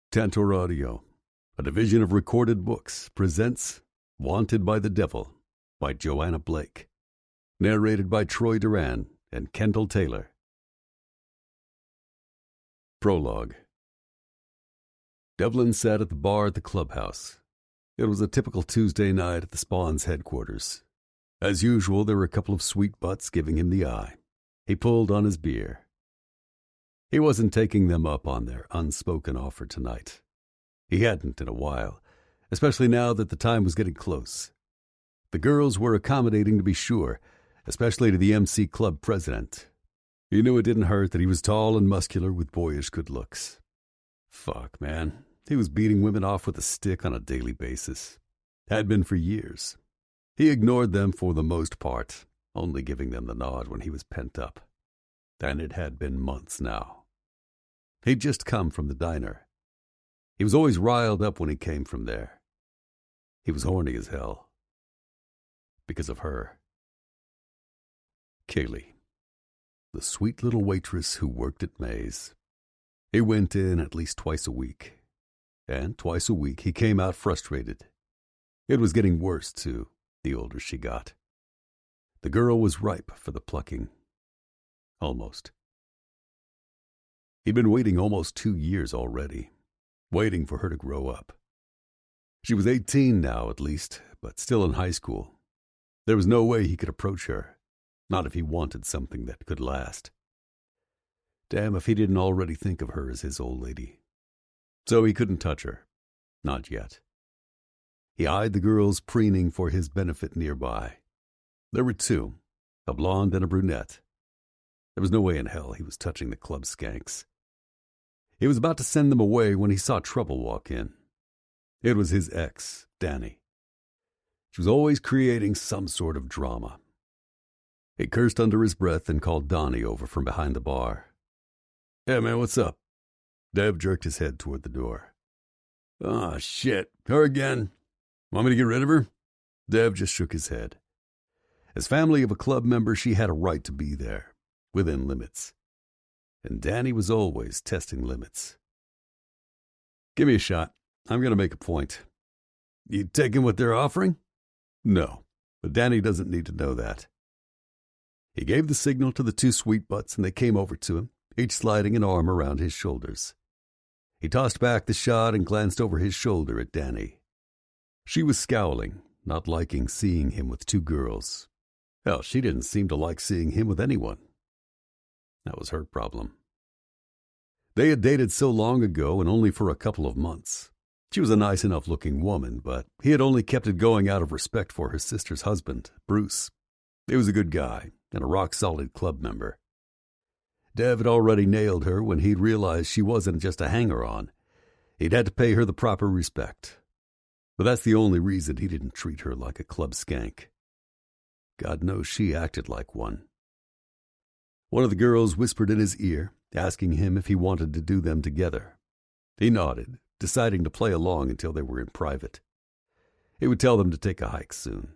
Tantor Audio, a division of Recorded Books, presents Wanted by the Devil by Joanna Blake, narrated by Troy Duran and Kendall Taylor. Prologue. Devlin sat at the bar at the clubhouse. It was a typical Tuesday night at the Spawn's headquarters. As usual, there were a couple of sweet butts giving him the eye. He pulled on his beer. He wasn't taking them up on their unspoken offer tonight. He hadn't in a while, especially now that the time was getting close. The girls were accommodating, to be sure, especially to the MC Club president. He knew it didn't hurt that he was tall and muscular with boyish good looks. Fuck, man. He was beating women off with a stick on a daily basis. Had been for years. He ignored them for the most part, only giving them the nod when he was pent up. And it had been months now. He'd just come from the diner. He was always riled up when he came from there. He was horny as hell. Because of her. Kaylee, the sweet little waitress who worked at May's. He went in at least twice a week. And twice a week he came out frustrated. It was getting worse, too, the older she got. The girl was ripe for the plucking. Almost. He'd been waiting almost 2 years already, waiting for her to grow up. She was 18 now, at least, but still in high school. There was no way he could approach her, not if he wanted something that could last. Damn if he didn't already think of her as his old lady. So he couldn't touch her. Not yet. He eyed the girls preening for his benefit nearby. There were two, a blonde and a brunette. There was no way in hell he was touching the club skanks. He was about to send them away when he saw trouble walk in. It was his ex, Danny. She was always creating some sort of drama. He cursed under his breath and called Donnie over from behind the bar. "Hey, man, what's up?" Dev jerked his head toward the door. "Oh, shit. Her again. Want me to get rid of her?" Dev just shook his head. As family of a club member, she had a right to be there, within limits. And Danny was always testing limits. "Give me a shot. I'm going to make a point." "You taking what they're offering?" "No, but Danny doesn't need to know that." He gave the signal to the two sweet butts, and they came over to him, each sliding an arm around his shoulders. He tossed back the shot and glanced over his shoulder at Danny. She was scowling, not liking seeing him with two girls. Hell, she didn't seem to like seeing him with anyone. That was her problem. They had dated so long ago and only for a couple of months. She was a nice enough-looking woman, but he had only kept it going out of respect for her sister's husband, Bruce. He was a good guy and a rock-solid club member. Dev had already nailed her when he'd realized she wasn't just a hanger-on. He'd had to pay her the proper respect. But that's the only reason he didn't treat her like a club skank. God knows she acted like one. One of the girls whispered in his ear, asking him if he wanted to do them together. He nodded, deciding to play along until they were in private. He would tell them to take a hike soon.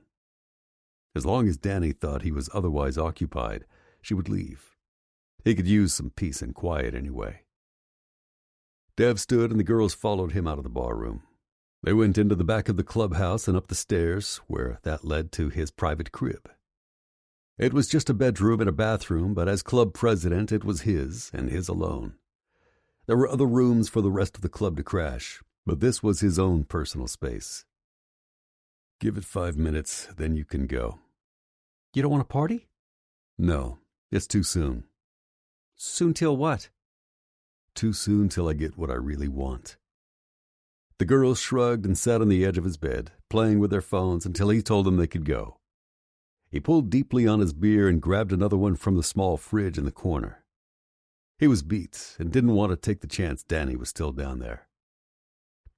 As long as Danny thought he was otherwise occupied, she would leave. He could use some peace and quiet anyway. Dev stood and the girls followed him out of the barroom. They went into the back of the clubhouse and up the stairs, where that led to his private crib. It was just a bedroom and a bathroom, but as club president, it was his, and his alone. There were other rooms for the rest of the club to crash, but this was his own personal space. "Give it 5 minutes, then you can go." "You don't want to party?" "No, it's too soon." "Soon till what?" "Too soon till I get what I really want." The girls shrugged and sat on the edge of his bed, playing with their phones until he told them they could go. He pulled deeply on his beer and grabbed another one from the small fridge in the corner. He was beat and didn't want to take the chance Danny was still down there.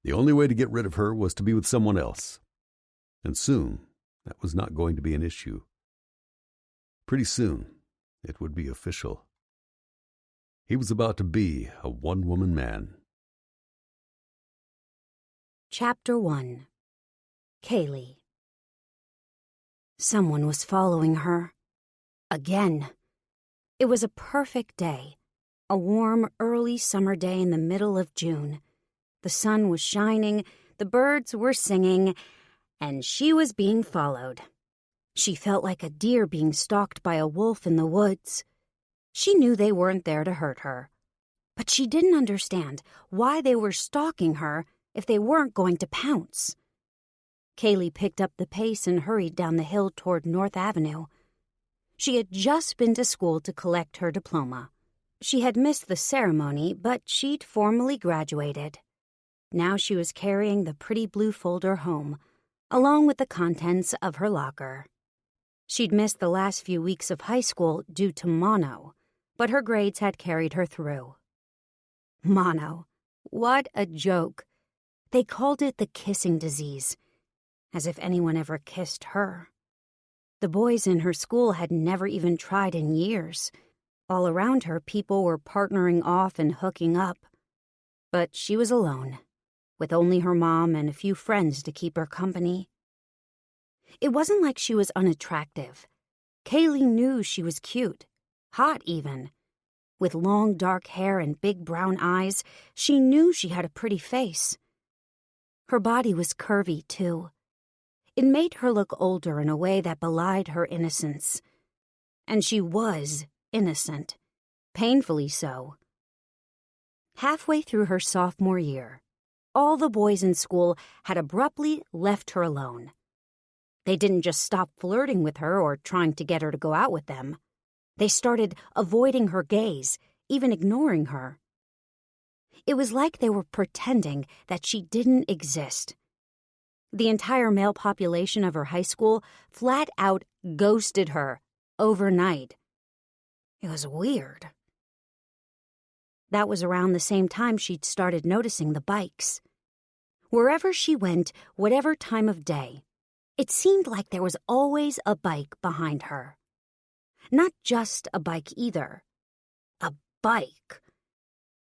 The only way to get rid of her was to be with someone else. And soon, that was not going to be an issue. Pretty soon, it would be official. He was about to be a one-woman man. Chapter 1. Kaylee. Someone was following her. Again. It was a perfect day. A warm, early summer day in the middle of June. The sun was shining, the birds were singing, and she was being followed. She felt like a deer being stalked by a wolf in the woods. She knew they weren't there to hurt her, but she didn't understand why they were stalking her if they weren't going to pounce. Kaylee picked up the pace and hurried down the hill toward North Avenue. She had just been to school to collect her diploma. She had missed the ceremony, but she'd formally graduated. Now she was carrying the pretty blue folder home, along with the contents of her locker. She'd missed the last few weeks of high school due to mono, but her grades had carried her through. Mono. What a joke. They called it the kissing disease, as if anyone ever kissed her. The boys in her school had never even tried in years. All around her, people were partnering off and hooking up. But she was alone, with only her mom and a few friends to keep her company. It wasn't like she was unattractive. Kaylee knew she was cute, hot even. With long dark hair and big brown eyes, she knew she had a pretty face. Her body was curvy, too. It made her look older in a way that belied her innocence. And she was innocent, painfully so. Halfway through her sophomore year, all the boys in school had abruptly left her alone. They didn't just stop flirting with her or trying to get her to go out with them. They started avoiding her gaze, even ignoring her. It was like they were pretending that she didn't exist. The entire male population of her high school flat out ghosted her overnight. It was weird. That was around the same time she'd started noticing the bikes. Wherever she went, whatever time of day, it seemed like there was always a bike behind her. Not just a bike either. A bike.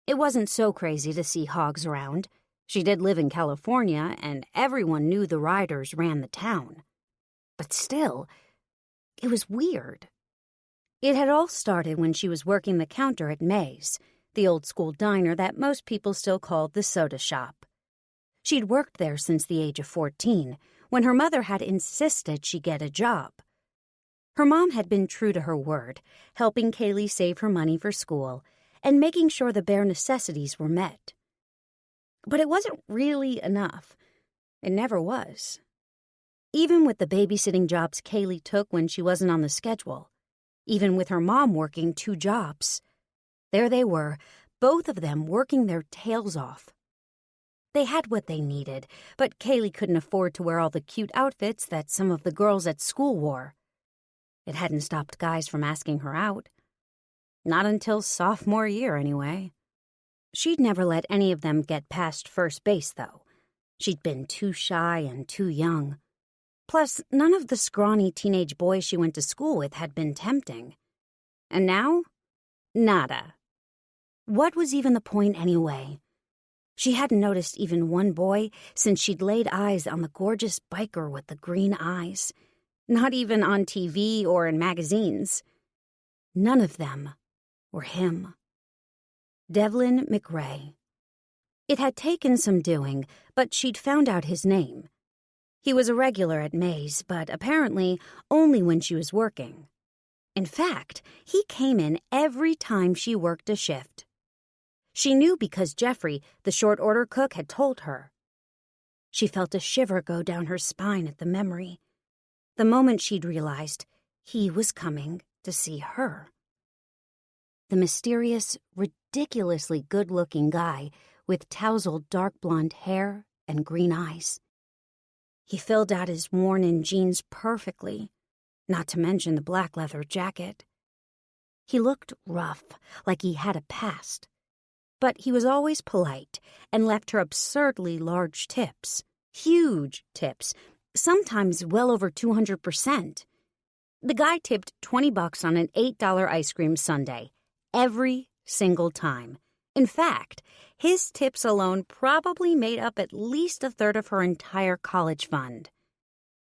It wasn't so crazy to see hogs around. She did live in California, and everyone knew the riders ran the town. But still, it was weird. It had all started when she was working the counter at May's, the old-school diner that most people still called the soda shop. She'd worked there since the age of 14, when her mother had insisted she get a job. Her mom had been true to her word, helping Kaylee save her money for school and making sure the bare necessities were met. But it wasn't really enough. It never was. Even with the babysitting jobs Kaylee took when she wasn't on the schedule, even with her mom working 2 jobs, there they were, both of them working their tails off. They had what they needed, but Kaylee couldn't afford to wear all the cute outfits that some of the girls at school wore. It hadn't stopped guys from asking her out. Not until sophomore year, anyway. She'd never let any of them get past first base, though. She'd been too shy and too young. Plus, none of the scrawny teenage boys she went to school with had been tempting. And now? Nada. What was even the point anyway? She hadn't noticed even one boy since she'd laid eyes on the gorgeous biker with the green eyes. Not even on TV or in magazines. None of them were him. Devlin McRae. It had taken some doing, but she'd found out his name. He was a regular at May's, but apparently only when she was working. In fact, he came in every time she worked a shift. She knew because Jeffrey, the short-order cook, had told her. She felt a shiver go down her spine at the memory. The moment she'd realized he was coming to see her. The mysterious, ridiculously good-looking guy with tousled dark blonde hair and green eyes. He filled out his worn-in jeans perfectly, not to mention the black leather jacket. He looked rough, like he had a past. But he was always polite and left her absurdly large tips. Huge tips, sometimes well over 200%. The guy tipped $20 on an $8 ice cream sundae, every single time. In fact, his tips alone probably made up at least a third of her entire college fund.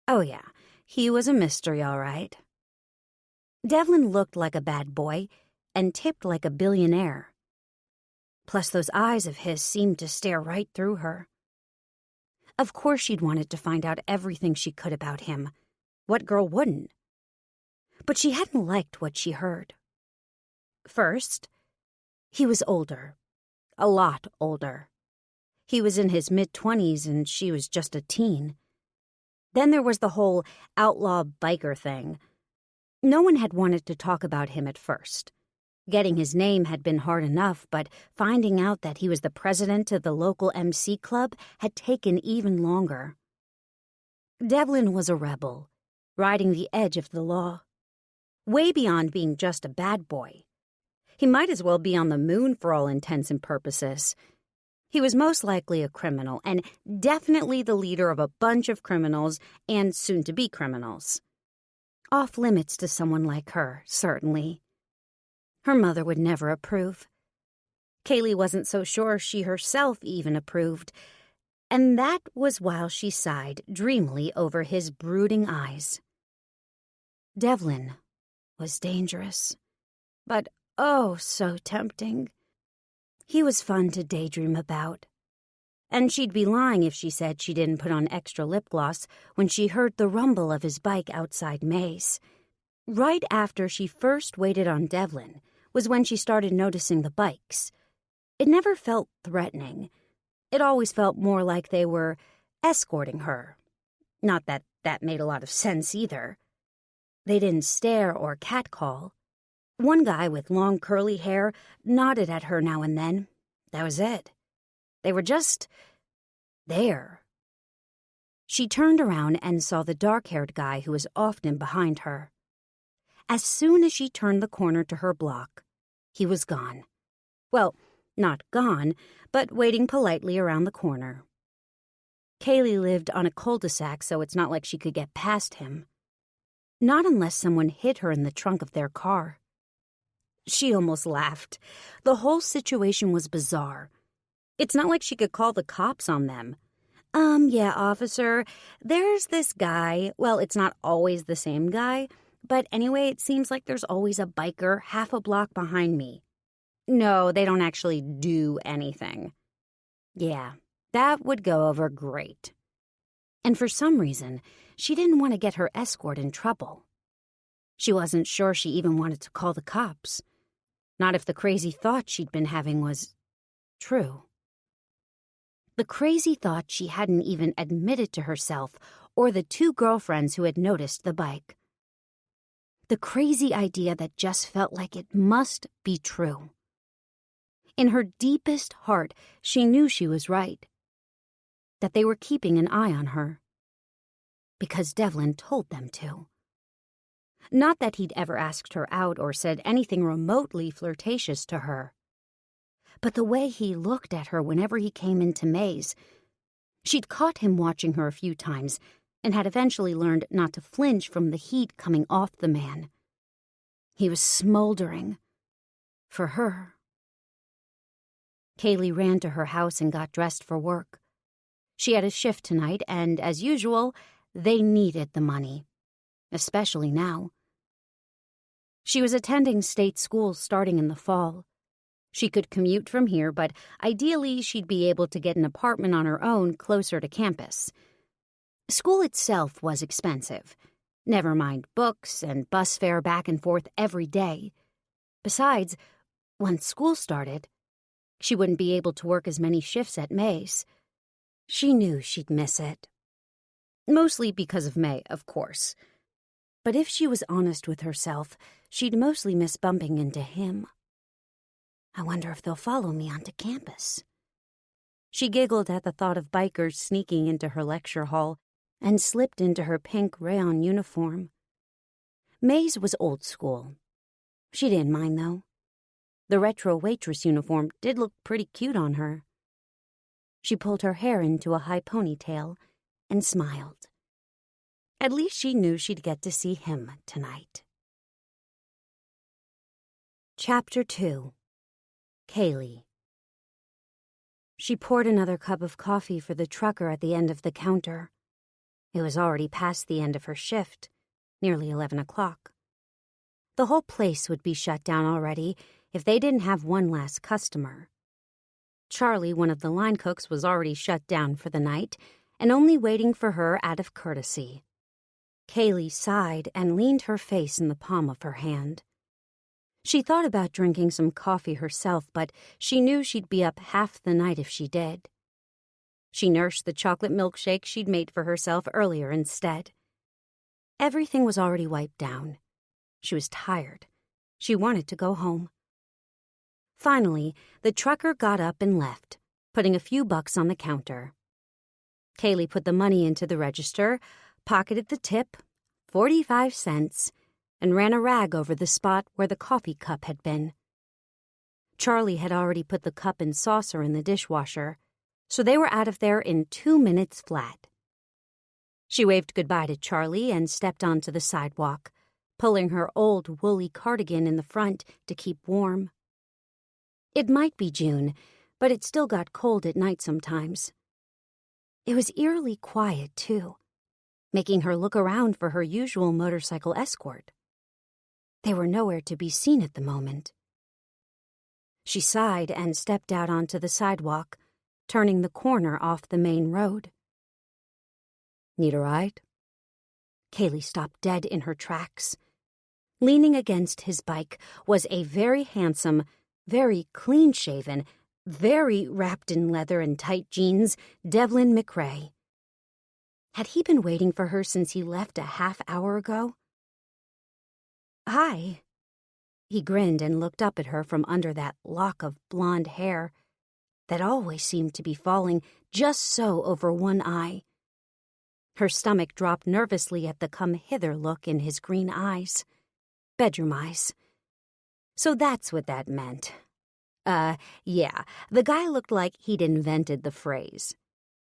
Oh yeah, he was a mystery, all right. Devlin looked like a bad boy and tipped like a billionaire. Plus those eyes of his seemed to stare right through her. Of course she'd wanted to find out everything she could about him. What girl wouldn't? But she hadn't liked what she heard. First, he was older. A lot older. He was in his mid-20s and she was just a teen. Then there was the whole outlaw biker thing. No one had wanted to talk about him at first. Getting his name had been hard enough, but finding out that he was the president of the local MC club had taken even longer. Devlin was a rebel, riding the edge of the law. Way beyond being just a bad boy. He might as well be on the moon for all intents and purposes. He was most likely a criminal, and definitely the leader of a bunch of criminals and soon-to-be criminals. Off limits to someone like her, certainly. Her mother would never approve. Kaylee wasn't so sure she herself even approved, and that was while she sighed dreamily over his brooding eyes. Devlin was dangerous, but oh, so tempting. He was fun to daydream about. And she'd be lying if she said she didn't put on extra lip gloss when she heard the rumble of his bike outside May's. Right after she first waited on Devlin was when she started noticing the bikes. It never felt threatening. It always felt more like they were escorting her. Not that that made a lot of sense either. They didn't stare or catcall. One guy with long curly hair nodded at her now and then. That was it. They were just there. She turned around and saw the dark-haired guy who was often behind her. As soon as she turned the corner to her block, he was gone. Well, not gone, but waiting politely around the corner. Kaylee lived on a cul-de-sac, so it's not like she could get past him. Not unless someone hit her in the trunk of their car. She almost laughed. The whole situation was bizarre. It's not like she could call the cops on them. Yeah, officer, there's this guy. Well, it's not always the same guy, but anyway, it seems like there's always a biker half a block behind me. No, they don't actually do anything. Yeah, that would go over great. And for some reason, she didn't want to get her escort in trouble. She wasn't sure she even wanted to call the cops. Not if the crazy thought she'd been having was true. The crazy thought she hadn't even admitted to herself or the two girlfriends who had noticed the bike. The crazy idea that just felt like it must be true. In her deepest heart, she knew she was right. That they were keeping an eye on her. Because Devlin told them to. Not that he'd ever asked her out or said anything remotely flirtatious to her. But the way he looked at her whenever he came into May's. She'd caught him watching her a few times and had eventually learned not to flinch from the heat coming off the man. He was smoldering. For her. Kaylee ran to her house and got dressed for work. She had a shift tonight, and as usual, they needed the money. Especially now. She was attending state school starting in the fall. She could commute from here, but ideally she'd be able to get an apartment on her own closer to campus. School itself was expensive. Never mind books and bus fare back and forth every day. Besides, once school started, she wouldn't be able to work as many shifts at May's. She knew she'd miss it. Mostly because of May, of course. But if she was honest with herself, she'd mostly miss bumping into him. I wonder if they'll follow me onto campus. She giggled at the thought of bikers sneaking into her lecture hall and slipped into her pink rayon uniform. May's was old school. She didn't mind, though. The retro waitress uniform did look pretty cute on her. She pulled her hair into a high ponytail and smiled. At least she knew she'd get to see him tonight. Chapter 2. Kaylee. She poured another cup of coffee for the trucker at the end of the counter. It was already past the end of her shift, nearly 11 o'clock. The whole place would be shut down already if they didn't have one last customer. Charlie, one of the line cooks, was already shut down for the night and only waiting for her out of courtesy. Kaylee sighed and leaned her face in the palm of her hand. She thought about drinking some coffee herself, but she knew she'd be up half the night if she did. She nursed the chocolate milkshake she'd made for herself earlier instead. Everything was already wiped down. She was tired. She wanted to go home. Finally, the trucker got up and left, putting a few bucks on the counter. Kaylee put the money into the register, pocketed the tip, 45 cents, and ran a rag over the spot where the coffee cup had been. Charlie had already put the cup and saucer in the dishwasher, so they were out of there in 2 minutes flat. She waved goodbye to Charlie and stepped onto the sidewalk, pulling her old woolly cardigan in the front to keep warm. It might be June, but it still got cold at night sometimes. It was eerily quiet, too, making her look around for her usual motorcycle escort. They were nowhere to be seen at the moment. She sighed and stepped out onto the sidewalk, turning the corner off the main road. "Need a ride?" Kaylee stopped dead in her tracks. Leaning against his bike was a very handsome, very clean-shaven, very wrapped in leather and tight jeans Devlin McRae. Had he been waiting for her since he left a half-hour ago? "Hi." He grinned and looked up at her from under that lock of blonde hair that always seemed to be falling just so over one eye. Her stomach dropped nervously at the come-hither look in his green eyes. Bedroom eyes. So that's what that meant. Yeah, the guy looked like he'd invented the phrase.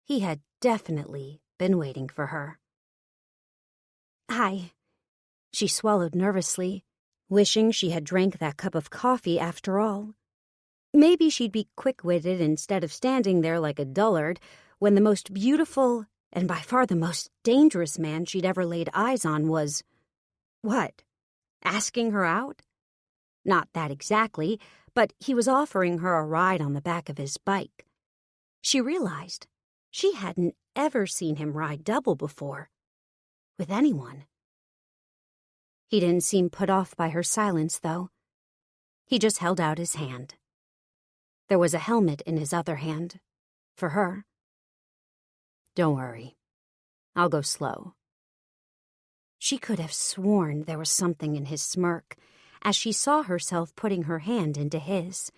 He had definitely been waiting for her. "Hi." She swallowed nervously, wishing she had drank that cup of coffee after all. Maybe she'd be quick-witted instead of standing there like a dullard when the most beautiful and by far the most dangerous man she'd ever laid eyes on was, what, asking her out? Not that exactly, but he was offering her a ride on the back of his bike. She realized she hadn't ever seen him ride double before, with anyone. He didn't seem put off by her silence, though. He just held out his hand. There was a helmet in his other hand, for her. "Don't worry. I'll go slow." She could have sworn there was something in his smirk as she saw herself putting her hand into his.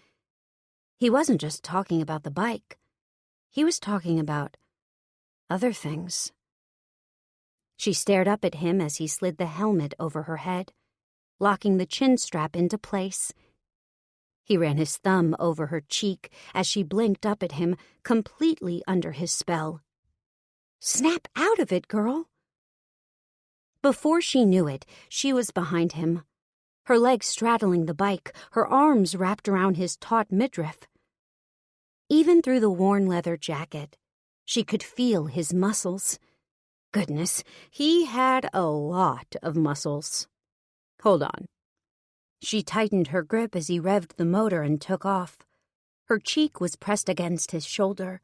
He wasn't just talking about the bike. He was talking about other things. She stared up at him as he slid the helmet over her head, locking the chin strap into place. He ran his thumb over her cheek as she blinked up at him, completely under his spell. "Snap out of it, girl." Before she knew it, she was behind him, her legs straddling the bike, her arms wrapped around his taut midriff. Even through the worn leather jacket, she could feel his muscles. Goodness, he had a lot of muscles. "Hold on." She tightened her grip as he revved the motor and took off. Her cheek was pressed against his shoulder,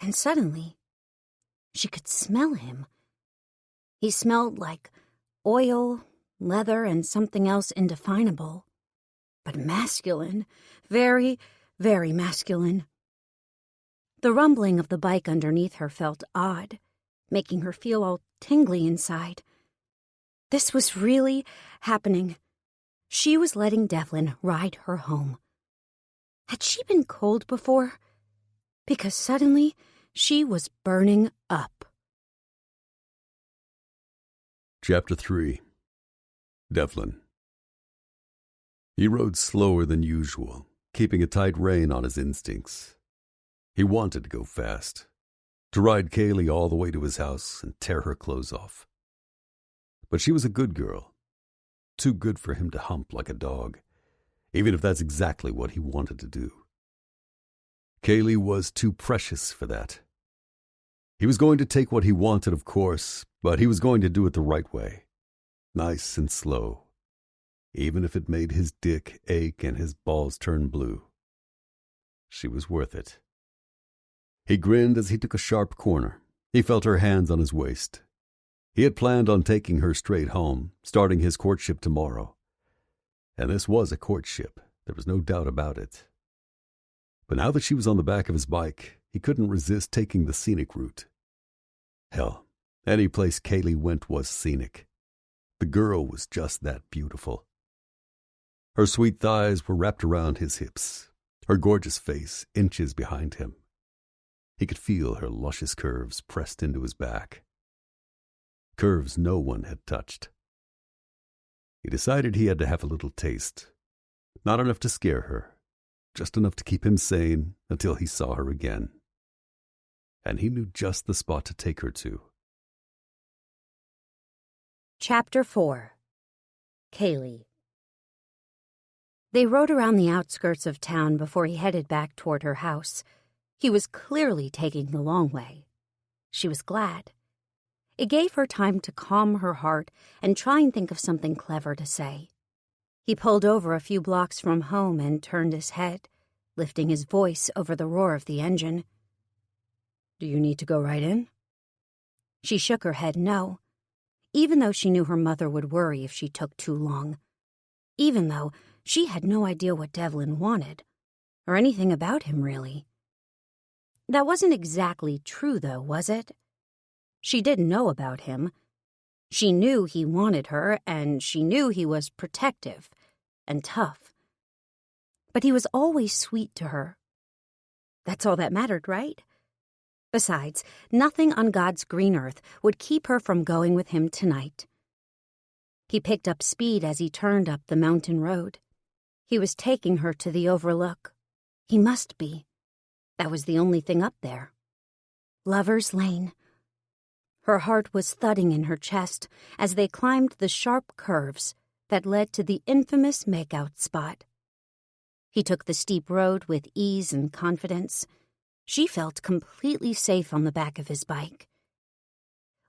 and suddenly, she could smell him. He smelled like oil, leather, and something else indefinable, but masculine, very, very masculine. The rumbling of the bike underneath her felt odd, making her feel all tingly inside. This was really happening. She was letting Devlin ride her home. Had she been cold before? Because suddenly she was burning up. Chapter 3. Devlin. He rode slower than usual, keeping a tight rein on his instincts. He wanted to go fast, to ride Kaylee all the way to his house and tear her clothes off. But she was a good girl, too good for him to hump like a dog, even if that's exactly what he wanted to do. Kaylee was too precious for that. He was going to take what he wanted, of course, but he was going to do it the right way, nice and slow, even if it made his dick ache and his balls turn blue. She was worth it. He grinned as he took a sharp corner. He felt her hands on his waist. He had planned on taking her straight home, starting his courtship tomorrow. And this was a courtship. There was no doubt about it. But now that she was on the back of his bike, he couldn't resist taking the scenic route. Hell, any place Kaylee went was scenic. The girl was just that beautiful. Her sweet thighs were wrapped around his hips, her gorgeous face inches behind him. He could feel her luscious curves pressed into his back. Curves no one had touched. He decided he had to have a little taste. Not enough to scare her, just enough to keep him sane until he saw her again. And he knew just the spot to take her to. Chapter 4. Kaylee. They rode around the outskirts of town before he headed back toward her house. He was clearly taking the long way. She was glad. It gave her time to calm her heart and try and think of something clever to say. He pulled over a few blocks from home and turned his head, lifting his voice over the roar of the engine. "Do you need to go right in?" She shook her head no, even though she knew her mother would worry if she took too long. Even though she had no idea what Devlin wanted, or anything about him, really. That wasn't exactly true, though, was it? She didn't know about him. She knew he wanted her, and she knew he was protective and tough. But he was always sweet to her. That's all that mattered, right? Besides, nothing on God's green earth would keep her from going with him tonight. He picked up speed as he turned up the mountain road. He was taking her to the overlook. He must be. That was the only thing up there. Lover's Lane. Her heart was thudding in her chest as they climbed the sharp curves that led to the infamous makeout spot. He took the steep road with ease and confidence. She felt completely safe on the back of his bike.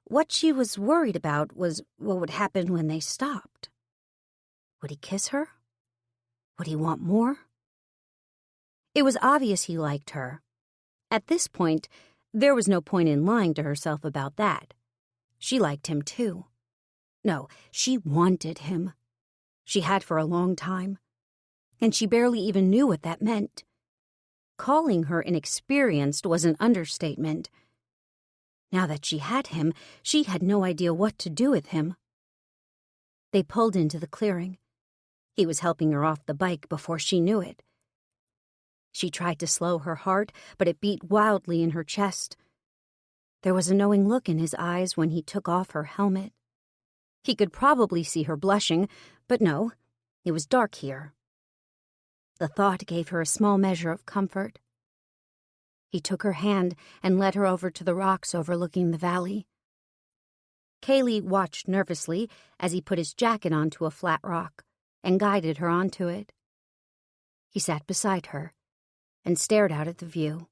What she was worried about was what would happen when they stopped. Would he kiss her? Would he want more? It was obvious he liked her. At this point, there was no point in lying to herself about that. She liked him too. No, she wanted him. She had for a long time. And she barely even knew what that meant. Calling her inexperienced was an understatement. Now that she had him, she had no idea what to do with him. They pulled into the clearing. He was helping her off the bike before she knew it. She tried to slow her heart, but it beat wildly in her chest. There was a knowing look in his eyes when he took off her helmet. He could probably see her blushing, but no, it was dark here. The thought gave her a small measure of comfort. He took her hand and led her over to the rocks overlooking the valley. Kaylee watched nervously as he put his jacket onto a flat rock and guided her onto it. He sat beside her and stared out at the view.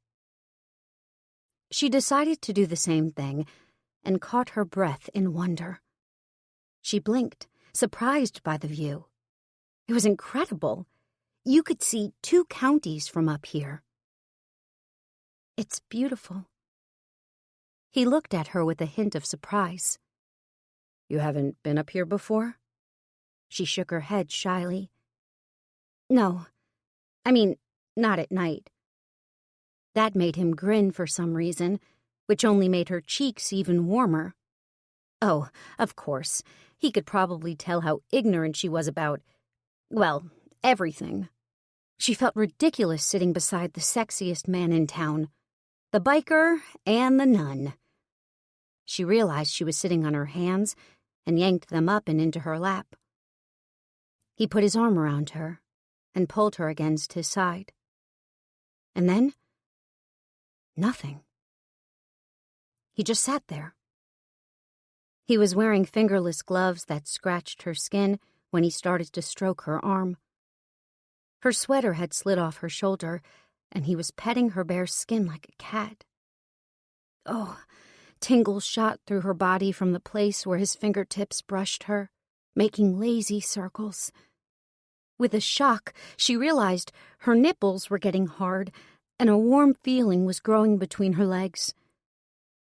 She decided to do the same thing and caught her breath in wonder. She blinked, surprised by the view. It was incredible. You could see 2 counties from up here. It's beautiful. He looked at her with a hint of surprise. You haven't been up here before? She shook her head shyly. No. I mean, not at night. That made him grin for some reason, which only made her cheeks even warmer. Oh, of course, he could probably tell how ignorant she was about, well, everything. She felt ridiculous sitting beside the sexiest man in town, the biker and the nun. She realized she was sitting on her hands and yanked them up and into her lap. He put his arm around her and pulled her against his side. And then, nothing. He just sat there. He was wearing fingerless gloves that scratched her skin when he started to stroke her arm. Her sweater had slid off her shoulder, and he was petting her bare skin like a cat. Oh, tingles shot through her body from the place where his fingertips brushed her, making lazy circles. With a shock, she realized her nipples were getting hard, and a warm feeling was growing between her legs.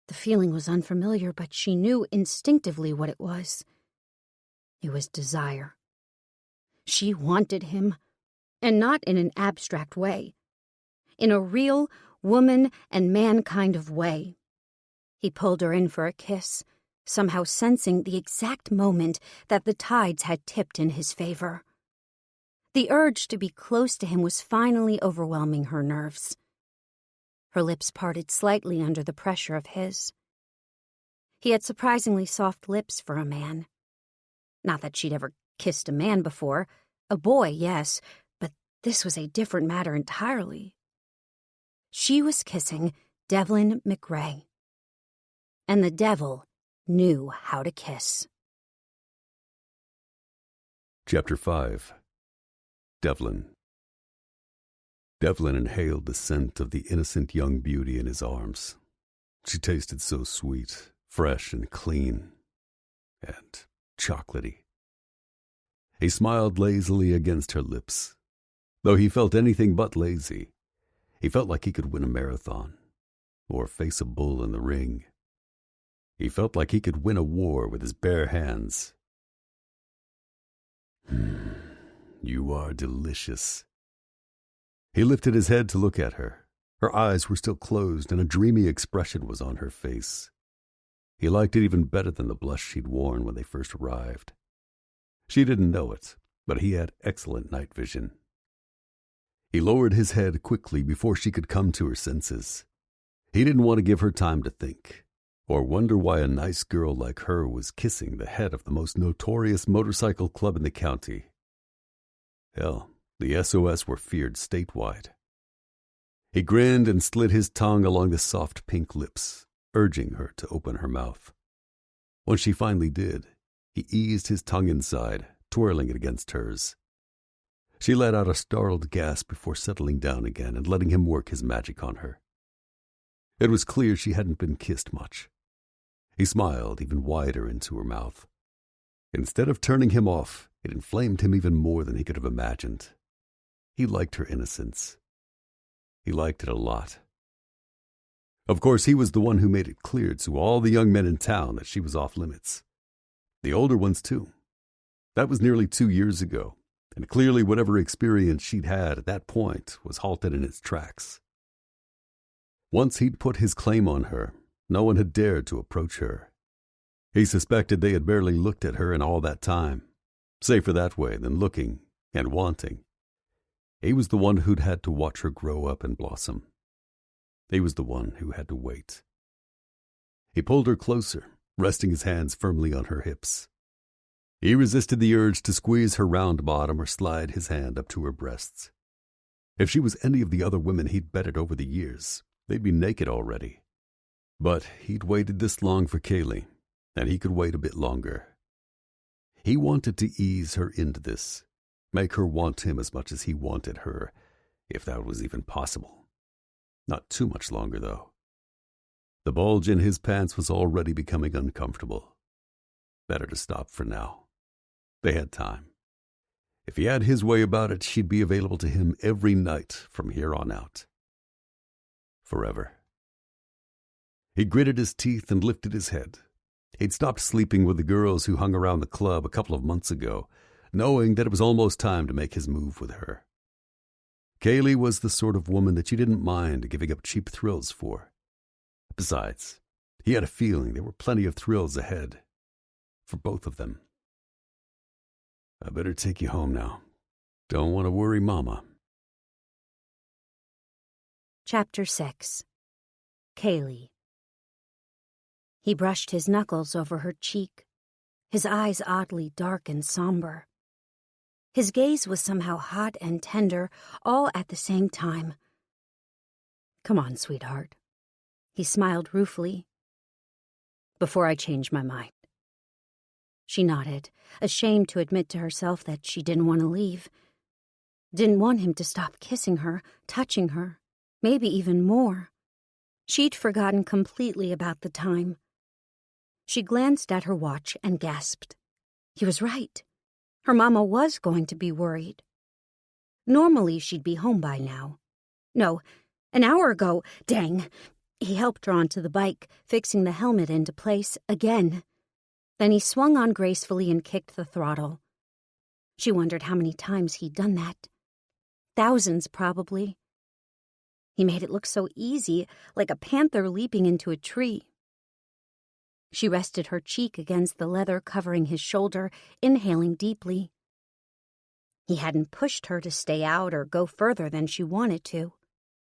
The feeling was unfamiliar, but she knew instinctively what it was. It was desire. She wanted him, and not in an abstract way. In a real woman and man kind of way. He pulled her in for a kiss, somehow sensing the exact moment that the tides had tipped in his favor. The urge to be close to him was finally overwhelming her nerves. Her lips parted slightly under the pressure of his. He had surprisingly soft lips for a man. Not that she'd ever kissed a man before. A boy, yes, but this was a different matter entirely. She was kissing Devlin McRae. And the devil knew how to kiss. Chapter 5. Devlin. Devlin inhaled the scent of the innocent young beauty in his arms. She tasted so sweet, fresh and clean, and chocolatey. He smiled lazily against her lips. Though he felt anything but lazy, he felt like he could win a marathon, or face a bull in the ring. He felt like he could win a war with his bare hands. You are delicious. He lifted his head to look at her. Her eyes were still closed, and a dreamy expression was on her face. He liked it even better than the blush she'd worn when they first arrived. She didn't know it, but he had excellent night vision. He lowered his head quickly before she could come to her senses. He didn't want to give her time to think, or wonder why a nice girl like her was kissing the head of the most notorious motorcycle club in the county. Hell, the SOS were feared statewide. He grinned and slid his tongue along the soft pink lips, urging her to open her mouth. When she finally did, he eased his tongue inside, twirling it against hers. She let out a startled gasp before settling down again and letting him work his magic on her. It was clear she hadn't been kissed much. He smiled even wider into her mouth. Instead of turning him off, it inflamed him even more than he could have imagined. He liked her innocence. He liked it a lot. Of course, he was the one who made it clear to all the young men in town that she was off limits. The older ones, too. That was nearly 2 years ago, and clearly whatever experience she'd had at that point was halted in its tracks. Once he'd put his claim on her, no one had dared to approach her. He suspected they had barely looked at her in all that time, safer that way than looking and wanting. He was the one who'd had to watch her grow up and blossom. He was the one who had to wait. He pulled her closer, resting his hands firmly on her hips. He resisted the urge to squeeze her round bottom or slide his hand up to her breasts. If she was any of the other women he'd betted over the years, they'd be naked already. But he'd waited this long for Kaylee, and he could wait a bit longer. He wanted to ease her into this, make her want him as much as he wanted her, if that was even possible. Not too much longer, though. The bulge in his pants was already becoming uncomfortable. Better to stop for now. They had time. If he had his way about it, she'd be available to him every night from here on out. Forever. He gritted his teeth and lifted his head. He'd stopped sleeping with the girls who hung around the club a couple of months ago, knowing that it was almost time to make his move with her. Kaylee was the sort of woman that you didn't mind giving up cheap thrills for. Besides, he had a feeling there were plenty of thrills ahead. For both of them. I better take you home now. Don't want to worry Mama. Chapter 6. Kaylee. He brushed his knuckles over her cheek, his eyes oddly dark and somber. His gaze was somehow hot and tender, all at the same time. Come on, sweetheart. He smiled ruefully. Before I change my mind. She nodded, ashamed to admit to herself that she didn't want to leave. Didn't want him to stop kissing her, touching her, maybe even more. She'd forgotten completely about the time. She glanced at her watch and gasped. He was right. Her mama was going to be worried. Normally she'd be home by now. No, An hour ago. Dang. He helped her onto the bike, fixing the helmet into place again. Then he swung on gracefully and kicked the throttle. She wondered how many times he'd done that. Thousands, probably. He made it look so easy, like a panther leaping into a tree. She rested her cheek against the leather covering his shoulder, inhaling deeply. He hadn't pushed her to stay out or go further than she wanted to.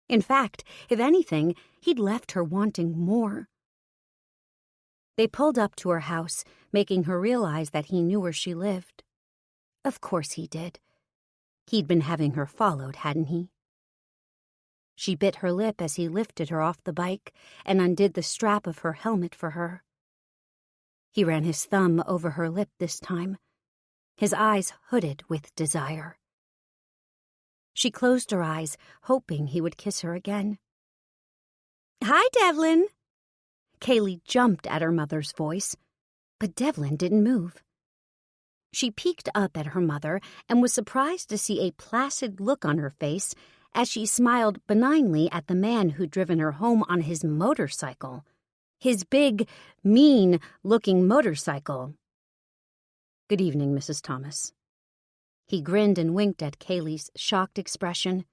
In fact, if anything, he'd left her wanting more. They pulled up to her house, making her realize that he knew where she lived. Of course he did. He'd been having her followed, hadn't he? She bit her lip as he lifted her off the bike and undid the strap of her helmet for her. He ran his thumb over her lip this time, his eyes hooded with desire. She closed her eyes, hoping he would kiss her again. "Hi, Devlin!" Kaylee jumped at her mother's voice, but Devlin didn't move. She peeked up at her mother and was surprised to see a placid look on her face as she smiled benignly at the man who'd driven her home on his motorcycle. His big, mean-looking motorcycle. "Good evening, Mrs. Thomas." He grinned and winked at Kaylee's shocked expression.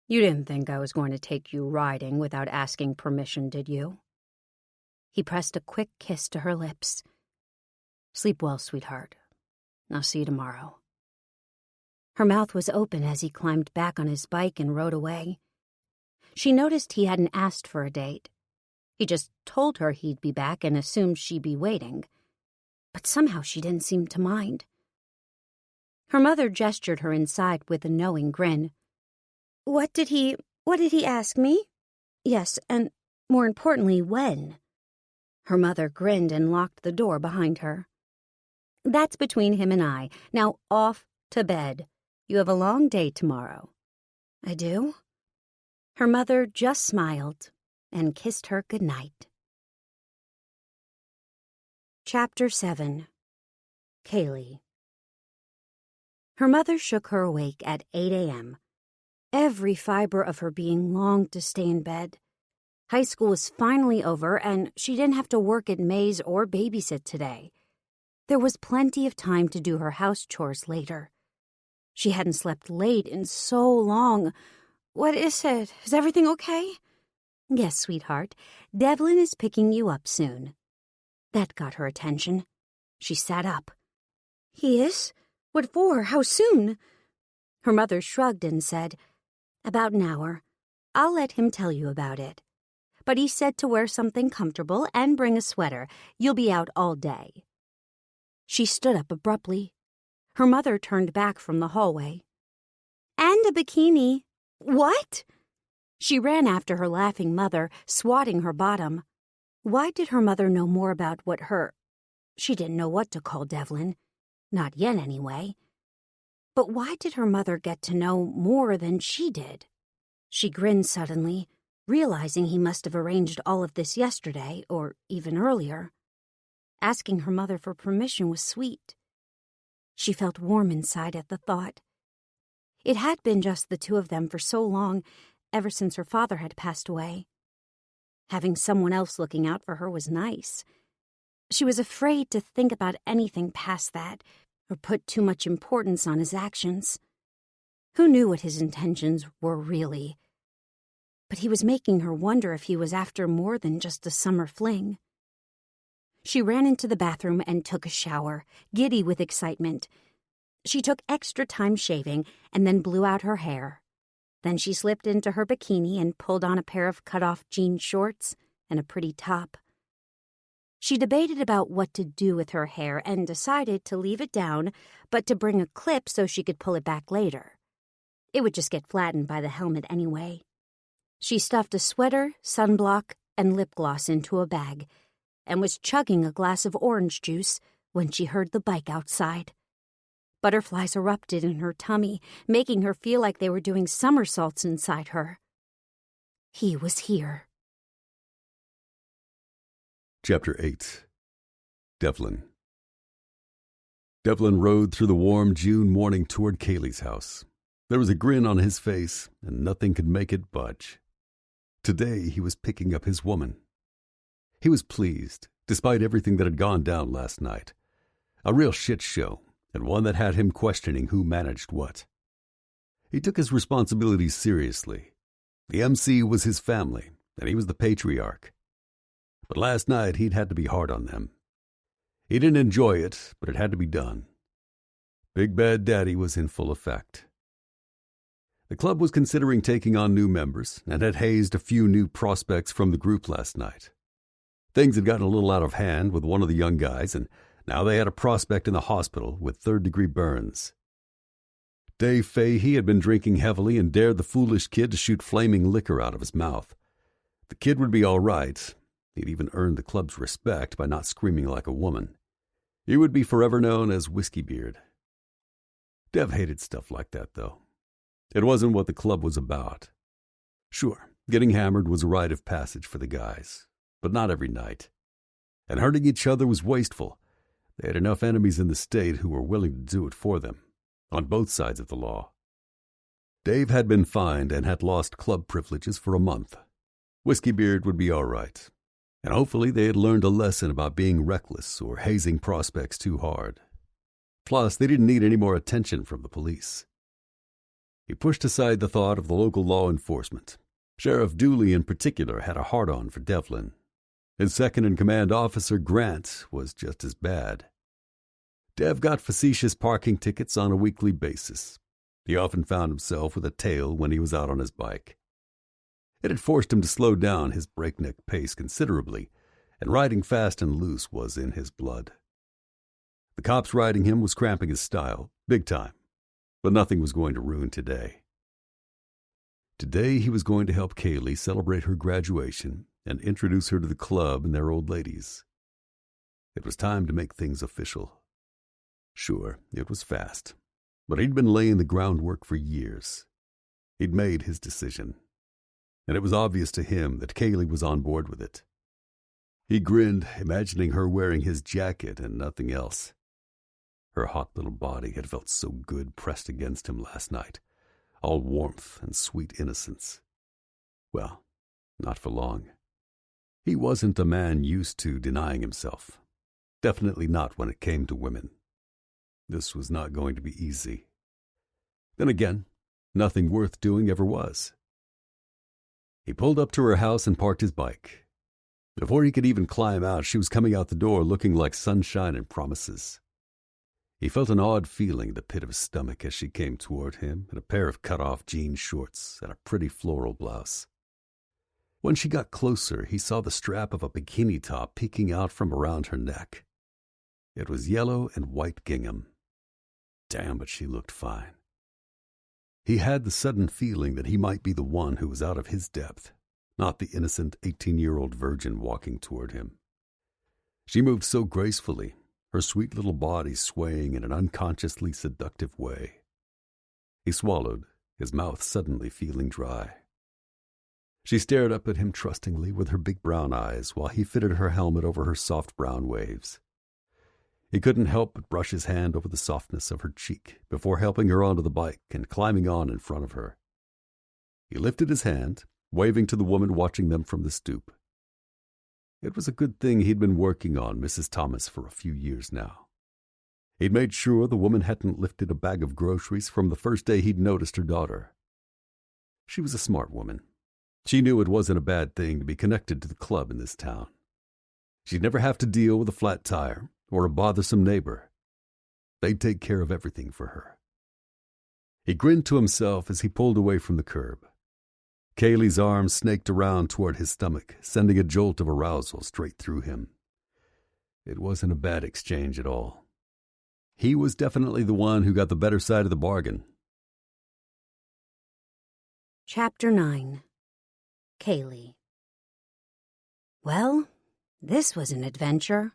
"You didn't think I was going to take you riding without asking permission, did you?" He pressed a quick kiss to her lips. "Sleep well, sweetheart. I'll see you tomorrow." Her mouth was open as he climbed back on his bike and rode away. She noticed he hadn't asked for a date. He just told her he'd be back and assumed she'd be waiting. But somehow she didn't seem to mind. Her mother gestured her inside with a knowing grin. What did he ask me?" "Yes, and more importantly, when?" Her mother grinned and locked the door behind her. "That's between him and I. Now off to bed. You have a long day tomorrow." "I do?" Her mother just smiled and kissed her goodnight. Chapter 7. Kaylee. Her mother shook her awake at 8 a.m. Every fiber of her being longed to stay in bed. High school was finally over, and she didn't have to work at May's or babysit today. There was plenty of time to do her house chores later. She hadn't slept late in so long. "What is it? Is everything okay?" "Yes, sweetheart. Devlin is picking you up soon." That got her attention. She sat up. "He is? What for? How soon?" Her mother shrugged and said, "About an hour. I'll let him tell you about it. But he said to wear something comfortable and bring a sweater. You'll be out all day." She stood up abruptly. Her mother turned back from the hallway. "And a bikini." "What?" She ran after her laughing mother, swatting her bottom. Why did her mother know more about she didn't know what to call Devlin. Not yet, anyway. But why did her mother get to know more than she did? She grinned suddenly, realizing he must have arranged all of this yesterday, or even earlier. Asking her mother for permission was sweet. She felt warm inside at the thought. It had been just the two of them for so long, ever since her father had passed away. Having someone else looking out for her was nice. She was afraid to think about anything past that, or put too much importance on his actions. Who knew what his intentions were really? But he was making her wonder if he was after more than just a summer fling. She ran into the bathroom and took a shower, giddy with excitement. She took extra time shaving and then blew out her hair. Then she slipped into her bikini and pulled on a pair of cut-off jean shorts and a pretty top. She debated about what to do with her hair and decided to leave it down, but to bring a clip so she could pull it back later. It would just get flattened by the helmet anyway. She stuffed a sweater, sunblock, and lip gloss into a bag, and was chugging a glass of orange juice when she heard the bike outside. Butterflies erupted in her tummy, making her feel like they were doing somersaults inside her. He was here. Chapter 8. Devlin. Devlin rode through the warm June morning toward Kaylee's house. There was a grin on his face, and nothing could make it budge. Today he was picking up his woman. He was pleased, despite everything that had gone down last night. A real shit show, and one that had him questioning who managed what. He took his responsibilities seriously. The MC was his family, and he was the patriarch. But last night he'd had to be hard on them. He didn't enjoy it, but it had to be done. Big Bad Daddy was in full effect. The club was considering taking on new members and had hazed a few new prospects from the group last night. Things had gotten a little out of hand with one of the young guys, and now they had a prospect in the hospital with third-degree burns. Dave Fahey had been drinking heavily and dared the foolish kid to shoot flaming liquor out of his mouth. The kid would be all right. He'd even earned the club's respect by not screaming like a woman. He would be forever known as Whiskey Beard. Dev hated stuff like that, though. It wasn't what the club was about. Sure, getting hammered was a rite of passage for the guys, but not every night. And hurting each other was wasteful. They had enough enemies in the state who were willing to do it for them, on both sides of the law. Dave had been fined and had lost club privileges for a month. Whiskey Beard would be all right, and hopefully they had learned a lesson about being reckless or hazing prospects too hard. Plus, they didn't need any more attention from the police. He pushed aside the thought of the local law enforcement. Sheriff Dooley in particular had a hard-on for Devlin. His second-in-command officer, Grant, was just as bad. Dev got facetious parking tickets on a weekly basis. He often found himself with a tail when he was out on his bike. It had forced him to slow down his breakneck pace considerably, and riding fast and loose was in his blood. The cops riding him was cramping his style, big time. But nothing was going to ruin today. Today he was going to help Kaylee celebrate her graduation and introduce her to the club and their old ladies. It was time to make things official. Sure, it was fast, but he'd been laying the groundwork for years. He'd made his decision, and it was obvious to him that Kaylee was on board with it. He grinned, imagining her wearing his jacket and nothing else. Her hot little body had felt so good pressed against him last night, all warmth and sweet innocence. Well, not for long. He wasn't a man used to denying himself. Definitely not when it came to women. This was not going to be easy. Then again, nothing worth doing ever was. He pulled up to her house and parked his bike. Before he could even climb out, she was coming out the door looking like sunshine and promises. He felt an odd feeling in the pit of his stomach as she came toward him in a pair of cut-off jean shorts and a pretty floral blouse. When she got closer, he saw the strap of a bikini top peeking out from around her neck. It was yellow and white gingham. Damn, but she looked fine. He had the sudden feeling that he might be the one who was out of his depth, not the innocent 18-year-old virgin walking toward him. She moved so gracefully, her sweet little body swaying in an unconsciously seductive way. He swallowed, his mouth suddenly feeling dry. She stared up at him trustingly with her big brown eyes while he fitted her helmet over her soft brown waves. He couldn't help but brush his hand over the softness of her cheek before helping her onto the bike and climbing on in front of her. He lifted his hand, waving to the woman watching them from the stoop. It was a good thing he'd been working on Mrs. Thomas for a few years now. He'd made sure the woman hadn't lifted a bag of groceries from the first day he'd noticed her daughter. She was a smart woman. She knew it wasn't a bad thing to be connected to the club in this town. She'd never have to deal with a flat tire or a bothersome neighbor. They'd take care of everything for her. He grinned to himself as he pulled away from the curb. Kaylee's arm snaked around toward his stomach, sending a jolt of arousal straight through him. It wasn't a bad exchange at all. He was definitely the one who got the better side of the bargain. Chapter 9. Kaylee. Well, this was an adventure.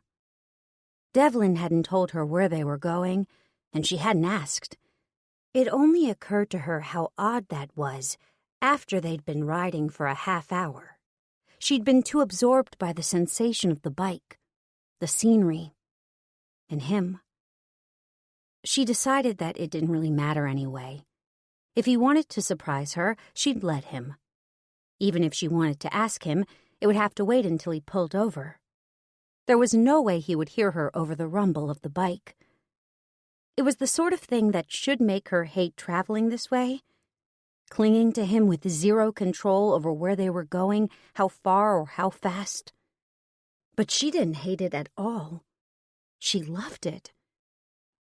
Devlin hadn't told her where they were going, and she hadn't asked. It only occurred to her how odd that was after they'd been riding for a half hour. She'd been too absorbed by the sensation of the bike, the scenery, and him. She decided that it didn't really matter anyway. If he wanted to surprise her, she'd let him. Even if she wanted to ask him, it would have to wait until he pulled over. There was no way he would hear her over the rumble of the bike. It was the sort of thing that should make her hate traveling this way, clinging to him with zero control over where they were going, how far or how fast. But she didn't hate it at all. She loved it.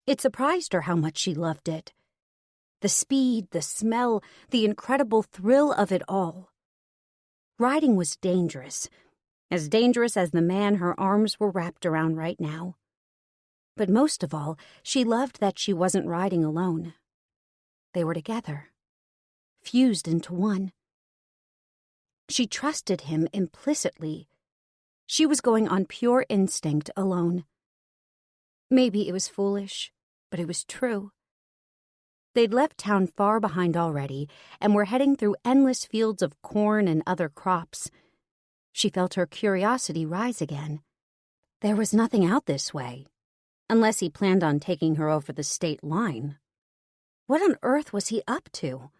It surprised her how much she loved it. The speed, the smell, the incredible thrill of it all. Riding was dangerous as the man her arms were wrapped around right now. But most of all, she loved that she wasn't riding alone. They were together, fused into one. She trusted him implicitly. She was going on pure instinct alone. Maybe it was foolish, but it was true. They'd left town far behind already and were heading through endless fields of corn and other crops. She felt her curiosity rise again. There was nothing out this way, unless he planned on taking her over the state line. What on earth was he up to?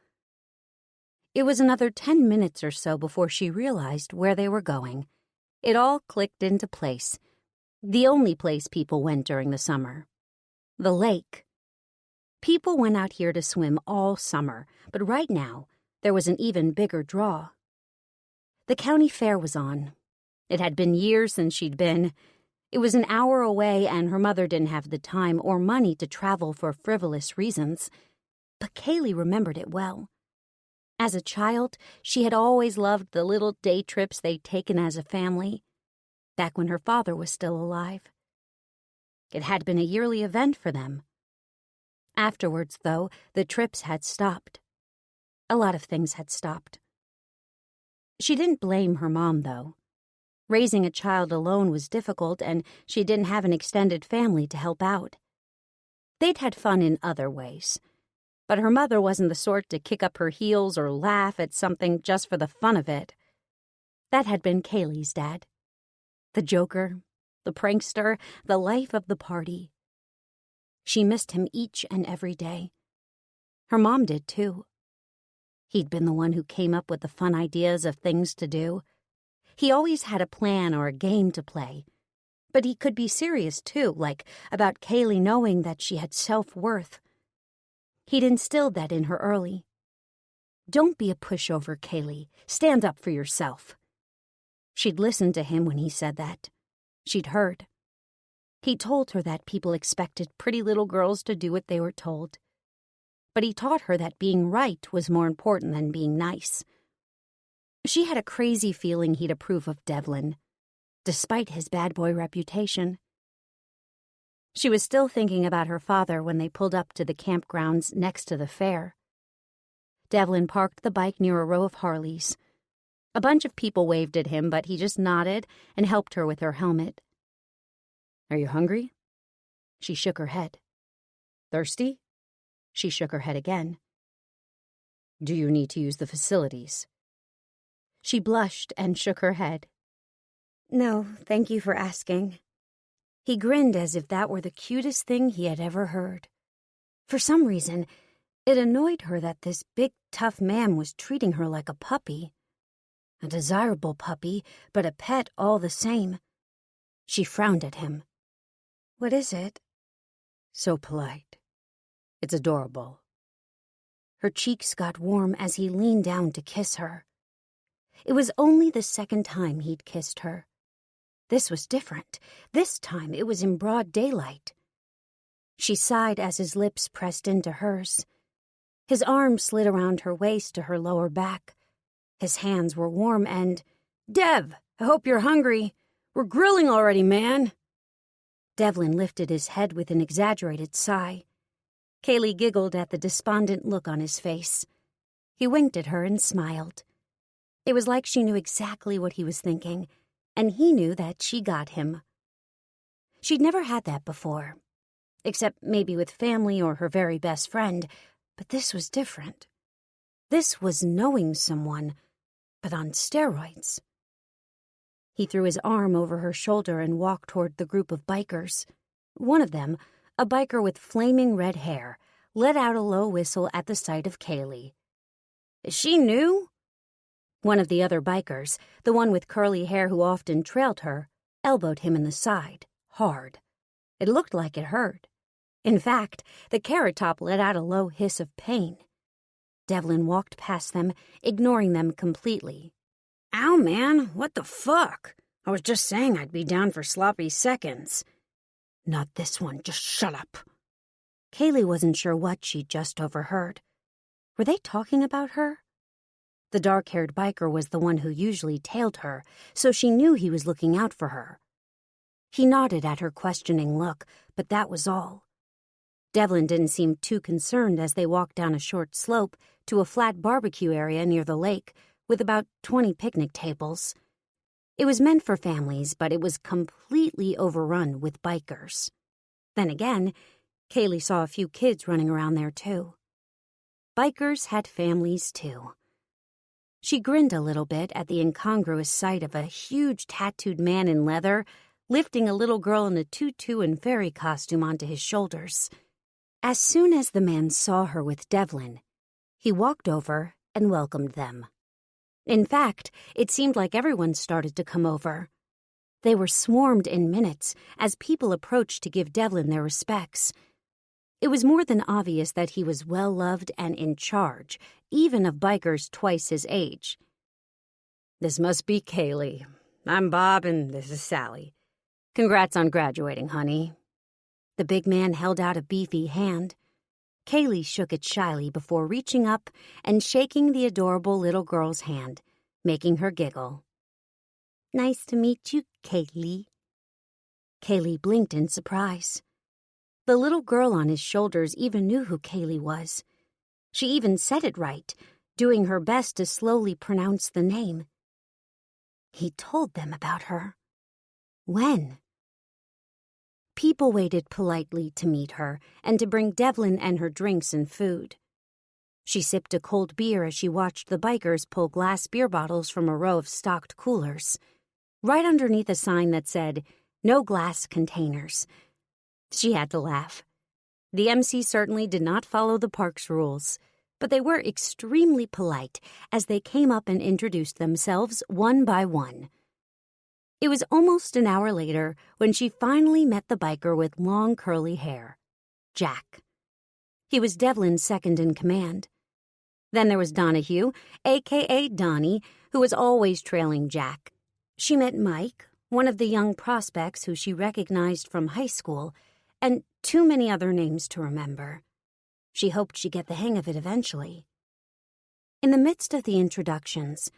It was another 10 minutes or so before she realized where they were going. It all clicked into place. The only place people went during the summer. The lake. People went out here to swim all summer, but right now, there was an even bigger draw. The county fair was on. It had been years since she'd been. It was an hour away, and her mother didn't have the time or money to travel for frivolous reasons. But Kaylee remembered it well. As a child, she had always loved the little day trips they'd taken as a family, back when her father was still alive. It had been a yearly event for them. Afterwards, though, the trips had stopped. A lot of things had stopped. She didn't blame her mom, though. Raising a child alone was difficult, and she didn't have an extended family to help out. They'd had fun in other ways, but her mother wasn't the sort to kick up her heels or laugh at something just for the fun of it. That had been Kaylee's dad. The joker, the prankster, the life of the party. She missed him each and every day. Her mom did, too. He'd been the one who came up with the fun ideas of things to do. He always had a plan or a game to play. But he could be serious, too, like about Kaylee knowing that she had self-worth. He'd instilled that in her early. Don't be a pushover, Kaylee. Stand up for yourself. She'd listened to him when he said that. She'd heard. He told her that people expected pretty little girls to do what they were told. But he taught her that being right was more important than being nice. She had a crazy feeling he'd approve of Devlin, despite his bad boy reputation. She was still thinking about her father when they pulled up to the campgrounds next to the fair. Devlin parked the bike near a row of Harleys. A bunch of people waved at him, but he just nodded and helped her with her helmet. "Are you hungry?" She shook her head. "Thirsty?" She shook her head again. "Do you need to use the facilities?" She blushed and shook her head. "No, thank you for asking." He grinned as if that were the cutest thing he had ever heard. For some reason, it annoyed her that this big, tough man was treating her like a puppy. A desirable puppy, but a pet all the same. She frowned at him. "What is it?" "So polite. It's adorable." Her cheeks got warm as he leaned down to kiss her. It was only the second time he'd kissed her. This was different. This time it was in broad daylight. She sighed as his lips pressed into hers. His arm slid around her waist to her lower back. His hands were warm and... "Dev, I hope you're hungry. We're grilling already, man." Devlin lifted his head with an exaggerated sigh. Kaylee giggled at the despondent look on his face. He winked at her and smiled. It was like she knew exactly what he was thinking, and he knew that she got him. She'd never had that before, except maybe with family or her very best friend, but this was different. This was knowing someone, but on steroids. He threw his arm over her shoulder and walked toward the group of bikers. One of them, a biker with flaming red hair, let out a low whistle at the sight of Kaylee. "Is she new?" One of the other bikers, the one with curly hair who often trailed her, elbowed him in the side, hard. It looked like it hurt. In fact, the Carrot Top let out a low hiss of pain. Devlin walked past them, ignoring them completely. "Ow, man, what the fuck? I was just saying I'd be down for sloppy seconds." "Not this one, just shut up." Kaylee wasn't sure what she'd just overheard. Were they talking about her? The dark-haired biker was the one who usually tailed her, so she knew he was looking out for her. He nodded at her questioning look, but that was all. Devlin didn't seem too concerned as they walked down a short slope to a flat barbecue area near the lake with about 20 picnic tables. It was meant for families, but it was completely overrun with bikers. Then again, Kaylee saw a few kids running around there too. Bikers had families too. She grinned a little bit at the incongruous sight of a huge tattooed man in leather lifting a little girl in a tutu and fairy costume onto his shoulders. As soon as the man saw her with Devlin, he walked over and welcomed them. In fact, it seemed like everyone started to come over. They were swarmed in minutes as people approached to give Devlin their respects. It was more than obvious that he was well-loved and in charge, even of bikers twice his age. "This must be Kaylee. I'm Bob, and this is Sally. Congrats on graduating, honey." The big man held out a beefy hand. Kaylee shook it shyly before reaching up and shaking the adorable little girl's hand, making her giggle. "Nice to meet you, Kaylee." Kaylee blinked in surprise. The little girl on his shoulders even knew who Kaylee was. She even said it right, doing her best to slowly pronounce the name. He told them about her. When? People waited politely to meet her and to bring Devlin and her drinks and food. She sipped a cold beer as she watched the bikers pull glass beer bottles from a row of stocked coolers, right underneath a sign that said, "No glass containers." She had to laugh. The MC certainly did not follow the park's rules, but they were extremely polite as they came up and introduced themselves one by one. It was almost an hour later when she finally met the biker with long curly hair, Jack. He was Devlin's second in command. Then there was Donahue, a.k.a. Donnie, who was always trailing Jack. She met Mike, one of the young prospects who she recognized from high school, and too many other names to remember. She hoped she'd get the hang of it eventually. In the midst of the introductions,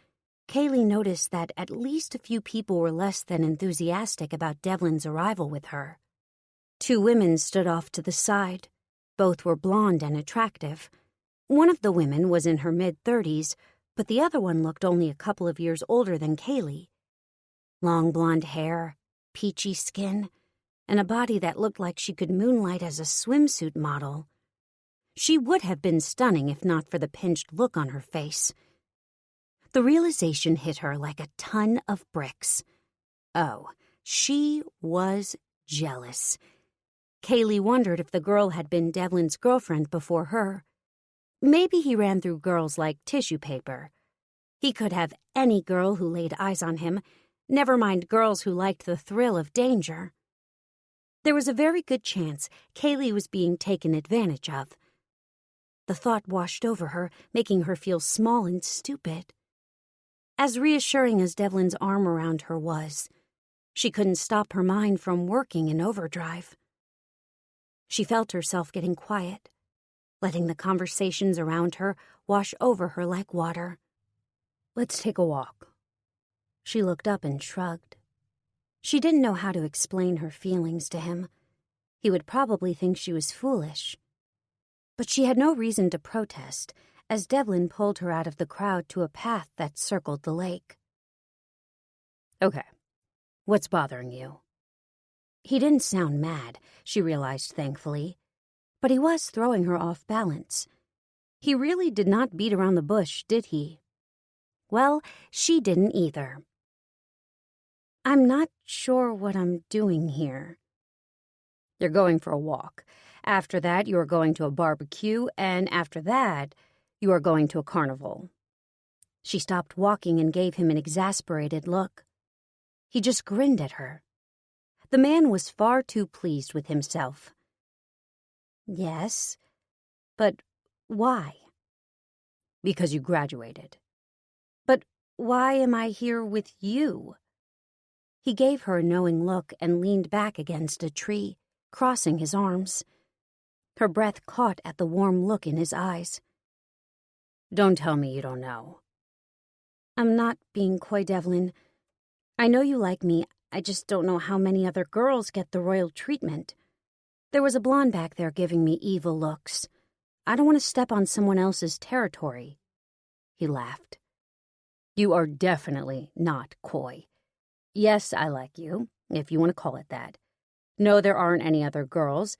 Kaylee noticed that at least a few people were less than enthusiastic about Devlin's arrival with her. Two women stood off to the side. Both were blonde and attractive. One of the women was in her mid-30s, but the other one looked only a couple of years older than Kaylee. Long blonde hair, peachy skin, and a body that looked like she could moonlight as a swimsuit model. She would have been stunning if not for the pinched look on her face. The realization hit her like a ton of bricks. Oh, she was jealous. Kaylee wondered if the girl had been Devlin's girlfriend before her. Maybe he ran through girls like tissue paper. He could have any girl who laid eyes on him, never mind girls who liked the thrill of danger. There was a very good chance Kaylee was being taken advantage of. The thought washed over her, making her feel small and stupid. As reassuring as Devlin's arm around her was, she couldn't stop her mind from working in overdrive. She felt herself getting quiet, letting the conversations around her wash over her like water. "Let's take a walk." She looked up and shrugged. She didn't know how to explain her feelings to him. He would probably think she was foolish. But she had no reason to protest, as Devlin pulled her out of the crowd to a path that circled the lake. "Okay, what's bothering you?" He didn't sound mad, she realized thankfully, but he was throwing her off balance. He really did not beat around the bush, did he? Well, she didn't either. "I'm not sure what I'm doing here." "You're going for a walk. After that, you are going to a barbecue, and after that, you are going to a carnival." She stopped walking and gave him an exasperated look. He just grinned at her. The man was far too pleased with himself. Yes, but why? Because you graduated. But why am I here with you? He gave her a knowing look and leaned back against a tree, crossing his arms. Her breath caught at the warm look in his eyes. Don't tell me you don't know. I'm not being coy, Devlin. I know you like me, I just don't know how many other girls get the royal treatment. There was a blonde back there giving me evil looks. I don't want to step on someone else's territory. He laughed. You are definitely not coy. Yes, I like you, if you want to call it that. No, there aren't any other girls,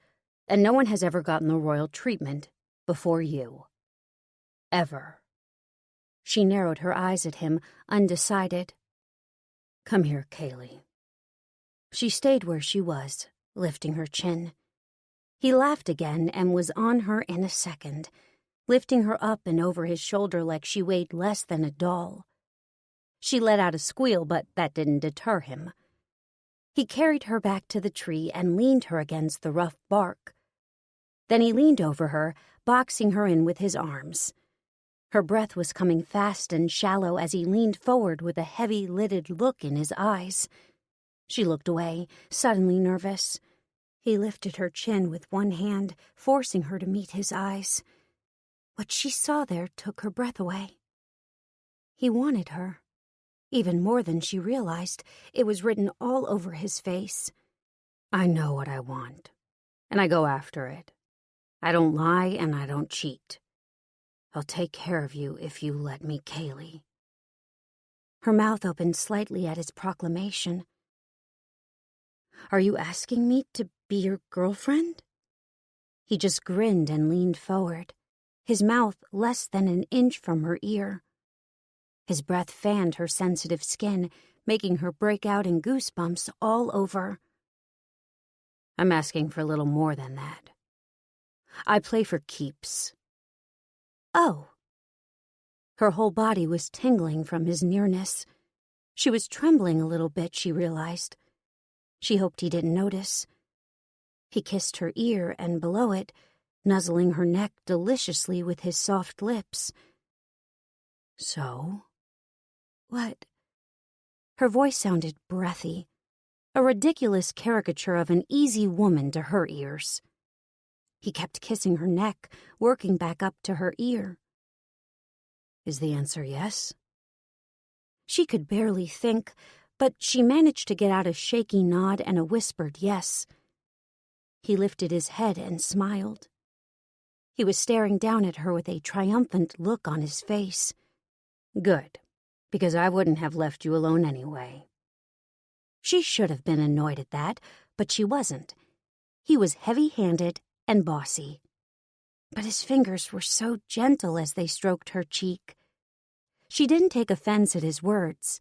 and no one has ever gotten the royal treatment before you. Ever. She narrowed her eyes at him, undecided. Come here, Kaylee. She stayed where she was, lifting her chin. He laughed again and was on her in a second, lifting her up and over his shoulder like she weighed less than a doll. She let out a squeal, but that didn't deter him. He carried her back to the tree and leaned her against the rough bark. Then he leaned over her, boxing her in with his arms. Her breath was coming fast and shallow as he leaned forward with a heavy-lidded look in his eyes. She looked away, suddenly nervous. He lifted her chin with one hand, forcing her to meet his eyes. What she saw there took her breath away. He wanted her. Even more than she realized, it was written all over his face. I know what I want, and I go after it. I don't lie and I don't cheat. I'll take care of you if you let me, Kaylee. Her mouth opened slightly at his proclamation. Are you asking me to be your girlfriend? He just grinned and leaned forward, his mouth less than an inch from her ear. His breath fanned her sensitive skin, making her break out in goosebumps all over. I'm asking for a little more than that. I play for keeps. Oh. Her whole body was tingling from his nearness. She was trembling a little bit, she realized. She hoped he didn't notice. He kissed her ear and below it, nuzzling her neck deliciously with his soft lips. So? What? Her voice sounded breathy, a ridiculous caricature of an easy woman to her ears. He kept kissing her neck, working back up to her ear. Is the answer yes? She could barely think, but she managed to get out a shaky nod and a whispered yes. He lifted his head and smiled. He was staring down at her with a triumphant look on his face. Good, because I wouldn't have left you alone anyway. She should have been annoyed at that, but she wasn't. He was heavy-handed and bossy. But his fingers were so gentle as they stroked her cheek. She didn't take offense at his words.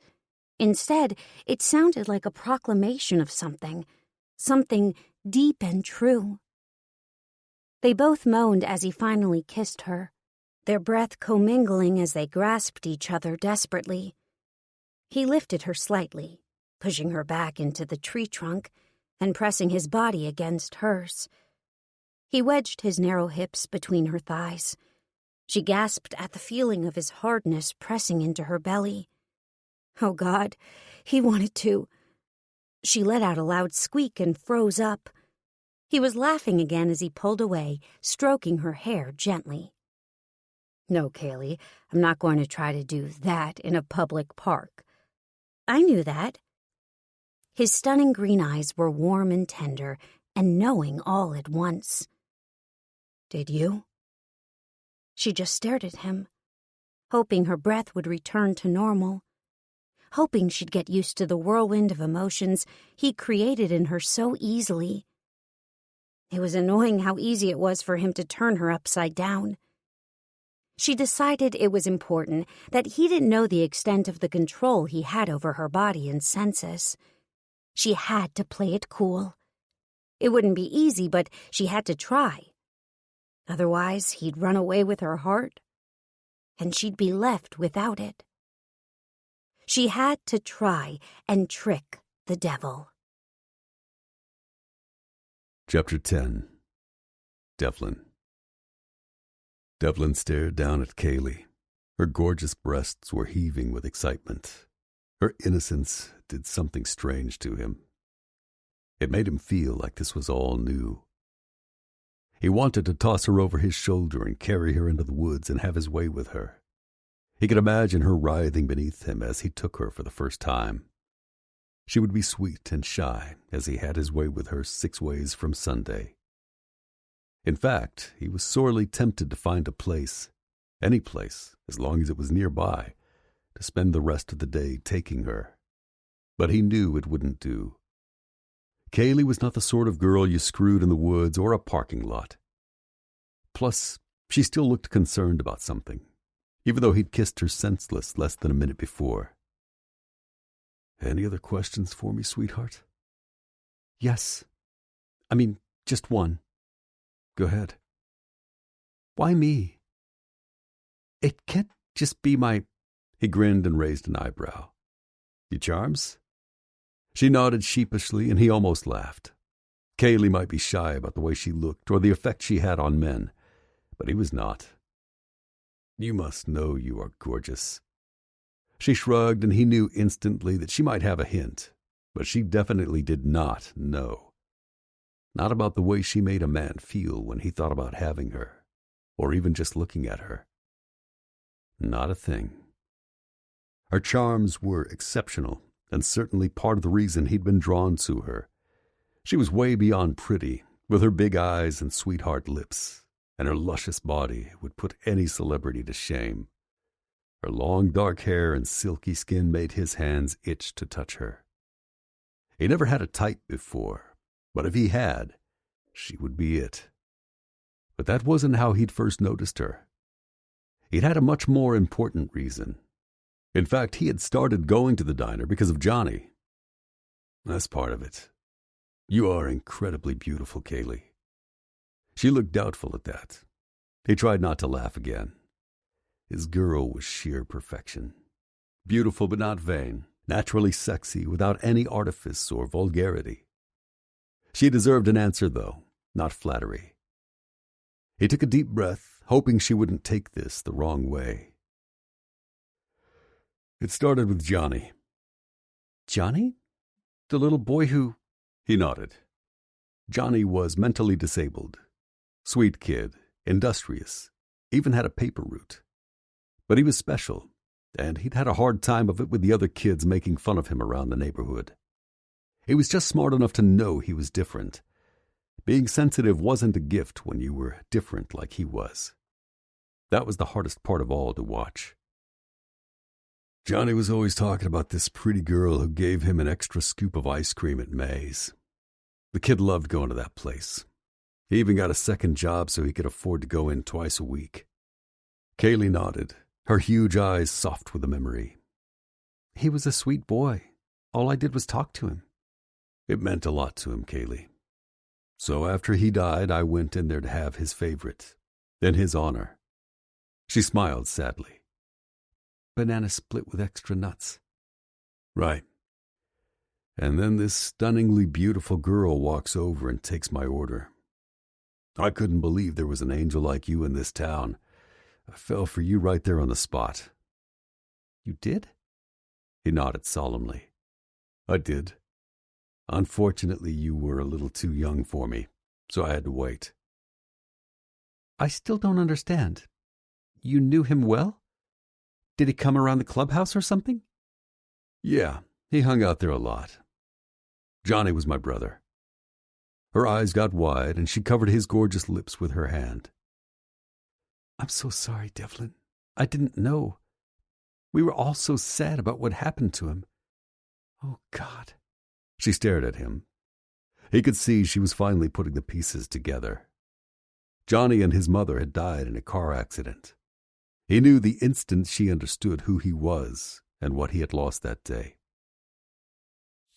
Instead, it sounded like a proclamation of something deep and true. They both moaned as he finally kissed her, their breath commingling as they grasped each other desperately. He lifted her slightly, pushing her back into the tree trunk and pressing his body against hers. He wedged his narrow hips between her thighs. She gasped at the feeling of his hardness pressing into her belly. Oh, God, he wanted to. She let out a loud squeak and froze up. He was laughing again as he pulled away, stroking her hair gently. No, Kaylee, I'm not going to try to do that in a public park. I knew that. His stunning green eyes were warm and tender and knowing all at once. Did you? She just stared at him, hoping her breath would return to normal, hoping she'd get used to the whirlwind of emotions he created in her so easily. It was annoying how easy it was for him to turn her upside down. She decided it was important that he didn't know the extent of the control he had over her body and senses. She had to play it cool. It wouldn't be easy, but she had to try. Otherwise, he'd run away with her heart, and she'd be left without it. She had to try and trick the devil. Chapter 10. Devlin. Devlin stared down at Kaylee. Her gorgeous breasts were heaving with excitement. Her innocence did something strange to him. It made him feel like this was all new. He wanted to toss her over his shoulder and carry her into the woods and have his way with her. He could imagine her writhing beneath him as he took her for the first time. She would be sweet and shy as he had his way with her 6 ways from Sunday. In fact, he was sorely tempted to find a place, any place, as long as it was nearby, to spend the rest of the day taking her. But he knew it wouldn't do. Kaylee was not the sort of girl you screwed in the woods or a parking lot. Plus, she still looked concerned about something, even though he'd kissed her senseless less than a minute before. "Any other questions for me, sweetheart?" Yes. Just one. Go ahead. Why me? It can't just be my... He grinned and raised an eyebrow. "Your charms?" She nodded sheepishly, and he almost laughed. Kaylee might be shy about the way she looked or the effect she had on men, but he was not. "You must know you are gorgeous." She shrugged, and he knew instantly that she might have a hint, but she definitely did not know. Not about the way she made a man feel when he thought about having her, or even just looking at her. Not a thing. Her charms were exceptional, and certainly part of the reason he'd been drawn to her. She was way beyond pretty, with her big eyes and sweetheart lips, and her luscious body would put any celebrity to shame. Her long dark hair and silky skin made his hands itch to touch her. He never had a type before, but if he had, she would be it. But that wasn't how he'd first noticed her. He'd had a much more important reason. In fact, he had started going to the diner because of Johnny. That's part of it. "You are incredibly beautiful, Kaylee." She looked doubtful at that. He tried not to laugh again. His girl was sheer perfection. Beautiful but not vain, naturally sexy without any artifice or vulgarity. She deserved an answer, though, not flattery. He took a deep breath, hoping she wouldn't take this the wrong way. "It started with Johnny." Johnny? The little boy who... He nodded. Johnny was mentally disabled. Sweet kid, industrious, even had a paper route. But he was special, and he'd had a hard time of it with the other kids making fun of him around the neighborhood. He was just smart enough to know he was different. Being sensitive wasn't a gift when you were different like he was. That was the hardest part of all to watch. Johnny was always talking about this pretty girl who gave him an extra scoop of ice cream at May's. The kid loved going to that place. He even got a second job so he could afford to go in twice a week. Kaylee nodded, her huge eyes soft with the memory. He was a sweet boy. All I did was talk to him. It meant a lot to him, Kaylee. So after he died, I went in there to have his favorite, in his honor. She smiled sadly. Banana split with extra nuts. Right. And then this stunningly beautiful girl walks over and takes my order. I couldn't believe there was an angel like you in this town. I fell for you right there on the spot. You did? He nodded solemnly. I did. Unfortunately, you were a little too young for me, so I had to wait. I still don't understand. You knew him well? Did he come around the clubhouse or something? Yeah, he hung out there a lot. Johnny was my brother. Her eyes got wide, and she covered his gorgeous lips with her hand. I'm so sorry, Devlin. I didn't know. We were all so sad about what happened to him. Oh, God. She stared at him. He could see she was finally putting the pieces together. Johnny and his mother had died in a car accident. He knew the instant she understood who he was and what he had lost that day.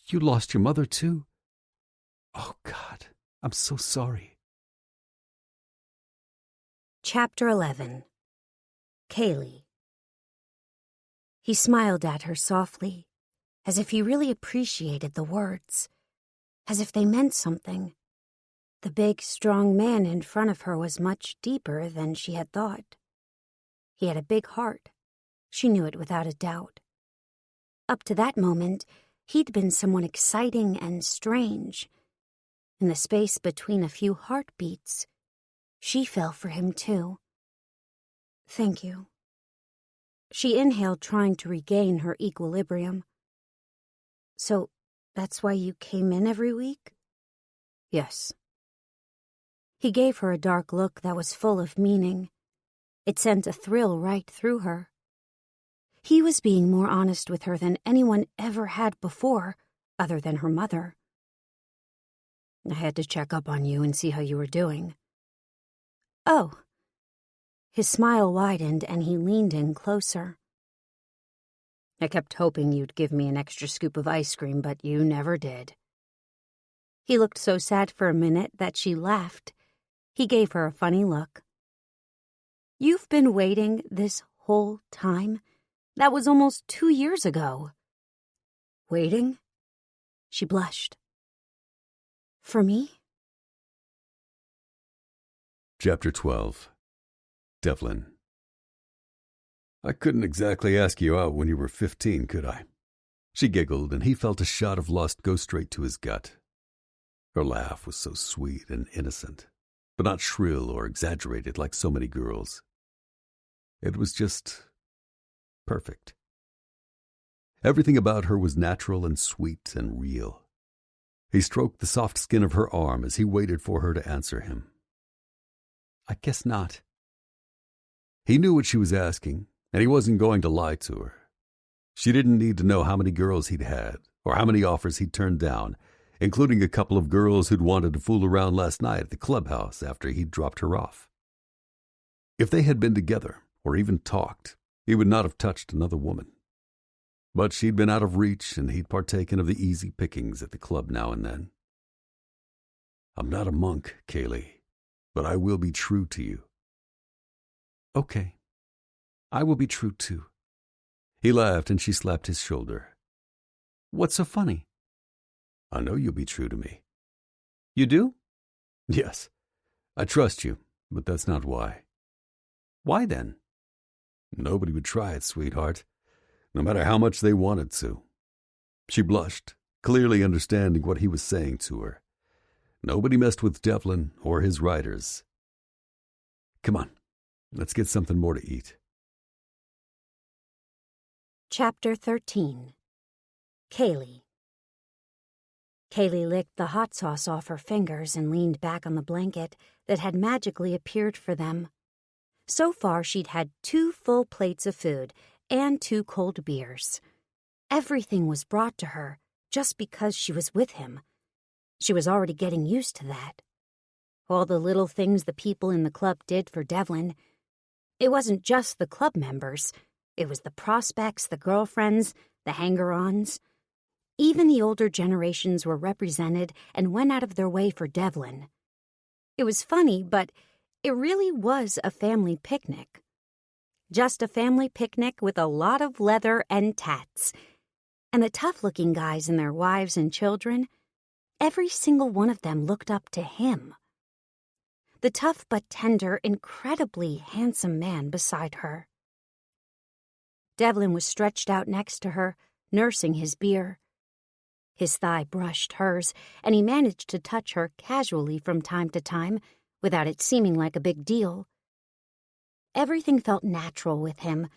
You lost your mother, too? Oh, God, I'm so sorry. Chapter 11. Kaylee. He smiled at her softly, as if he really appreciated the words, as if they meant something. The big, strong man in front of her was much deeper than she had thought. He had a big heart. She knew it without a doubt. Up to that moment, he'd been someone exciting and strange. In the space between a few heartbeats, she fell for him too. Thank you. She inhaled, trying to regain her equilibrium. So, that's why you came in every week? Yes. He gave her a dark look that was full of meaning. It sent a thrill right through her. He was being more honest with her than anyone ever had before, other than her mother. I had to check up on you and see how you were doing. Oh. His smile widened and he leaned in closer. I kept hoping you'd give me an extra scoop of ice cream, but you never did. He looked so sad for a minute that she laughed. He gave her a funny look. You've been waiting this whole time? That was almost 2 years ago. Waiting? She blushed. For me? Chapter 12. Devlin. I couldn't exactly ask you out when you were 15, could I? She giggled, and he felt a shot of lust go straight to his gut. Her laugh was so sweet and innocent, but not shrill or exaggerated like so many girls. It was just perfect. Everything about her was natural and sweet and real. He stroked the soft skin of her arm as he waited for her to answer him. I guess not. He knew what she was asking, and he wasn't going to lie to her. She didn't need to know how many girls he'd had, or how many offers he'd turned down, including a couple of girls who'd wanted to fool around last night at the clubhouse after he'd dropped her off. If they had been together, or even talked, he would not have touched another woman. But she'd been out of reach, and he'd partaken of the easy pickings at the club now and then. I'm not a monk, Kaylee, but I will be true to you. Okay. I will be true too. He laughed, and she slapped his shoulder. What's so funny? I know you'll be true to me. You do? Yes. I trust you, but that's not why. Why then? Nobody would try it, sweetheart, no matter how much they wanted to. She blushed, clearly understanding what he was saying to her. Nobody messed with Devlin or his writers. Come on, let's get something more to eat. Chapter 13. Kaylee. Kaylee licked the hot sauce off her fingers and leaned back on the blanket that had magically appeared for them. So far, she'd had 2 full plates of food and 2 cold beers. Everything was brought to her just because she was with him. She was already getting used to that. All the little things the people in the club did for Devlin. It wasn't just the club members. It was the prospects, the girlfriends, the hanger-ons. Even the older generations were represented and went out of their way for Devlin. It was funny, but it really was a family picnic. Just a family picnic with a lot of leather and tats. And the tough-looking guys and their wives and children, every single one of them looked up to him. The tough but tender, incredibly handsome man beside her. Devlin was stretched out next to her, nursing his beer. His thigh brushed hers, and he managed to touch her casually from time to time, without it seeming like a big deal. Everything felt natural with him,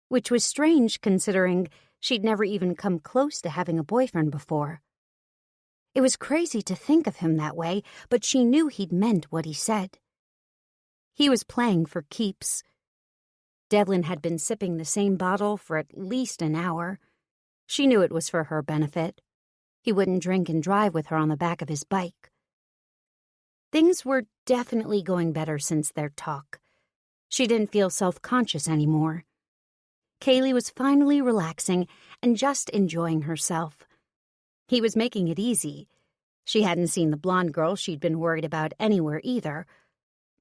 which was strange considering she'd never even come close to having a boyfriend before. It was crazy to think of him that way, but she knew he'd meant what he said. He was playing for keeps. Devlin had been sipping the same bottle for at least an hour. She knew it was for her benefit. He wouldn't drink and drive with her on the back of his bike. Things were definitely going better since their talk. She didn't feel self-conscious anymore. Kaylee was finally relaxing and just enjoying herself. He was making it easy. She hadn't seen the blonde girl she'd been worried about anywhere either.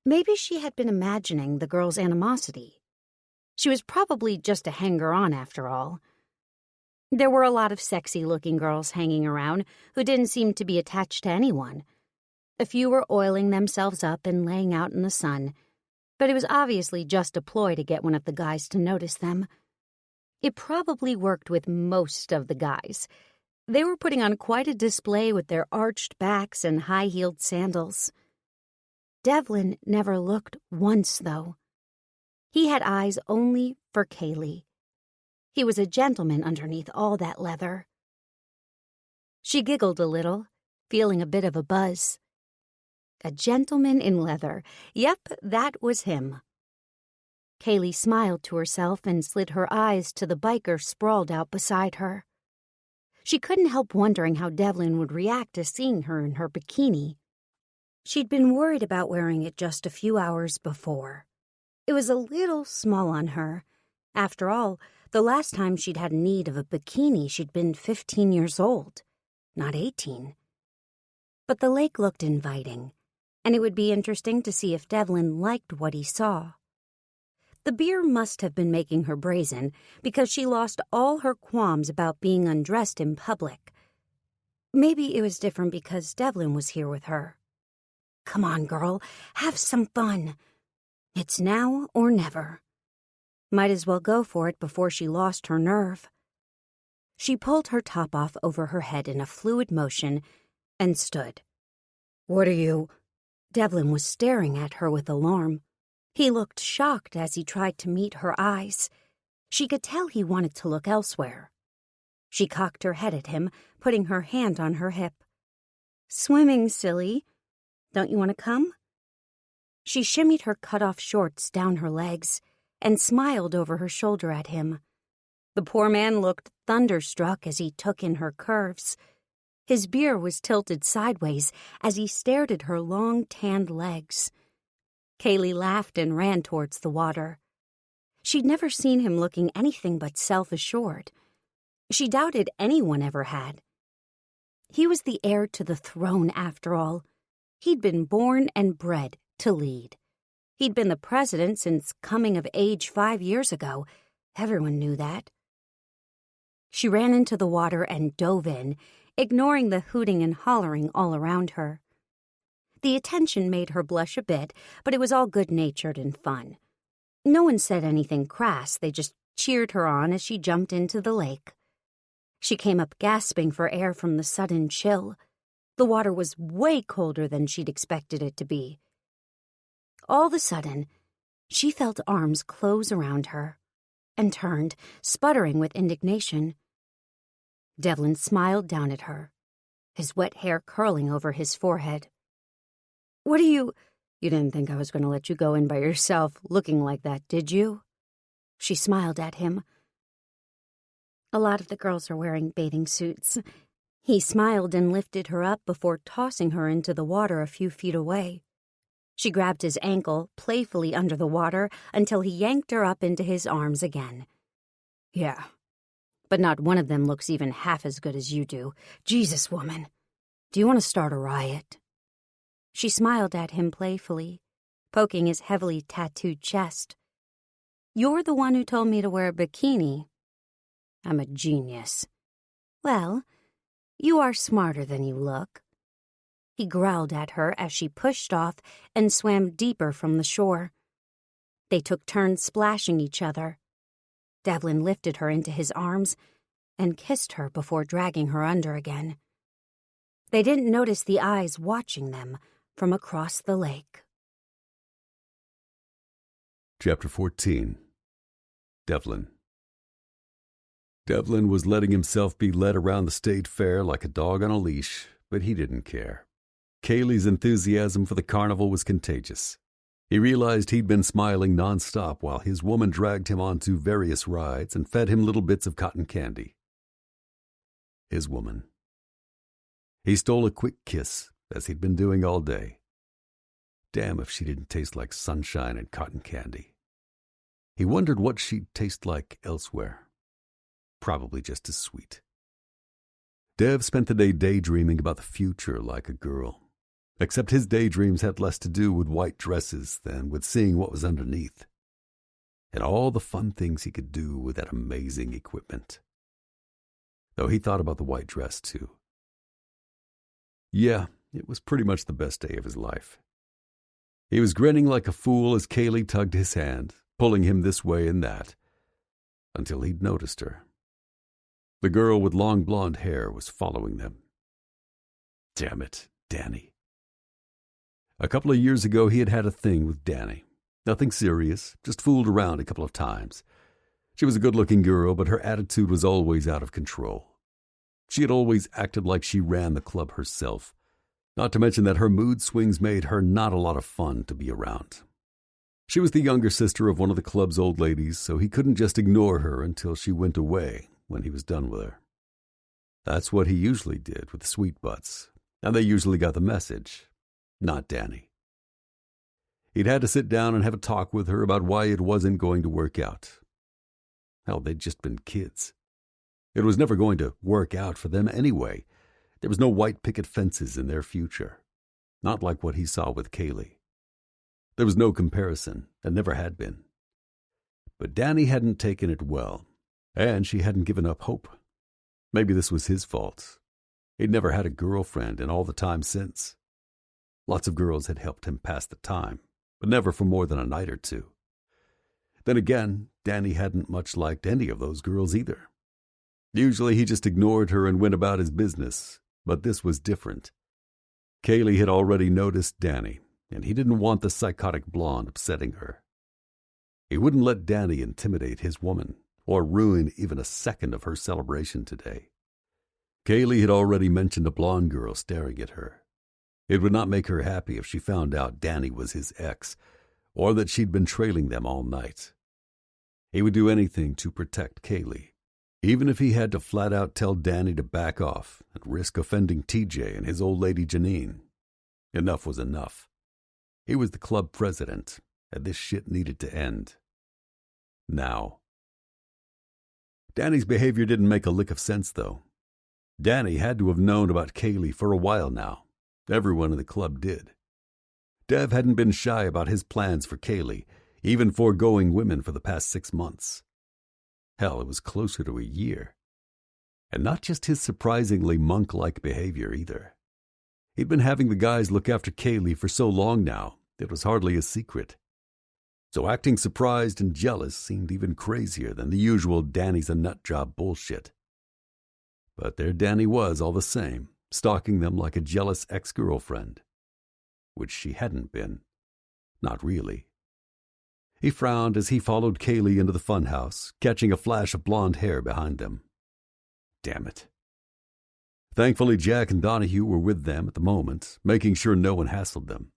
Maybe she had been imagining the girl's animosity. She was probably just a hanger-on after all. There were a lot of sexy-looking girls hanging around who didn't seem to be attached to anyone. A few were oiling themselves up and laying out in the sun, but it was obviously just a ploy to get one of the guys to notice them. It probably worked with most of the guys. They were putting on quite a display with their arched backs and high-heeled sandals. Devlin never looked once, though. He had eyes only for Kaylee. He was a gentleman underneath all that leather. She giggled a little, feeling a bit of a buzz. A gentleman in leather. Yep, that was him. Kaylee smiled to herself and slid her eyes to the biker sprawled out beside her. She couldn't help wondering how Devlin would react to seeing her in her bikini. She'd been worried about wearing it just a few hours before. It was a little small on her. After all, the last time she'd had need of a bikini, she'd been 15 years old, not 18. But the lake looked inviting, and it would be interesting to see if Devlin liked what he saw. The beer must have been making her brazen, because she lost all her qualms about being undressed in public. Maybe it was different because Devlin was here with her. Come on, girl, have some fun. It's now or never. Might as well go for it before she lost her nerve. She pulled her top off over her head in a fluid motion and stood. What are you? Devlin was staring at her with alarm. He looked shocked as he tried to meet her eyes. She could tell he wanted to look elsewhere. She cocked her head at him, putting her hand on her hip. Swimming, silly. Don't you want to come? She shimmied her cut-off shorts down her legs and smiled over her shoulder at him. The poor man looked thunderstruck as he took in her curves. His beer was tilted sideways as he stared at her long, tanned legs. Kaylee laughed and ran towards the water. She'd never seen him looking anything but self-assured. She doubted anyone ever had. He was the heir to the throne, after all. He'd been born and bred to lead. He'd been the president since coming of age 5 years ago. Everyone knew that. She ran into the water and dove in, ignoring the hooting and hollering all around her. The attention made her blush a bit, but it was all good-natured and fun. No one said anything crass, they just cheered her on as she jumped into the lake. She came up gasping for air from the sudden chill. The water was way colder than she'd expected it to be. All of a sudden, she felt arms close around her and turned, sputtering with indignation. Devlin smiled down at her, his wet hair curling over his forehead. What are you... You didn't think I was going to let you go in by yourself looking like that, did you? She smiled at him. A lot of the girls are wearing bathing suits. He smiled and lifted her up before tossing her into the water a few feet away. She grabbed his ankle playfully under the water until he yanked her up into his arms again. Yeah, but not one of them looks even half as good as you do. Jesus, woman. Do you want to start a riot? She smiled at him playfully, poking his heavily tattooed chest. You're the one who told me to wear a bikini. I'm a genius. Well, you are smarter than you look. He growled at her as she pushed off and swam deeper from the shore. They took turns splashing each other. Devlin lifted her into his arms and kissed her before dragging her under again. They didn't notice the eyes watching them from across the lake. Chapter 14. Devlin. Devlin was letting himself be led around the state fair like a dog on a leash, but he didn't care. Kaylee's enthusiasm for the carnival was contagious. He realized he'd been smiling nonstop while his woman dragged him onto various rides and fed him little bits of cotton candy. His woman. He stole a quick kiss, as he'd been doing all day. Damn if she didn't taste like sunshine and cotton candy. He wondered what she'd taste like elsewhere. Probably just as sweet. Dev spent the day daydreaming about the future like a girl, except his daydreams had less to do with white dresses than with seeing what was underneath. and all the fun things he could do with that amazing equipment. Though he thought about the white dress, too. Yeah, it was pretty much the best day of his life. He was grinning like a fool as Kaylee tugged his hand, pulling him this way and that, until he'd noticed her. The girl with long blonde hair was following them. Damn it, Danny. A couple of years ago, he had had a thing with Danny. Nothing serious, just fooled around a couple of times. She was a good-looking girl, but her attitude was always out of control. She had always acted like she ran the club herself, not to mention that her mood swings made her not a lot of fun to be around. She was the younger sister of one of the club's old ladies, so he couldn't just ignore her until she went away when he was done with her. That's what he usually did with the sweet butts, and they usually got the message, not Danny. He'd had to sit down and have a talk with her about why it wasn't going to work out. Hell, they'd just been kids. It was never going to work out for them anyway. There was no white picket fences in their future, not like what he saw with Kaylee. There was no comparison, and never had been. But Danny hadn't taken it well, and she hadn't given up hope. Maybe this was his fault. He'd never had a girlfriend in all the time since. Lots of girls had helped him pass the time, but never for more than a night or two. Then again, Danny hadn't much liked any of those girls either. Usually he just ignored her and went about his business, but this was different. Kaylee had already noticed Danny, and he didn't want the psychotic blonde upsetting her. He wouldn't let Danny intimidate his woman or ruin even a second of her celebration today. Kaylee had already mentioned a blonde girl staring at her. It would not make her happy if she found out Danny was his ex, or that she'd been trailing them all night. He would do anything to protect Kaylee, even if he had to flat out tell Danny to back off and risk offending TJ and his old lady Janine. Enough was enough. He was the club president, and this shit needed to end. Now. Danny's behavior didn't make a lick of sense, though. Danny had to have known about Kaylee for a while now. Everyone in the club did. Dev hadn't been shy about his plans for Kaylee, even foregoing women for the past 6 months. Hell, it was closer to a year. And not just his surprisingly monk-like behavior either. He'd been having the guys look after Kaylee for so long now, it was hardly a secret. So acting surprised and jealous seemed even crazier than the usual Danny's a nut job bullshit. But there Danny was all the same, stalking them like a jealous ex-girlfriend. Which she hadn't been. Not really. He frowned as he followed Kaylee into the funhouse, catching a flash of blonde hair behind them. Damn it. Thankfully, Jack and Donahue were with them at the moment, making sure no one hassled them.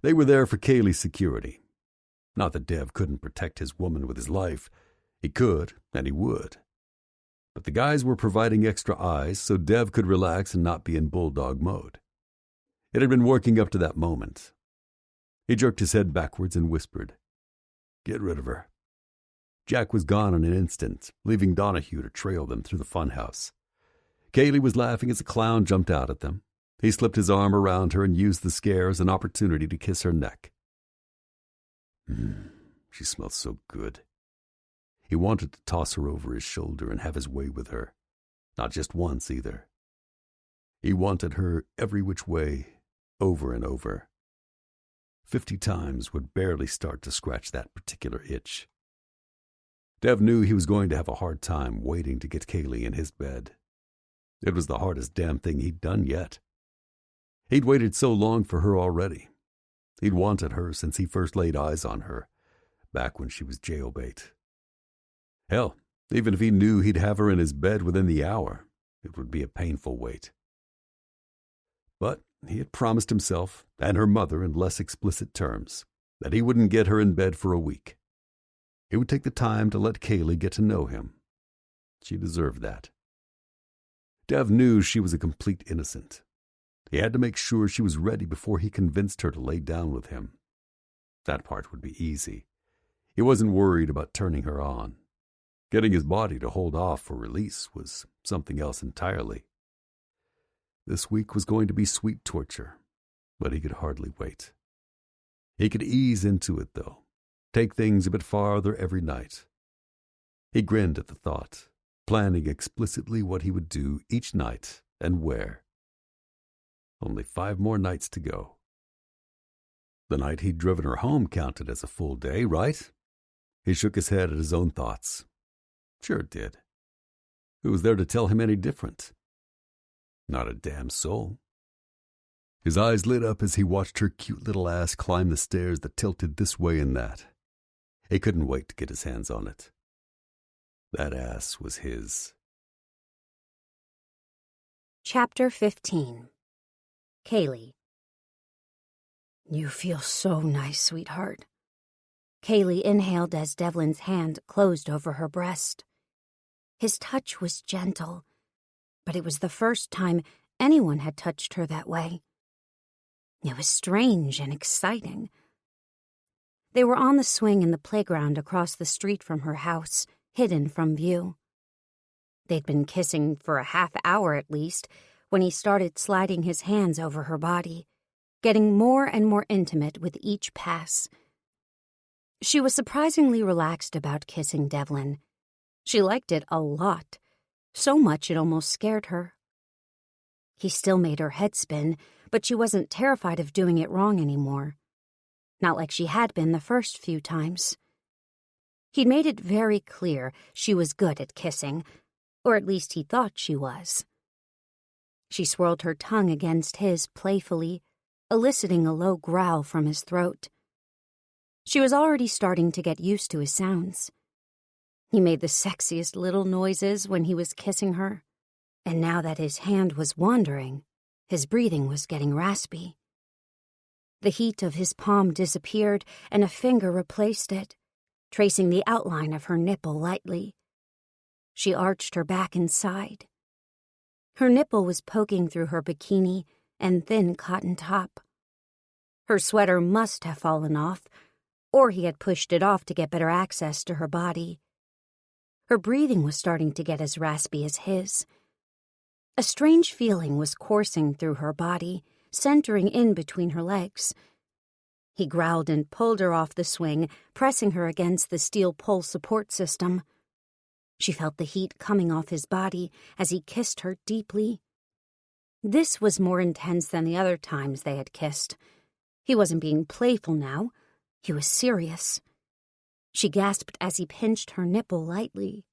They were there for Kaylee's security. Not that Dev couldn't protect his woman with his life. He could, and he would. But the guys were providing extra eyes so Dev could relax and not be in bulldog mode. It had been working up to that moment. He jerked his head backwards and whispered, "Get rid of her." Jack was gone in an instant, leaving Donahue to trail them through the funhouse. Kaylee was laughing as a clown jumped out at them. He slipped his arm around her and used the scare as an opportunity to kiss her neck. She smelled so good. He wanted to toss her over his shoulder and have his way with her. Not just once, either. He wanted her every which way, over and over. 50 times would barely start to scratch that particular itch. Dev knew he was going to have a hard time waiting to get Kaylee in his bed. It was the hardest damn thing he'd done yet. He'd waited so long for her already. He'd wanted her since he first laid eyes on her, back when she was jailbait. Hell, even if he knew he'd have her in his bed within the hour, it would be a painful wait. But he had promised himself, and her mother in less explicit terms, that he wouldn't get her in bed for a week. He would take the time to let Kaylee get to know him. She deserved that. Dev knew she was a complete innocent. He had to make sure she was ready before he convinced her to lay down with him. That part would be easy. He wasn't worried about turning her on. Getting his body to hold off for release was something else entirely. This week was going to be sweet torture, but he could hardly wait. He could ease into it, though. take things a bit farther every night. He grinned at the thought, planning explicitly what he would do each night and where. Only 5 more nights to go. The night he'd driven her home counted as a full day, right? He shook his head at his own thoughts. Sure it did. Who was there to tell him any different? Not a damn soul. His eyes lit up as he watched her cute little ass climb the stairs that tilted this way and that. He couldn't wait to get his hands on it. That ass was his. Chapter 15. Kaylee. You feel so nice, sweetheart. Kaylee inhaled as Devlin's hand closed over her breast. His touch was gentle, but it was the first time anyone had touched her that way. It was strange and exciting. They were on the swing in the playground across the street from her house, hidden from view. They'd been kissing for a half hour at least when he started sliding his hands over her body, getting more and more intimate with each pass. She was surprisingly relaxed about kissing Devlin. She liked it a lot, so much it almost scared her. He still made her head spin, but she wasn't terrified of doing it wrong anymore. Not like she had been the first few times. He'd made it very clear she was good at kissing, or at least he thought she was. She swirled her tongue against his playfully, eliciting a low growl from his throat. She was already starting to get used to his sounds. He made the sexiest little noises when he was kissing her, and now that his hand was wandering, his breathing was getting raspy. The heat of his palm disappeared, and a finger replaced it, tracing the outline of her nipple lightly. She arched her back and sighed. Her nipple was poking through her bikini and thin cotton top. Her sweater must have fallen off, or he had pushed it off to get better access to her body. Her breathing was starting to get as raspy as his. A strange feeling was coursing through her body, centering in between her legs. He growled and pulled her off the swing, pressing her against the steel pole support system. She felt the heat coming off his body as he kissed her deeply. This was more intense than the other times they had kissed. He wasn't being playful now. He was serious. She gasped as he pinched her nipple lightly.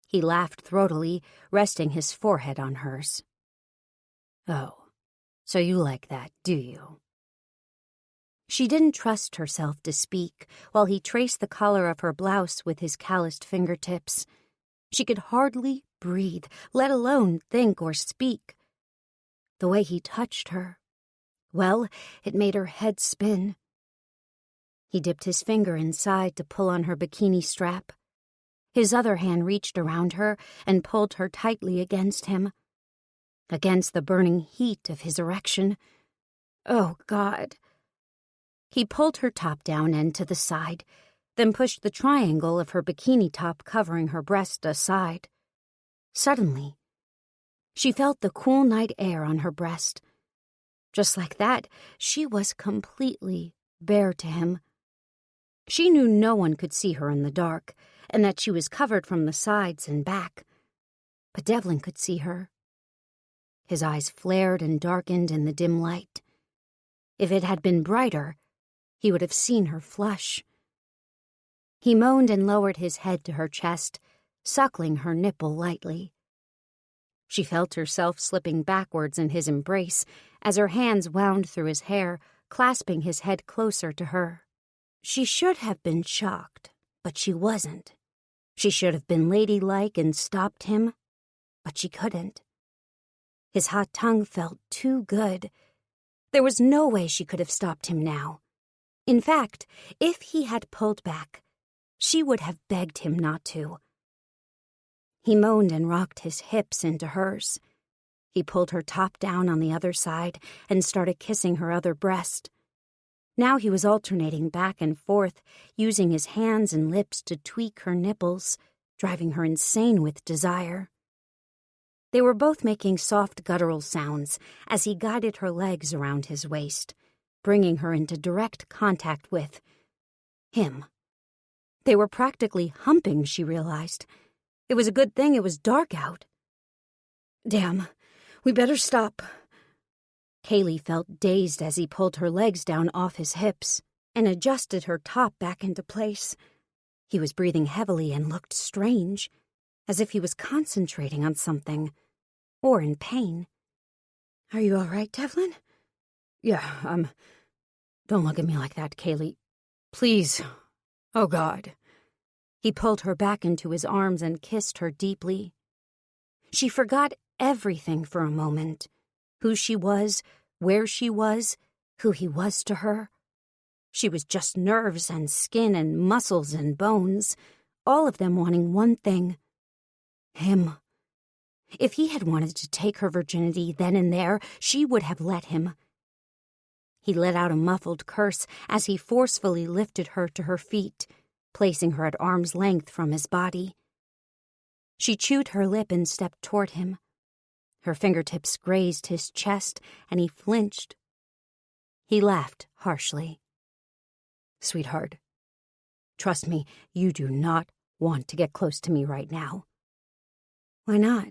He laughed throatily, resting his forehead on hers. Oh, so you like that, do you? She didn't trust herself to speak while he traced the collar of her blouse with his calloused fingertips. She could hardly breathe, let alone think or speak. The way he touched her, well, it made her head spin. He dipped his finger inside to pull on her bikini strap. His other hand reached around her and pulled her tightly against him, against the burning heat of his erection. Oh, God. He pulled her top down and to the side, then pushed the triangle of her bikini top covering her breast aside. Suddenly, she felt the cool night air on her breast. Just like that, she was completely bare to him. She knew no one could see her in the dark, and that she was covered from the sides and back. But Devlin could see her. His eyes flared and darkened in the dim light. If it had been brighter, he would have seen her flush. He moaned and lowered his head to her chest, suckling her nipple lightly. She felt herself slipping backwards in his embrace as her hands wound through his hair, clasping his head closer to her. She should have been shocked, but she wasn't. She should have been ladylike and stopped him, but she couldn't. His hot tongue felt too good. There was no way she could have stopped him now. In fact, if he had pulled back, she would have begged him not to. He moaned and rocked his hips into hers. He pulled her top down on the other side and started kissing her other breast. Now he was alternating back and forth, using his hands and lips to tweak her nipples, driving her insane with desire. They were both making soft guttural sounds as he guided her legs around his waist, bringing her into direct contact with him. They were practically humping, she realized. It was a good thing it was dark out. Damn, we better stop. Kaylee felt dazed as he pulled her legs down off his hips and adjusted her top back into place. He was breathing heavily and looked strange, as if he was concentrating on something, or in pain. Are you all right, Devlin? Yeah, Don't look at me like that, Kaylee. Please. Oh, God. He pulled her back into his arms and kissed her deeply. She forgot everything for a moment. Who she was, where she was, who he was to her. She was just nerves and skin and muscles and bones, all of them wanting one thing. Him. If he had wanted to take her virginity then and there, she would have let him. He let out a muffled curse as he forcefully lifted her to her feet, placing her at arm's length from his body. She chewed her lip and stepped toward him. Her fingertips grazed his chest, and he flinched. He laughed harshly. Sweetheart, trust me, you do not want to get close to me right now. Why not?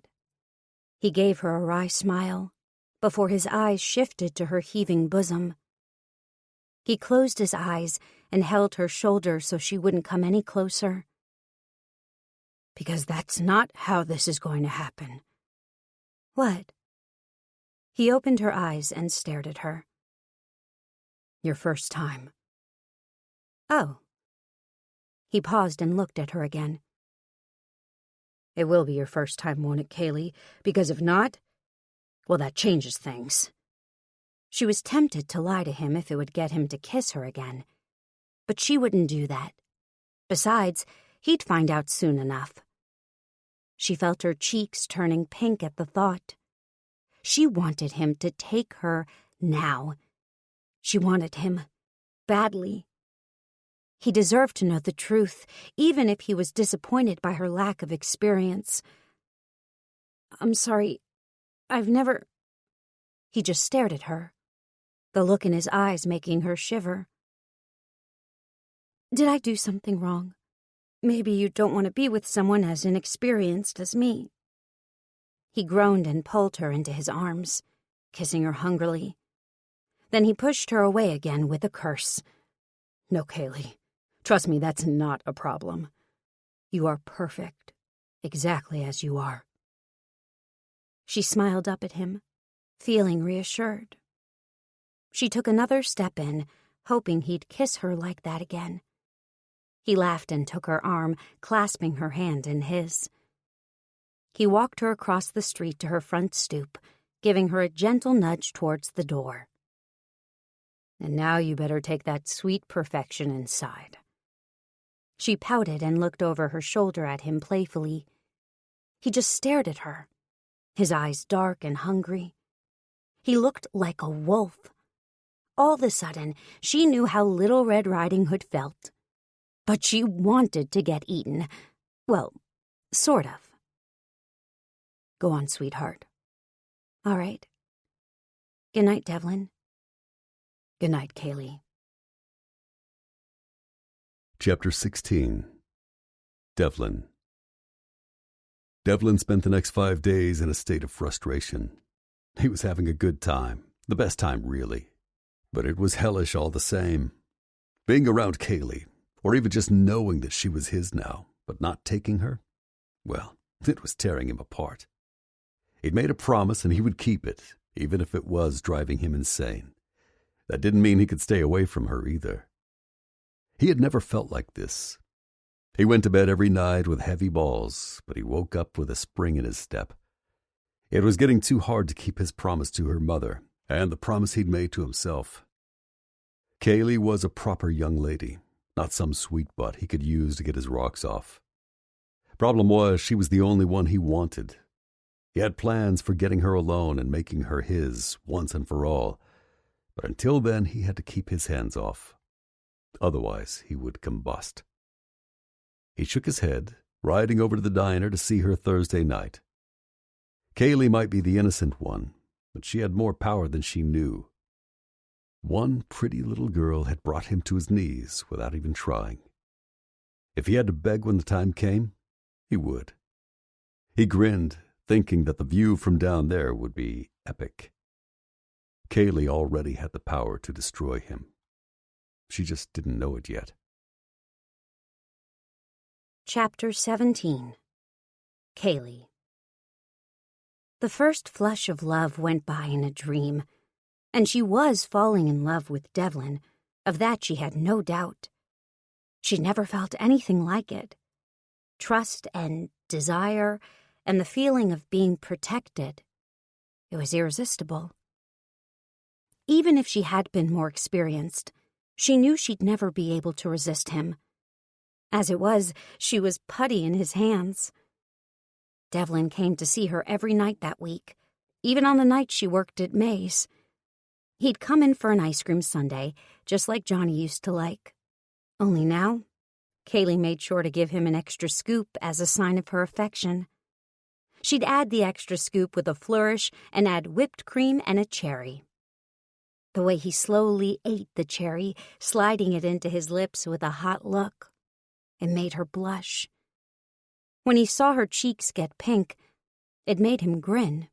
He gave her a wry smile before his eyes shifted to her heaving bosom. He closed his eyes and held her shoulder so she wouldn't come any closer. Because that's not how this is going to happen. What? He opened her eyes and stared at her. Your first time. Oh. He paused and looked at her again. It will be your first time, won't it, Kaylee? Because if not, well, that changes things. She was tempted to lie to him if it would get him to kiss her again. But she wouldn't do that. Besides, he'd find out soon enough. She felt her cheeks turning pink at the thought. She wanted him to take her now. She wanted him badly. He deserved to know the truth, even if he was disappointed by her lack of experience. I'm sorry, I've never... He just stared at her, the look in his eyes making her shiver. Did I do something wrong? Maybe you don't want to be with someone as inexperienced as me. He groaned and pulled her into his arms, kissing her hungrily. Then he pushed her away again with a curse. No, Kaylee. Trust me, that's not a problem. You are perfect, exactly as you are. She smiled up at him, feeling reassured. She took another step in, hoping he'd kiss her like that again. He laughed and took her arm, clasping her hand in his. He walked her across the street to her front stoop, giving her a gentle nudge towards the door. And now you better take that sweet perfection inside. She pouted and looked over her shoulder at him playfully. He just stared at her, his eyes dark and hungry. He looked like a wolf. All of a sudden, she knew how Little Red Riding Hood felt. But she wanted to get eaten. Well, sort of. Go on, sweetheart. All right. Good night, Devlin. Good night, Kaylee. Chapter 16. Devlin. Devlin spent the next 5 days in a state of frustration. He was having a good time, the best time really, but it was hellish all the same. Being around Kaylee, or even just knowing that she was his now, but not taking her, well, it was tearing him apart. He'd made a promise and he would keep it, even if it was driving him insane. That didn't mean he could stay away from her either. He had never felt like this. He went to bed every night with heavy balls, but he woke up with a spring in his step. It was getting too hard to keep his promise to her mother and the promise he'd made to himself. Kaylee was a proper young lady, not some sweet butt he could use to get his rocks off. Problem was, she was the only one he wanted. He had plans for getting her alone and making her his once and for all, but until then he had to keep his hands off. Otherwise, he would combust. He shook his head, riding over to the diner to see her Thursday night. Kaylee might be the innocent one, but she had more power than she knew. One pretty little girl had brought him to his knees without even trying. If he had to beg when the time came, he would. He grinned, thinking that the view from down there would be epic. Kaylee already had the power to destroy him. She just didn't know it yet. Chapter 17. Kaylee. The first flush of love went by in a dream, and she was falling in love with Devlin. Of that she had no doubt. She'd never felt anything like it. Trust and desire and the feeling of being protected. It was irresistible. Even if she had been more experienced, she knew she'd never be able to resist him. As it was, she was putty in his hands. Devlin came to see her every night that week, even on the night she worked at May's. He'd come in for an ice cream sundae, just like Johnny used to like. Only now, Kaylee made sure to give him an extra scoop as a sign of her affection. She'd add the extra scoop with a flourish and add whipped cream and a cherry. The way he slowly ate the cherry, sliding it into his lips with a hot look, it made her blush. When he saw her cheeks get pink, it made him grin.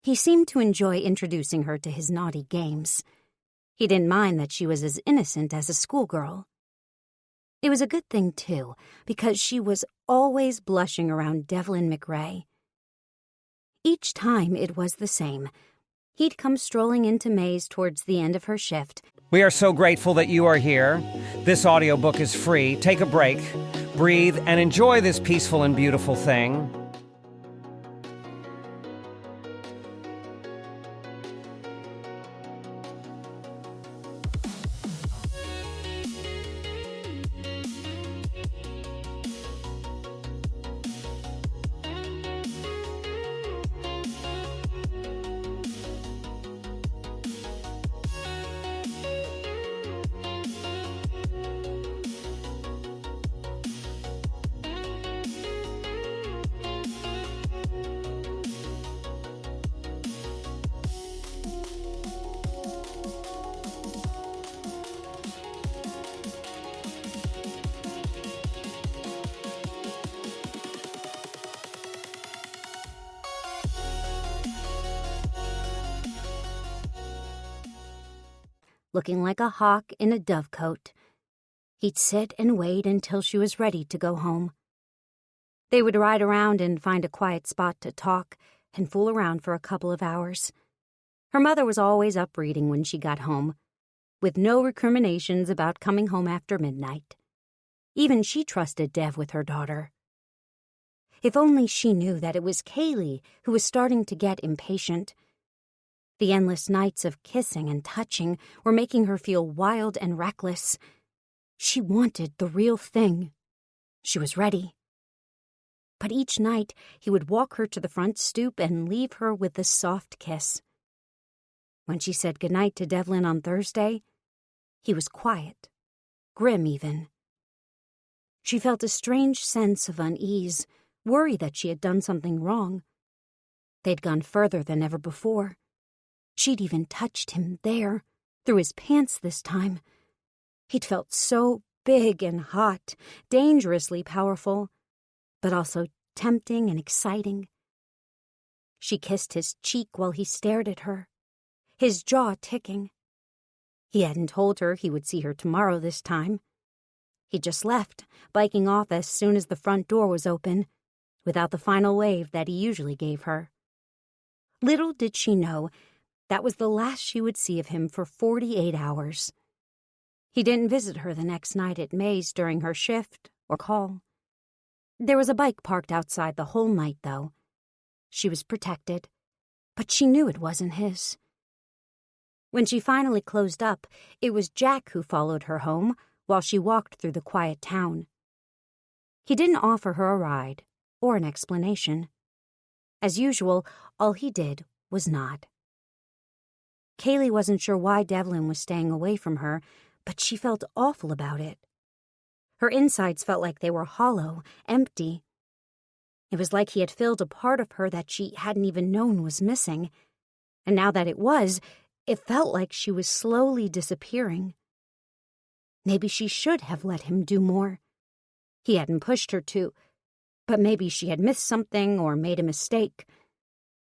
He seemed to enjoy introducing her to his naughty games. He didn't mind that she was as innocent as a schoolgirl. It was a good thing, too, because she was always blushing around Devlin McRae. Each time it was the same. He'd come strolling into May's towards the end of her shift. We are so grateful that you are here. This audiobook is free. Take a break, breathe, and enjoy this peaceful and beautiful thing. Looking like a hawk in a dovecote. He'd sit and wait until she was ready to go home. They would ride around and find a quiet spot to talk and fool around for a couple of hours. Her mother was always up reading when she got home, with no recriminations about coming home after midnight. Even she trusted Dev with her daughter. If only she knew that it was Kaylee who was starting to get impatient. The endless nights of kissing and touching were making her feel wild and reckless. She wanted the real thing. She was ready. But each night he would walk her to the front stoop and leave her with a soft kiss. When she said goodnight to Devlin on Thursday, he was quiet, grim even. She felt a strange sense of unease, worry that she had done something wrong. They'd gone further than ever before. She'd even touched him there, through his pants this time. He'd felt so big and hot, dangerously powerful, but also tempting and exciting. She kissed his cheek while he stared at her, his jaw ticking. He hadn't told her he would see her tomorrow this time. He just left, biking off as soon as the front door was open, without the final wave that he usually gave her. Little did she know that was the last she would see of him for 48 hours. He didn't visit her the next night at May's during her shift or call. There was a bike parked outside the whole night, though. She was protected, but she knew it wasn't his. When she finally closed up, it was Jack who followed her home while she walked through the quiet town. He didn't offer her a ride or an explanation. As usual, all he did was nod. Kaylee wasn't sure why Devlin was staying away from her, but she felt awful about it. Her insides felt like they were hollow, empty. It was like he had filled a part of her that she hadn't even known was missing. And now that it was, it felt like she was slowly disappearing. Maybe she should have let him do more. He hadn't pushed her to, but maybe she had missed something or made a mistake.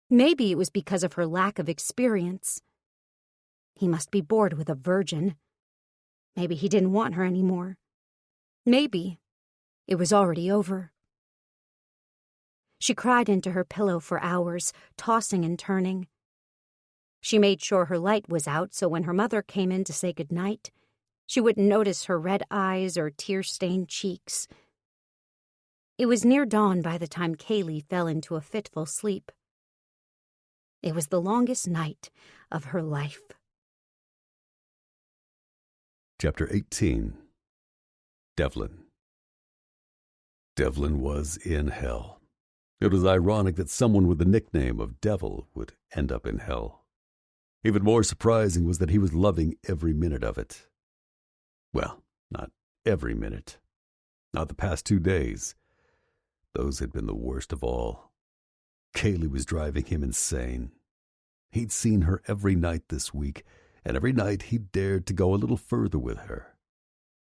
Maybe it was because of her lack of experience. He must be bored with a virgin. Maybe he didn't want her anymore. Maybe it was already over. She cried into her pillow for hours, tossing and turning. She made sure her light was out so when her mother came in to say goodnight, she wouldn't notice her red eyes or tear-stained cheeks. It was near dawn by the time Kaylee fell into a fitful sleep. It was the longest night of her life. Chapter 18. Devlin. Devlin was in hell. It was ironic that someone with the nickname of Devil would end up in hell. Even more surprising was that he was loving every minute of it. Well, not every minute. Not the past 2 days. Those had been the worst of all. Kaylee was driving him insane. He'd seen her every night this week, and every night he dared to go a little further with her,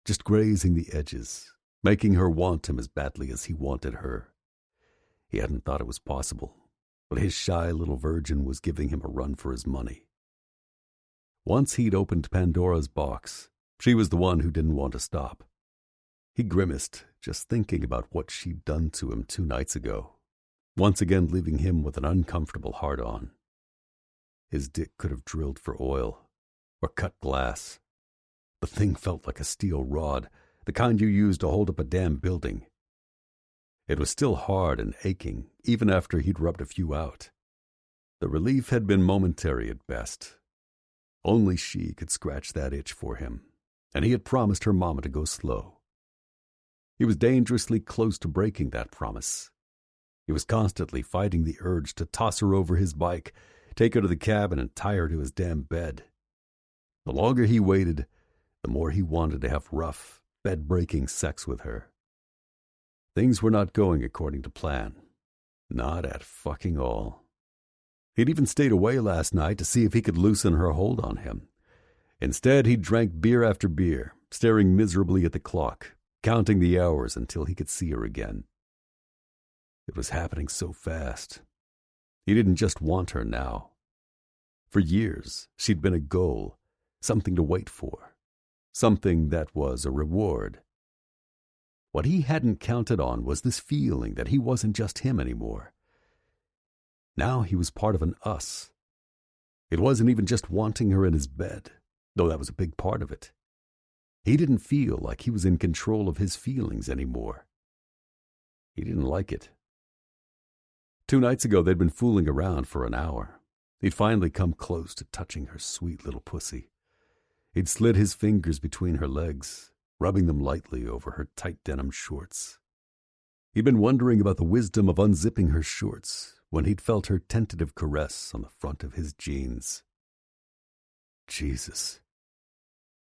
just grazing the edges, making her want him as badly as he wanted her. He hadn't thought it was possible, but his shy little virgin was giving him a run for his money. Once he'd opened Pandora's box, she was the one who didn't want to stop. He grimaced, just thinking about what she'd done to him 2 nights ago, once again leaving him with an uncomfortable hard-on. His dick could have drilled for oil, or cut glass. The thing felt like a steel rod, the kind you use to hold up a damn building. It was still hard and aching, even after he'd rubbed a few out. The relief had been momentary at best. Only she could scratch that itch for him, and he had promised her mama to go slow. He was dangerously close to breaking that promise. He was constantly fighting the urge to toss her over his bike, take her to the cabin, and tie her to his damn bed. The longer he waited, the more he wanted to have rough, bed-breaking sex with her. Things were not going according to plan. Not at fucking all. He'd even stayed away last night to see if he could loosen her hold on him. Instead, he drank beer after beer, staring miserably at the clock, counting the hours until he could see her again. It was happening so fast. He didn't just want her now. For years, she'd been a goal, something to wait for, something that was a reward. What he hadn't counted on was this feeling that he wasn't just him anymore. Now he was part of an us. It wasn't even just wanting her in his bed, though that was a big part of it. He didn't feel like he was in control of his feelings anymore. He didn't like it. 2 nights ago, they'd been fooling around for an hour. He'd finally come close to touching her sweet little pussy. He'd slid his fingers between her legs, rubbing them lightly over her tight denim shorts. He'd been wondering about the wisdom of unzipping her shorts when he'd felt her tentative caress on the front of his jeans. Jesus.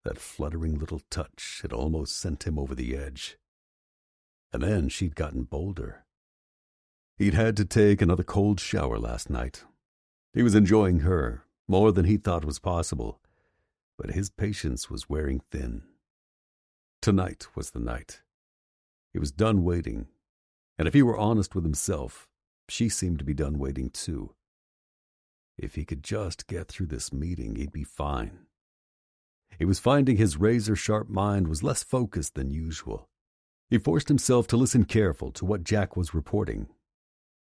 That fluttering little touch had almost sent him over the edge. And then she'd gotten bolder. He'd had to take another cold shower last night. He was enjoying her more than he thought was possible, but his patience was wearing thin. Tonight was the night. He was done waiting, and if he were honest with himself, she seemed to be done waiting too. If he could just get through this meeting, he'd be fine. He was finding his razor-sharp mind was less focused than usual. He forced himself to listen careful to what Jack was reporting.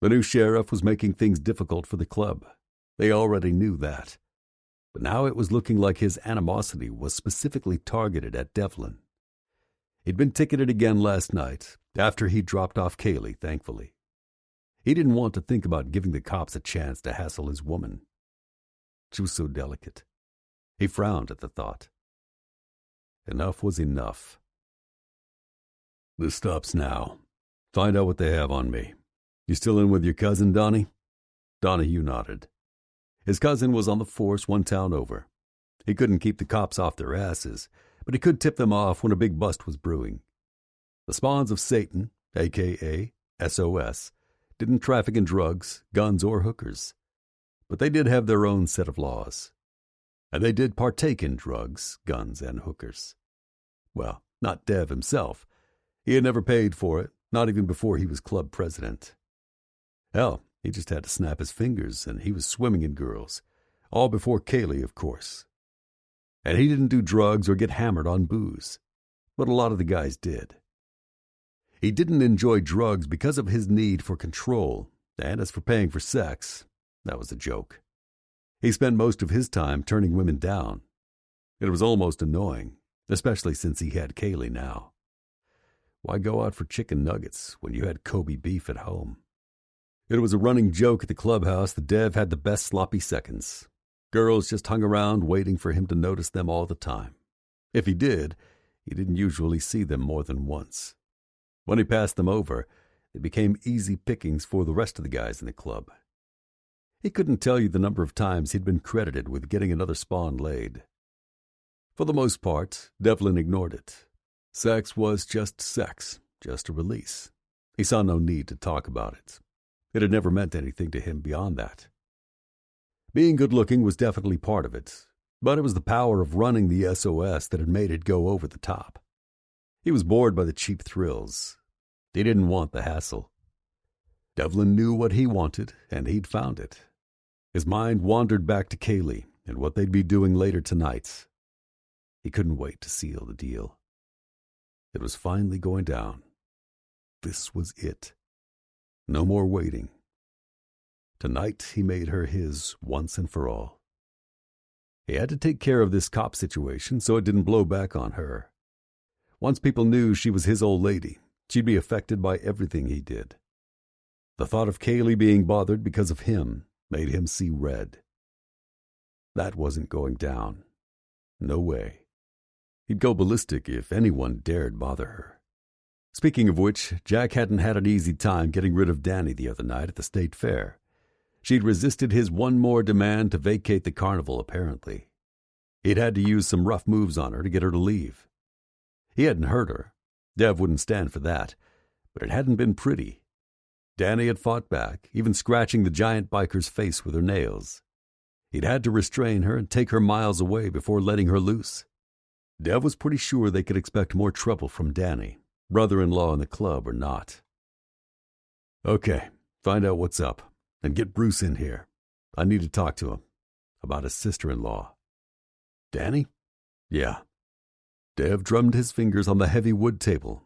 The new sheriff was making things difficult for the club. They already knew that. But now it was looking like his animosity was specifically targeted at Devlin. He'd been ticketed again last night, after he dropped off Kaylee, thankfully. He didn't want to think about giving the cops a chance to hassle his woman. She was so delicate. He frowned at the thought. Enough was enough. This stops now. Find out what they have on me. You still in with your cousin, Donnie? Donahue nodded. His cousin was on the force 1 town over. He couldn't keep the cops off their asses, but he could tip them off when a big bust was brewing. The spawns of Satan, a.k.a. SOS, didn't traffic in drugs, guns, or hookers. But they did have their own set of laws. And they did partake in drugs, guns, and hookers. Well, not Dev himself. He had never paid for it, not even before he was club president. Hell, he just had to snap his fingers, and he was swimming in girls. All before Kaylee, of course. And he didn't do drugs or get hammered on booze. But a lot of the guys did. He didn't enjoy drugs because of his need for control, and as for paying for sex, that was a joke. He spent most of his time turning women down. It was almost annoying, especially since he had Kaylee now. Why go out for chicken nuggets when you had Kobe beef at home? It was a running joke at the clubhouse that Dev had the best sloppy seconds. Girls just hung around waiting for him to notice them all the time. If he did, he didn't usually see them more than once. When he passed them over, it became easy pickings for the rest of the guys in the club. He couldn't tell you the number of times he'd been credited with getting another spawn laid. For the most part, Devlin ignored it. Sex was just sex, just a release. He saw no need to talk about it. It had never meant anything to him beyond that. Being good-looking was definitely part of it, but it was the power of running the SOS that had made it go over the top. He was bored by the cheap thrills. He didn't want the hassle. Devlin knew what he wanted, and he'd found it. His mind wandered back to Kaylee and what they'd be doing later tonight. He couldn't wait to seal the deal. It was finally going down. This was it. No more waiting. Tonight he made her his once and for all. He had to take care of this cop situation so it didn't blow back on her. Once people knew she was his old lady, she'd be affected by everything he did. The thought of Kaylee being bothered because of him made him see red. That wasn't going down. No way. He'd go ballistic if anyone dared bother her. Speaking of which, Jack hadn't had an easy time getting rid of Danny the other night at the state fair. She'd resisted his one more demand to vacate the carnival, apparently. He'd had to use some rough moves on her to get her to leave. He hadn't hurt her. Dev wouldn't stand for that, but it hadn't been pretty. Danny had fought back, even scratching the giant biker's face with her nails. He'd had to restrain her and take her miles away before letting her loose. Dev was pretty sure they could expect more trouble from Danny, brother-in-law in the club or not. Okay, find out what's up, and get Bruce in here. I need to talk to him about his sister-in-law. Danny? Yeah. Dev drummed his fingers on the heavy wood table.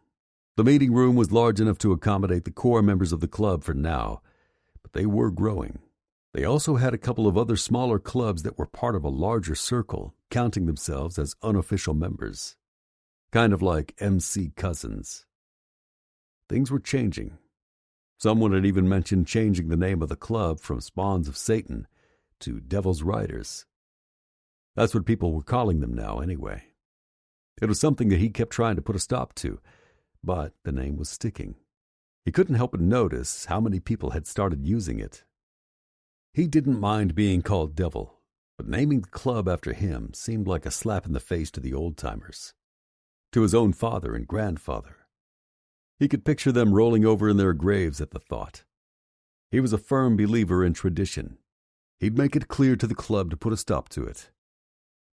The meeting room was large enough to accommodate the core members of the club for now, but they were growing. They also had a couple of other smaller clubs that were part of a larger circle, counting themselves as unofficial members. Kind of like MC Cousins. Things were changing. Someone had even mentioned changing the name of the club from Spawns of Satan to Devil's Riders. That's what people were calling them now, anyway. It was something that he kept trying to put a stop to, but the name was sticking. He couldn't help but notice how many people had started using it. He didn't mind being called Devil, but naming the club after him seemed like a slap in the face to the old-timers, to his own father and grandfather. He could picture them rolling over in their graves at the thought. He was a firm believer in tradition. He'd make it clear to the club to put a stop to it.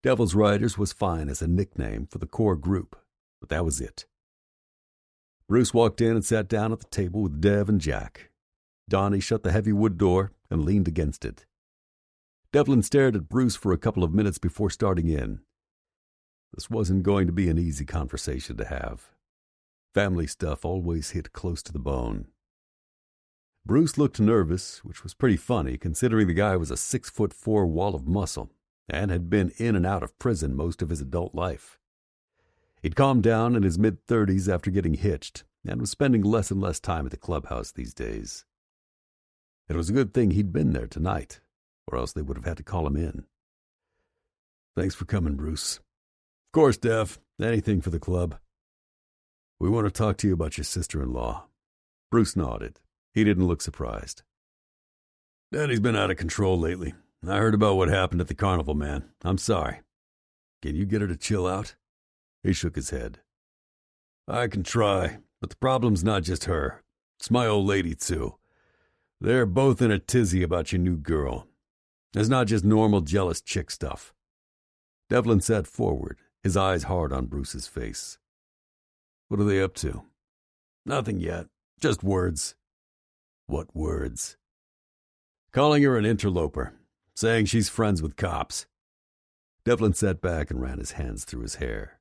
Devil's Riders was fine as a nickname for the core group, but that was it. Bruce walked in and sat down at the table with Dev and Jack. Donnie shut the heavy wood door and leaned against it. Devlin stared at Bruce for a couple of minutes before starting in. This wasn't going to be an easy conversation to have. Family stuff always hit close to the bone. Bruce looked nervous, which was pretty funny considering the guy was a 6'4" wall of muscle and had been in and out of prison most of his adult life. He'd calmed down in his mid-30s after getting hitched and was spending less and less time at the clubhouse these days. It was a good thing he'd been there tonight, or else they would have had to call him in. Thanks for coming, Bruce. Of course, Dev. Anything for the club. We want to talk to you about your sister-in-law. Bruce nodded. He didn't look surprised. Daddy's been out of control lately. I heard about what happened at the carnival, man. I'm sorry. Can you get her to chill out? He shook his head. I can try, but the problem's not just her. It's my old lady, too. They're both in a tizzy about your new girl. It's not just normal jealous chick stuff. Devlin sat forward, his eyes hard on Bruce's face. What are they up to? Nothing yet. Just words. What words? Calling her an interloper, saying she's friends with cops. Devlin sat back and ran his hands through his hair.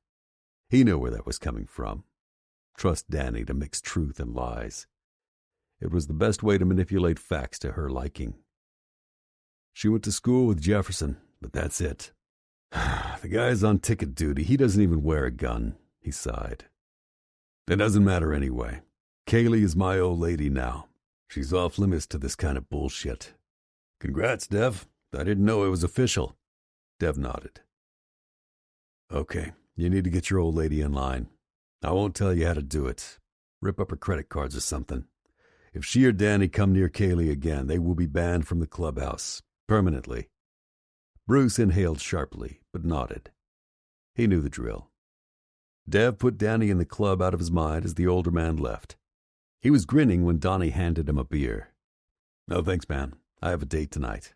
He knew where that was coming from. Trust Danny to mix truth and lies. It was the best way to manipulate facts to her liking. She went to school with Jefferson, but that's it. The guy's on ticket duty. He doesn't even wear a gun, he sighed. It doesn't matter anyway. Kaylee is my old lady now. She's off limits to this kind of bullshit. Congrats, Dev. I didn't know it was official. Dev nodded. Okay, you need to get your old lady in line. I won't tell you how to do it. Rip up her credit cards or something. If she or Danny come near Kaylee again, they will be banned from the clubhouse. Permanently. Bruce inhaled sharply, but nodded. He knew the drill. Dev put Danny in the club out of his mind as the older man left. He was grinning when Donnie handed him a beer. No thanks, man. I have a date tonight.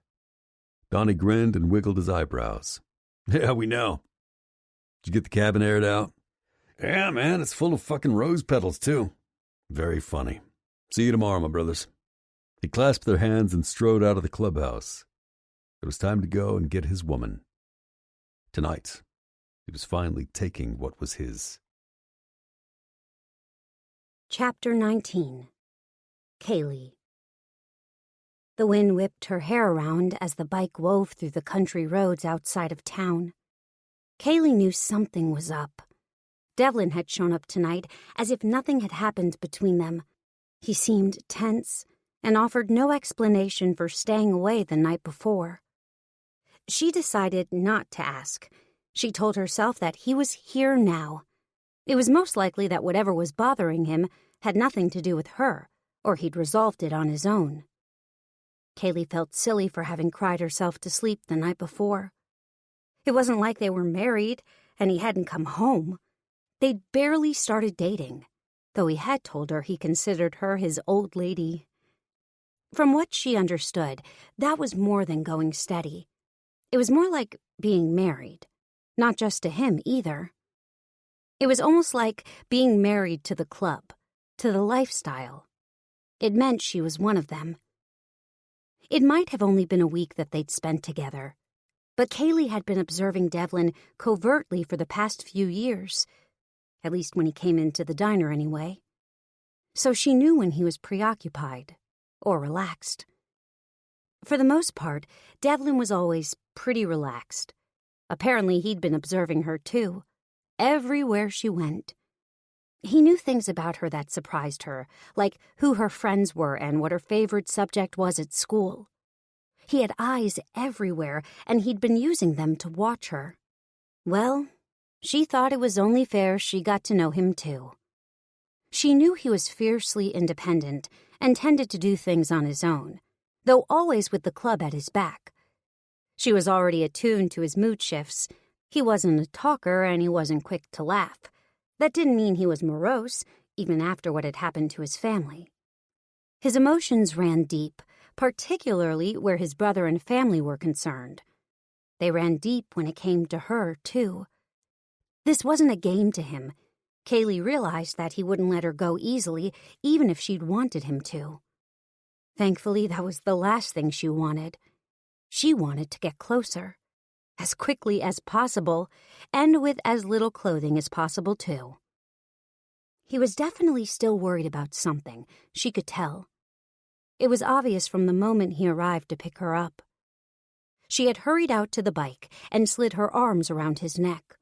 Donnie grinned and wiggled his eyebrows. Yeah, we know. Did you get the cabin aired out? Yeah, man, it's full of fucking rose petals, too. Very funny. See you tomorrow, my brothers. He clasped their hands and strode out of the clubhouse. It was time to go and get his woman. Tonight, he was finally taking what was his. Chapter 19. Kaylee. The wind whipped her hair around as the bike wove through the country roads outside of town. Kaylee knew something was up. Devlin had shown up tonight as if nothing had happened between them. He seemed tense and offered no explanation for staying away the night before. She decided not to ask. She told herself that he was here now. It was most likely that whatever was bothering him had nothing to do with her, or he'd resolved it on his own. Kaylee felt silly for having cried herself to sleep the night before. It wasn't like they were married and he hadn't come home. They'd barely started dating, though he had told her he considered her his old lady. From what she understood, that was more than going steady. It was more like being married, not just to him either. It was almost like being married to the club, to the lifestyle. It meant she was one of them. It might have only been a week that they'd spent together, but Kaylee had been observing Devlin covertly for the past few years, at least when he came into the diner anyway. So she knew when he was preoccupied or relaxed. For the most part, Devlin was always pretty relaxed. Apparently he'd been observing her too, everywhere she went. He knew things about her that surprised her, like who her friends were and what her favorite subject was at school. He had eyes everywhere, and he'd been using them to watch her. Well, she thought it was only fair she got to know him too. She knew he was fiercely independent and tended to do things on his own, though always with the club at his back. She was already attuned to his mood shifts. He wasn't a talker and he wasn't quick to laugh. That didn't mean he was morose, even after what had happened to his family. His emotions ran deep, particularly where his brother and family were concerned. They ran deep when it came to her, too. This wasn't a game to him. Kaylee realized that he wouldn't let her go easily, even if she'd wanted him to. Thankfully, that was the last thing she wanted. She wanted to get closer, as quickly as possible, and with as little clothing as possible, too. He was definitely still worried about something, she could tell. It was obvious from the moment he arrived to pick her up. She had hurried out to the bike and slid her arms around his neck.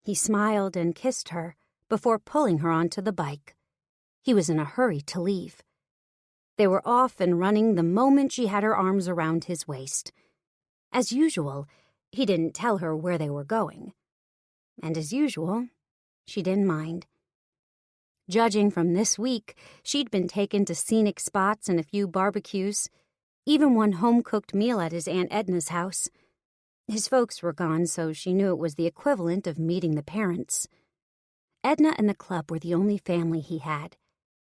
He smiled and kissed her before pulling her onto the bike. He was in a hurry to leave. They were off and running the moment she had her arms around his waist. As usual, he didn't tell her where they were going. And as usual, she didn't mind. Judging from this week, she'd been taken to scenic spots and a few barbecues, even one home-cooked meal at his Aunt Edna's house. His folks were gone, so she knew it was the equivalent of meeting the parents. Edna and the club were the only family he had.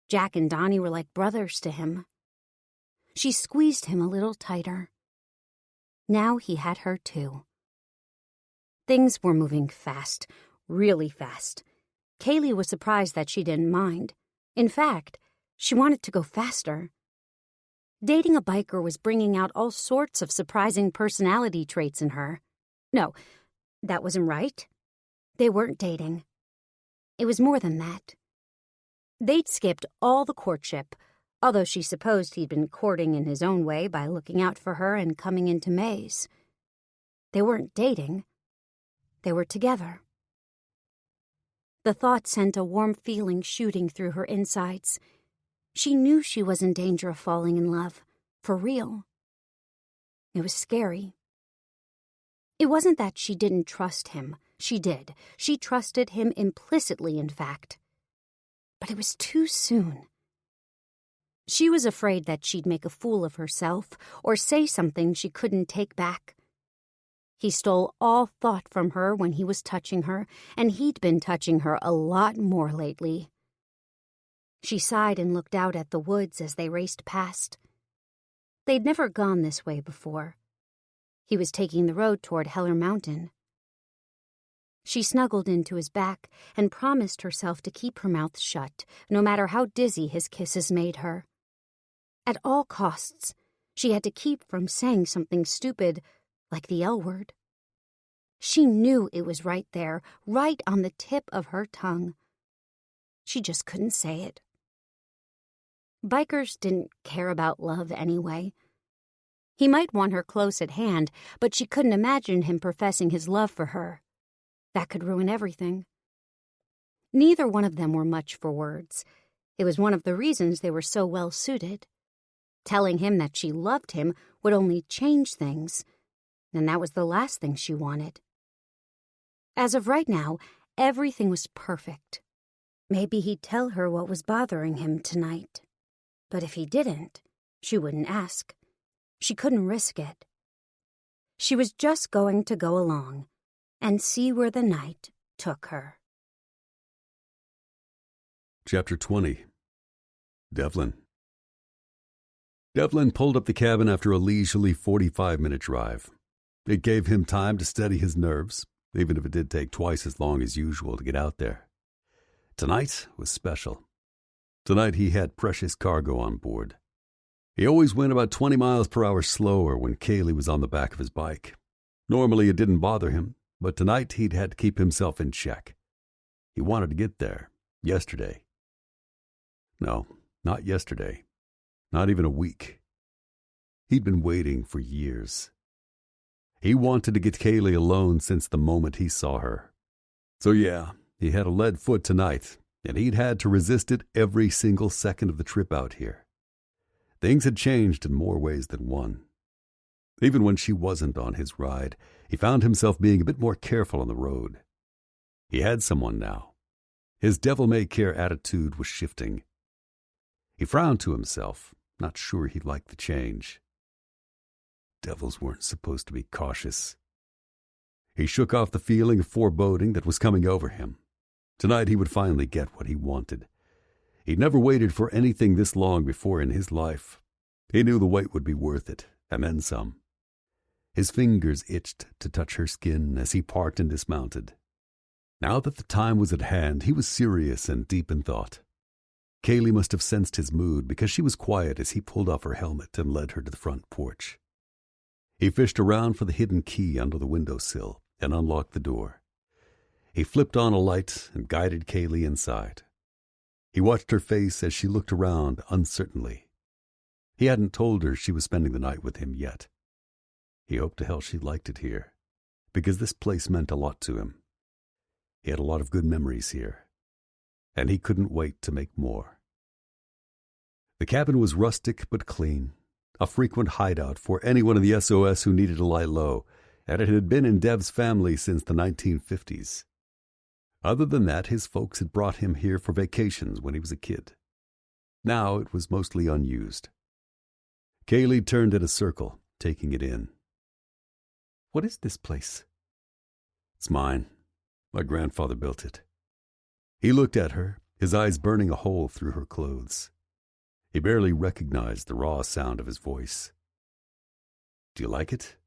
Jack and Donnie were like brothers to him. She squeezed him a little tighter. Now he had her too. Things were moving fast, really fast. Kaylee was surprised that she didn't mind. In fact, she wanted to go faster. Dating a biker was bringing out all sorts of surprising personality traits in her. No, that wasn't right. They weren't dating. It was more than that. They'd skipped all the courtship, although she supposed he'd been courting in his own way by looking out for her and coming into May's. They weren't dating. They were together. The thought sent a warm feeling shooting through her insides. She knew she was in danger of falling in love, for real. It was scary. It wasn't that she didn't trust him. She did. She trusted him implicitly, in fact. But it was too soon. She was afraid that she'd make a fool of herself or say something she couldn't take back. He stole all thought from her when he was touching her, and he'd been touching her a lot more lately. She sighed and looked out at the woods as they raced past. They'd never gone this way before. He was taking the road toward Heller Mountain. She snuggled into his back and promised herself to keep her mouth shut, no matter how dizzy his kisses made her. At all costs, she had to keep from saying something stupid, like the L word. She knew it was right there, right on the tip of her tongue. She just couldn't say it. Bikers didn't care about love anyway. He might want her close at hand, but she couldn't imagine him professing his love for her. That could ruin everything. Neither one of them were much for words. It was one of the reasons they were so well suited. Telling him that she loved him would only change things, and that was the last thing she wanted. As of right now, everything was perfect. Maybe he'd tell her what was bothering him tonight. But if he didn't, she wouldn't ask. She couldn't risk it. She was just going to go along and see where the night took her. Chapter 20. Devlin. Devlin pulled up the cabin after a leisurely 45-minute drive. It gave him time to steady his nerves, even if it did take twice as long as usual to get out there. Tonight was special. Tonight he had precious cargo on board. He always went about 20 miles per hour slower when Kaylee was on the back of his bike. Normally it didn't bother him, but tonight he'd had to keep himself in check. He wanted to get there, yesterday. No, not yesterday. Not even a week. He'd been waiting for years. He wanted to get Kaylee alone since the moment he saw her. So yeah, he had a lead foot tonight, and he'd had to resist it every single second of the trip out here. Things had changed in more ways than one. Even when she wasn't on his ride, he found himself being a bit more careful on the road. He had someone now. His devil-may-care attitude was shifting. He frowned to himself, not sure he liked the change. Devils weren't supposed to be cautious. He shook off the feeling of foreboding that was coming over him. Tonight he would finally get what he wanted. He'd never waited for anything this long before in his life. He knew the wait would be worth it, and then some. His fingers itched to touch her skin as he parked and dismounted. Now that the time was at hand, he was serious and deep in thought. Kaylee must have sensed his mood because she was quiet as he pulled off her helmet and led her to the front porch. He fished around for the hidden key under the windowsill and unlocked the door. He flipped on a light and guided Kaylee inside. He watched her face as she looked around uncertainly. He hadn't told her she was spending the night with him yet. He hoped to hell she liked it here, because this place meant a lot to him. He had a lot of good memories here, and he couldn't wait to make more. The cabin was rustic but clean, a frequent hideout for anyone in the SOS who needed to lie low, and it had been in Dev's family since the 1950s. Other than that, his folks had brought him here for vacations when he was a kid. Now it was mostly unused. Kaylee turned in a circle, taking it in. What is this place? It's mine. My grandfather built it. He looked at her, his eyes burning a hole through her clothes. He barely recognized the raw sound of his voice. Do you like it?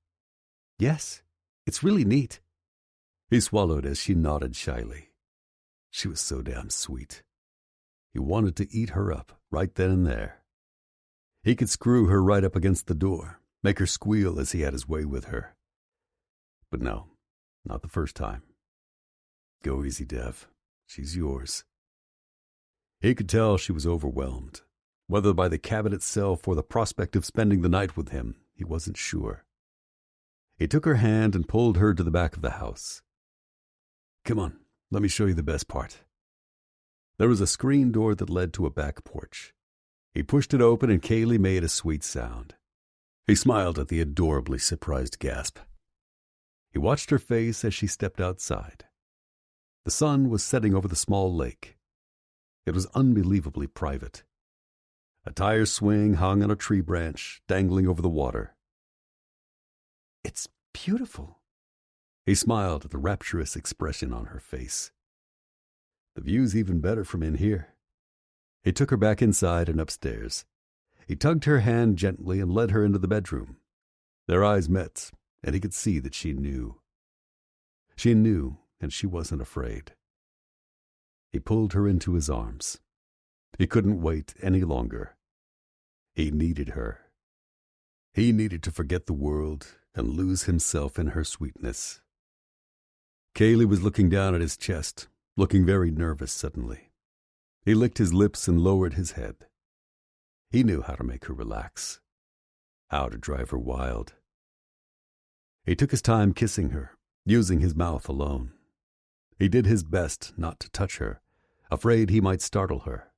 Yes, it's really neat. He swallowed as she nodded shyly. She was so damn sweet. He wanted to eat her up right then and there. He could screw her right up against the door, make her squeal as he had his way with her. But no, not the first time. Go easy, Dev. She's yours. He could tell she was overwhelmed. Whether by the cabin itself or the prospect of spending the night with him, he wasn't sure. He took her hand and pulled her to the back of the house. Come on, let me show you the best part. There was a screen door that led to a back porch. He pushed it open and Kaylee made a sweet sound. He smiled at the adorably surprised gasp. He watched her face as she stepped outside. The sun was setting over the small lake. It was unbelievably private. A tire swing hung on a tree branch, dangling over the water. It's beautiful. He smiled at the rapturous expression on her face. The view's even better from in here. He took her back inside and upstairs. He tugged her hand gently and led her into the bedroom. Their eyes met, and he could see that she knew. She knew, and she wasn't afraid. He pulled her into his arms. He couldn't wait any longer. He needed her. He needed to forget the world and lose himself in her sweetness. Kaylee was looking down at his chest, looking very nervous suddenly. He licked his lips and lowered his head. He knew how to make her relax, how to drive her wild. He took his time kissing her, using his mouth alone. He did his best not to touch her, afraid he might startle her.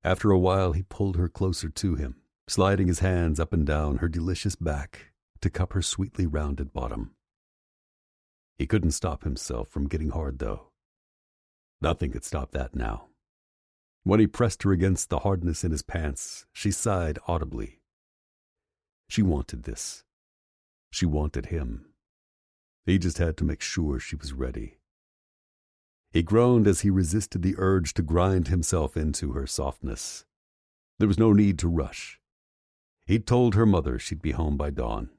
After a while, he pulled her closer to him, sliding his hands up and down her delicious back to cup her sweetly rounded bottom. He couldn't stop himself from getting hard, though. Nothing could stop that now. When he pressed her against the hardness in his pants, she sighed audibly. She wanted this. She wanted him. He just had to make sure she was ready. He groaned as he resisted the urge to grind himself into her softness. There was no need to rush. He'd told her mother she'd be home by dawn.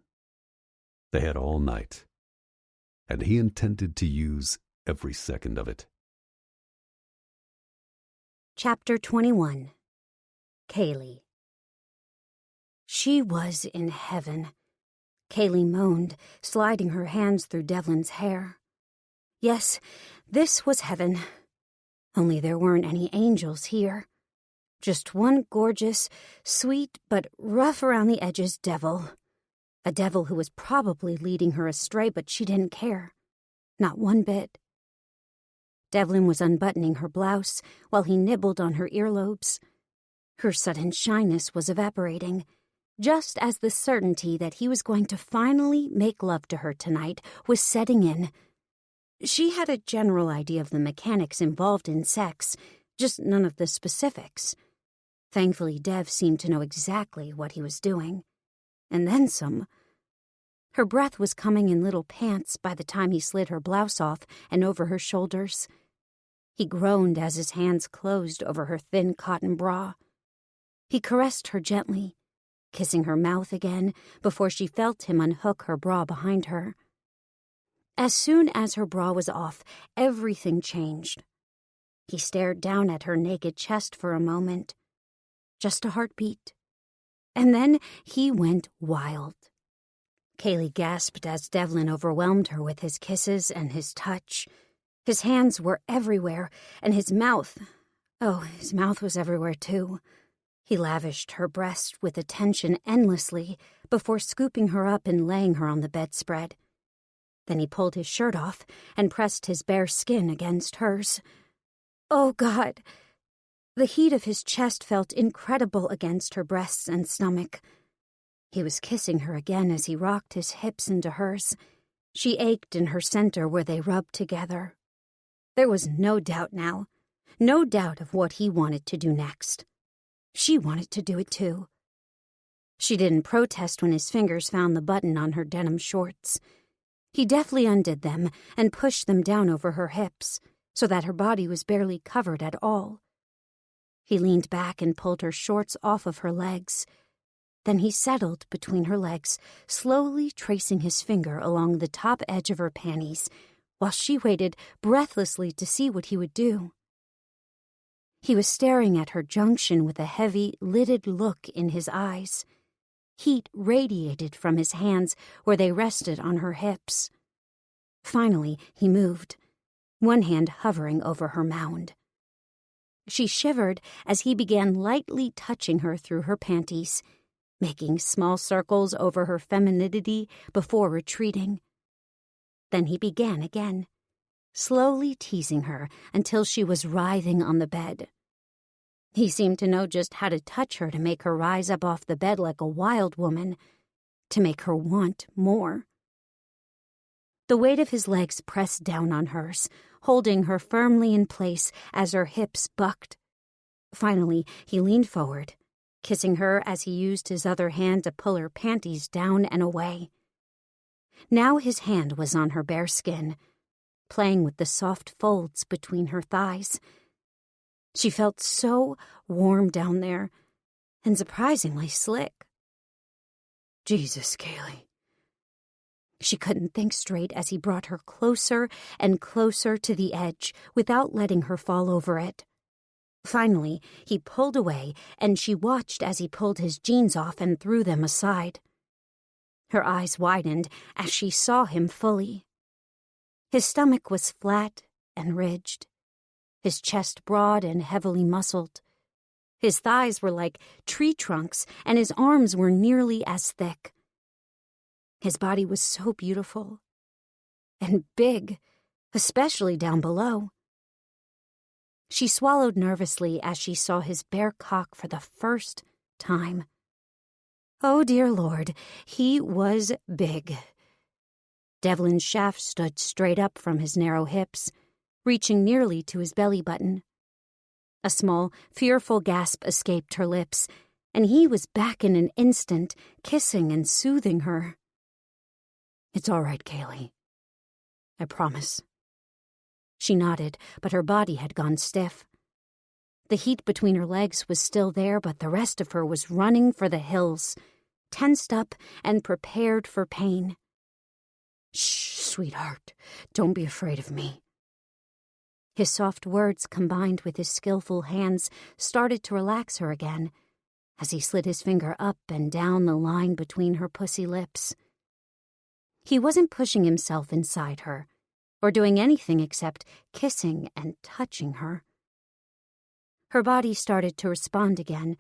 They had all night, and he intended to use every second of it. Chapter 21. Kaylee. She was in heaven. Kaylee moaned, sliding her hands through Devlin's hair. Yes, this was heaven. Only there weren't any angels here. Just one gorgeous, sweet, but rough around the edges devil. A devil who was probably leading her astray, but she didn't care. Not one bit. Devlin was unbuttoning her blouse while he nibbled on her earlobes. Her sudden shyness was evaporating, just as the certainty that he was going to finally make love to her tonight was setting in. She had a general idea of the mechanics involved in sex, just none of the specifics. Thankfully, Dev seemed to know exactly what he was doing. And then some. Her breath was coming in little pants by the time he slid her blouse off and over her shoulders. He groaned as his hands closed over her thin cotton bra. He caressed her gently, kissing her mouth again before she felt him unhook her bra behind her. As soon as her bra was off, everything changed. He stared down at her naked chest for a moment. Just a heartbeat. And then he went wild. Kaylee gasped as Devlin overwhelmed her with his kisses and his touch. His hands were everywhere, and his mouth was everywhere too. He lavished her breast with attention endlessly before scooping her up and laying her on the bedspread. Then he pulled his shirt off and pressed his bare skin against hers. Oh, God! The heat of his chest felt incredible against her breasts and stomach. He was kissing her again as he rocked his hips into hers. She ached in her center where they rubbed together. There was no doubt now, no doubt of what he wanted to do next. She wanted to do it too. She didn't protest when his fingers found the button on her denim shorts. He deftly undid them and pushed them down over her hips so that her body was barely covered at all. He leaned back and pulled her shorts off of her legs. Then he settled between her legs, slowly tracing his finger along the top edge of her panties, while she waited breathlessly to see what he would do. He was staring at her junction with a heavy, lidded look in his eyes. Heat radiated from his hands where they rested on her hips. Finally, he moved, one hand hovering over her mound. She shivered as he began lightly touching her through her panties, making small circles over her femininity before retreating. Then he began again, slowly teasing her until she was writhing on the bed. He seemed to know just how to touch her to make her rise up off the bed like a wild woman, to make her want more. The weight of his legs pressed down on hers, holding her firmly in place as her hips bucked. Finally, he leaned forward, kissing her as he used his other hand to pull her panties down and away. Now his hand was on her bare skin, playing with the soft folds between her thighs. She felt so warm down there, and surprisingly slick. Jesus, Kaylee. She couldn't think straight as he brought her closer and closer to the edge without letting her fall over it. Finally, he pulled away, and she watched as he pulled his jeans off and threw them aside. Her eyes widened as she saw him fully. His stomach was flat and ridged, his chest broad and heavily muscled. His thighs were like tree trunks, and his arms were nearly as thick. His body was so beautiful and big, especially down below. She swallowed nervously as she saw his bare cock for the first time. Oh, dear Lord, he was big. Devlin's shaft stood straight up from his narrow hips, reaching nearly to his belly button. A small, fearful gasp escaped her lips, and he was back in an instant, kissing and soothing her. It's all right, Kaylee. I promise. She nodded, but her body had gone stiff. The heat between her legs was still there, but the rest of her was running for the hills, tensed up and prepared for pain. Shh, sweetheart. Don't be afraid of me. His soft words, combined with his skillful hands, started to relax her again, as he slid his finger up and down the line between her pussy lips. He wasn't pushing himself inside her, or doing anything except kissing and touching her. Her body started to respond again,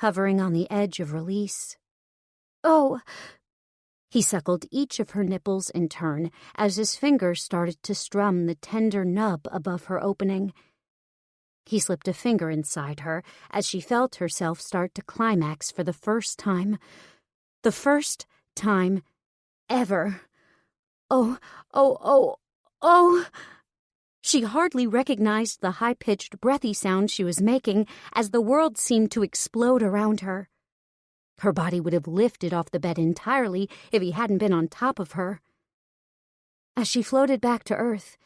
hovering on the edge of release. Oh! He suckled each of her nipples in turn as his fingers started to strum the tender nub above her opening. He slipped a finger inside her as she felt herself start to climax for the first time. The first time ever. Oh, oh, oh, oh! She hardly recognized the high-pitched, breathy sound she was making as the world seemed to explode around her. Her body would have lifted off the bed entirely if he hadn't been on top of her. As she floated back to earth,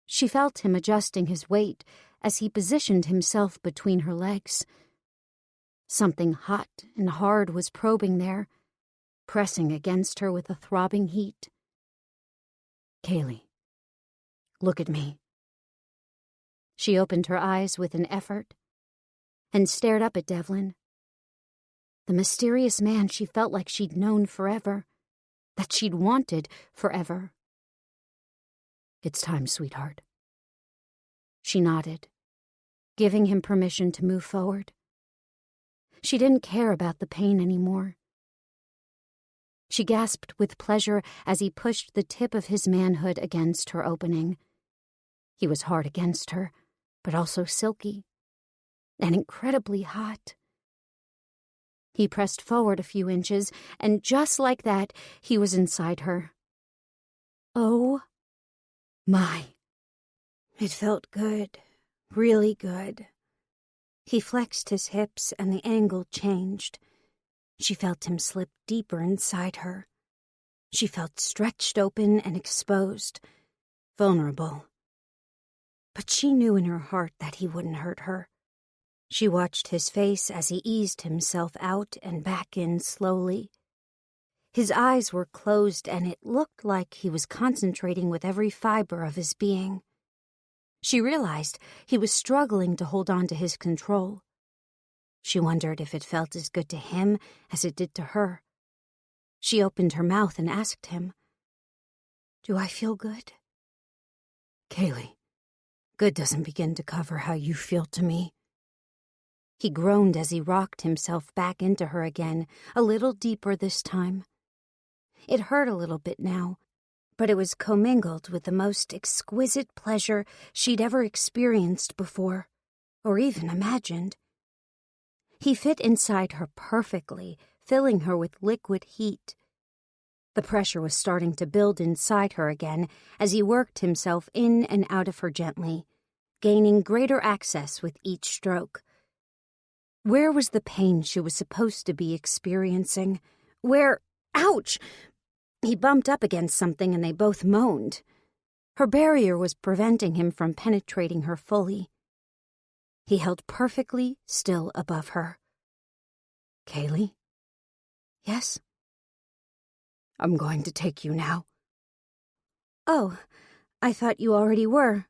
she felt him adjusting his weight as he positioned himself between her legs. Something hot and hard was probing there, pressing against her with a throbbing heat. Kaylee, look at me. She opened her eyes with an effort and stared up at Devlin. The mysterious man she felt like she'd known forever, that she'd wanted forever. It's time, sweetheart. She nodded, giving him permission to move forward. She didn't care about the pain anymore. She gasped with pleasure as he pushed the tip of his manhood against her opening. He was hard against her, but also silky and incredibly hot. He pressed forward a few inches, and just like that, he was inside her. Oh, my. It felt good, really good. He flexed his hips, and the angle changed. She felt him slip deeper inside her. She felt stretched open and exposed, vulnerable. But she knew in her heart that he wouldn't hurt her. She watched his face as he eased himself out and back in slowly. His eyes were closed, and it looked like he was concentrating with every fiber of his being. She realized he was struggling to hold on to his control. She wondered if it felt as good to him as it did to her. She opened her mouth and asked him, "Do I feel good?" "Kaylee, "Good doesn't begin to cover how you feel to me." He groaned as he rocked himself back into her again, a little deeper this time. It hurt a little bit now, but it was commingled with the most exquisite pleasure she'd ever experienced before, or even imagined. He fit inside her perfectly, filling her with liquid heat. The pressure was starting to build inside her again as he worked himself in and out of her gently, gaining greater access with each stroke. Where was the pain she was supposed to be experiencing? Where? Ouch! He bumped up against something and they both moaned. Her barrier was preventing him from penetrating her fully. He held perfectly still above her. "Kaylee?" "Yes?" "I'm going to take you now." "Oh, I thought you already were."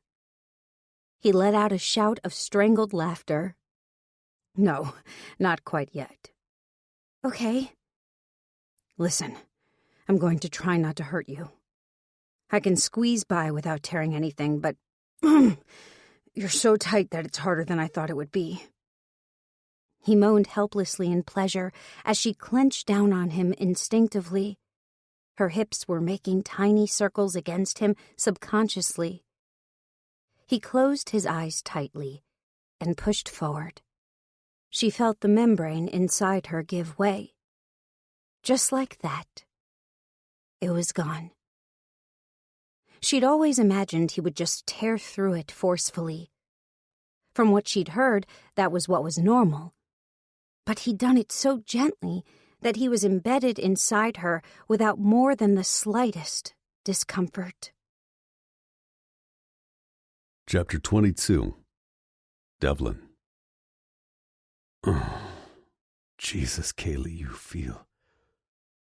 He let out a shout of strangled laughter. "No, not quite yet." "Okay." "Listen, I'm going to try not to hurt you. I can squeeze by without tearing anything, but you're so tight that it's harder than I thought it would be." He moaned helplessly in pleasure as she clenched down on him instinctively. Her hips were making tiny circles against him subconsciously. He closed his eyes tightly and pushed forward. She felt the membrane inside her give way. Just like that, it was gone. She'd always imagined he would just tear through it forcefully. From what she'd heard, that was what was normal. But he'd done it so gently that he was embedded inside her without more than the slightest discomfort. Chapter 22. Devlin. Oh, Jesus, Kaylee, you feel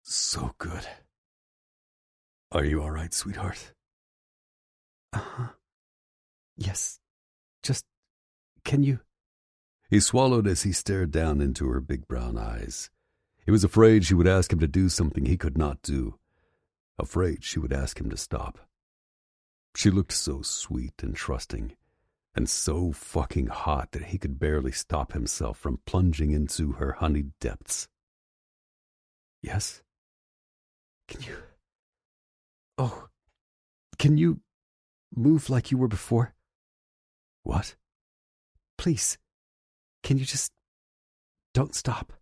so good. Are you all right, sweetheart? Uh-huh. Yes. Just, can you... He swallowed as he stared down into her big brown eyes. He was afraid she would ask him to do something he could not do. Afraid she would ask him to stop. She looked so sweet and trusting, and so fucking hot that he could barely stop himself from plunging into her honeyed depths. Yes? Can you... Oh, can you move like you were before? What? Please, can you just... don't stop?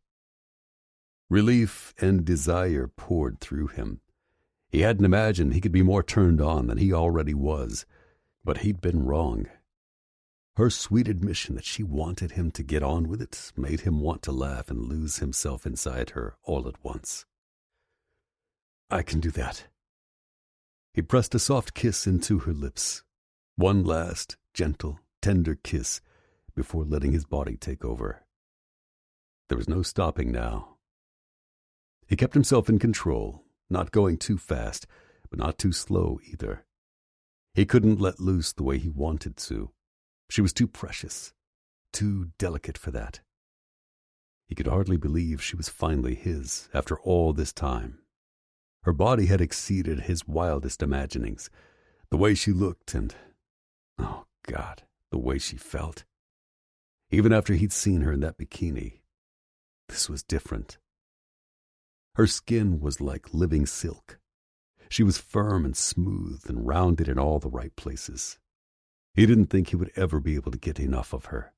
Relief and desire poured through him. He hadn't imagined he could be more turned on than he already was, but he'd been wrong. Her sweet admission that she wanted him to get on with it made him want to laugh and lose himself inside her all at once. I can do that. He pressed a soft kiss into her lips, one last, gentle, tender kiss before letting his body take over. There was no stopping now. He kept himself in control, not going too fast, but not too slow either. He couldn't let loose the way he wanted to. She was too precious, too delicate for that. He could hardly believe she was finally his after all this time. Her body had exceeded his wildest imaginings. The way she looked and, oh God, the way she felt. Even after he'd seen her in that bikini, this was different. Her skin was like living silk. She was firm and smooth and rounded in all the right places. He didn't think he would ever be able to get enough of her.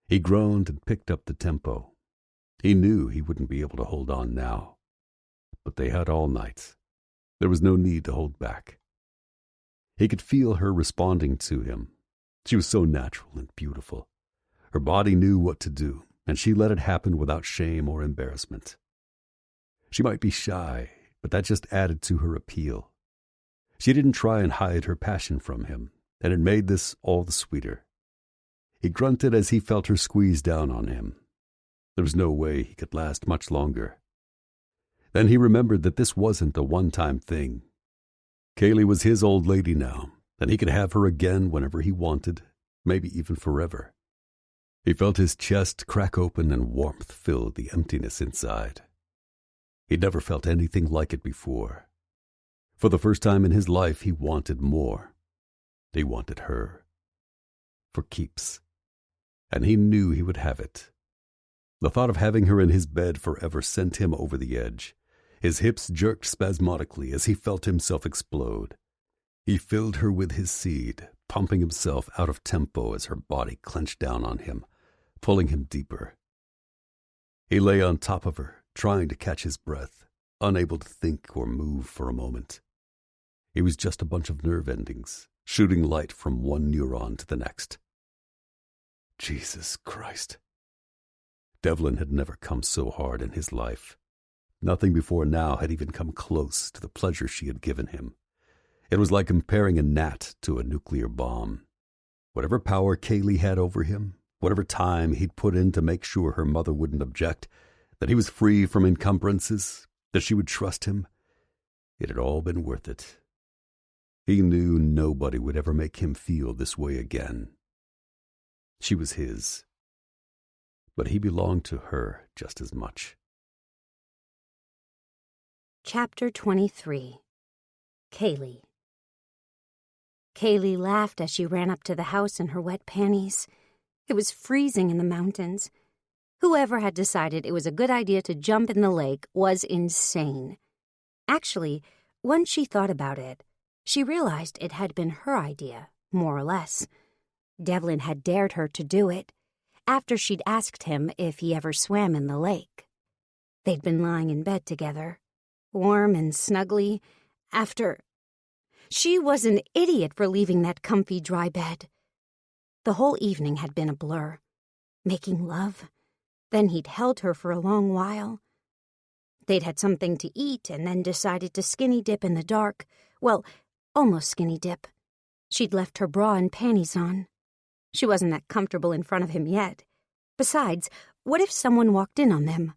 He groaned and picked up the tempo. He knew he wouldn't be able to hold on now. But they had all night. There was no need to hold back. He could feel her responding to him. She was so natural and beautiful. Her body knew what to do, and she let it happen without shame or embarrassment. She might be shy, but that just added to her appeal. She didn't try and hide her passion from him, and it made this all the sweeter. He grunted as he felt her squeeze down on him. There was no way he could last much longer. Then he remembered that this wasn't a one-time thing. Kaylee was his old lady now, and he could have her again whenever he wanted, maybe even forever. He felt his chest crack open and warmth fill the emptiness inside. He'd never felt anything like it before. For the first time in his life, he wanted more. He wanted her. For keeps. And he knew he would have it. The thought of having her in his bed forever sent him over the edge. His hips jerked spasmodically as he felt himself explode. He filled her with his seed, pumping himself out of tempo as her body clenched down on him, pulling him deeper. He lay on top of her, trying to catch his breath, unable to think or move for a moment. He was just a bunch of nerve endings, shooting light from one neuron to the next. Jesus Christ. Devlin had never come so hard in his life. Nothing before now had even come close to the pleasure she had given him. It was like comparing a gnat to a nuclear bomb. Whatever power Kaylee had over him, whatever time he'd put in to make sure her mother wouldn't object, that he was free from encumbrances, that she would trust him, it had all been worth it. He knew nobody would ever make him feel this way again. She was his, but he belonged to her just as much. Chapter 23. Kaylee. Kaylee laughed as she ran up to the house in her wet panties. It was freezing in the mountains. Whoever had decided it was a good idea to jump in the lake was insane. Actually, once she thought about it, she realized it had been her idea, more or less. Devlin had dared her to do it, after she'd asked him if he ever swam in the lake. They'd been lying in bed together, warm and snuggly, after... She was an idiot for leaving that comfy, dry bed. The whole evening had been a blur. Making love. Then he'd held her for a long while. They'd had something to eat and then decided to skinny dip in the dark. Well, almost skinny dip. She'd left her bra and panties on. She wasn't that comfortable in front of him yet. Besides, what if someone walked in on them?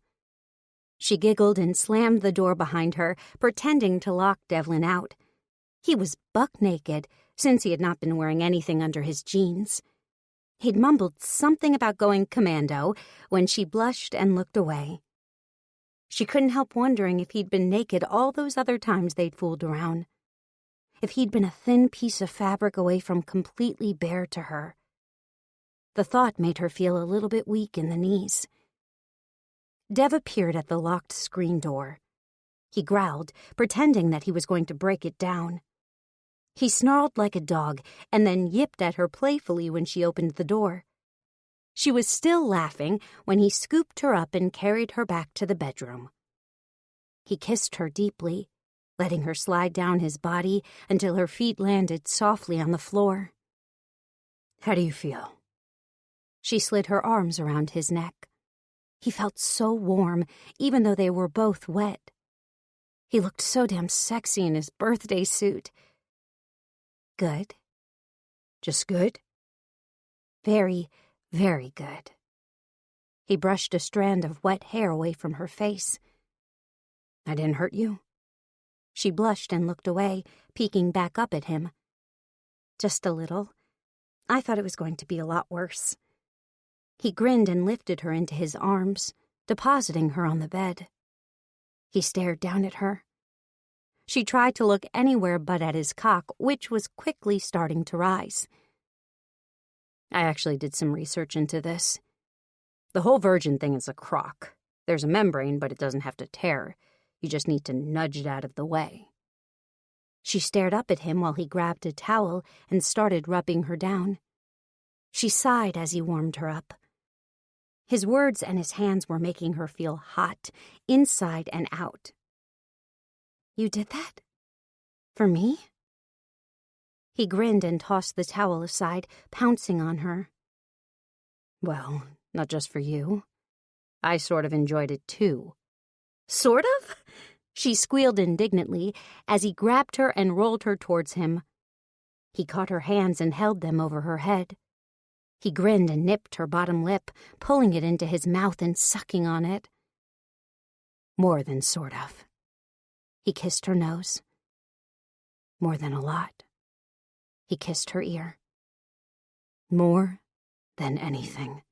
She giggled and slammed the door behind her, pretending to lock Devlin out. He was buck naked, since he had not been wearing anything under his jeans. He'd mumbled something about going commando when she blushed and looked away. She couldn't help wondering if he'd been naked all those other times they'd fooled around. If he'd been a thin piece of fabric away from completely bare to her. The thought made her feel a little bit weak in the knees. Dev appeared at the locked screen door. He growled, pretending that he was going to break it down. He snarled like a dog and then yipped at her playfully when she opened the door. She was still laughing when he scooped her up and carried her back to the bedroom. He kissed her deeply, letting her slide down his body until her feet landed softly on the floor. "How do you feel?" She slid her arms around his neck. He felt so warm, even though they were both wet. He looked so damn sexy in his birthday suit. Good. Just good? Very, very good. He brushed a strand of wet hair away from her face. "I didn't hurt you?" She blushed and looked away, peeking back up at him. "Just a little. I thought it was going to be a lot worse." He grinned and lifted her into his arms, depositing her on the bed. He stared down at her. She tried to look anywhere but at his cock, which was quickly starting to rise. "I actually did some research into this. The whole virgin thing is a crock. There's a membrane, but it doesn't have to tear. You just need to nudge it out of the way." She stared up at him while he grabbed a towel and started rubbing her down. She sighed as he warmed her up. His words and his hands were making her feel hot, inside and out. "You did that? For me?" He grinned and tossed the towel aside, pouncing on her. "Well, not just for you. I sort of enjoyed it too." "Sort of?" She squealed indignantly as he grabbed her and rolled her towards him. He caught her hands and held them over her head. He grinned and nipped her bottom lip, pulling it into his mouth and sucking on it. "More than sort of." He kissed her nose. "More than a lot." He kissed her ear. More than anything.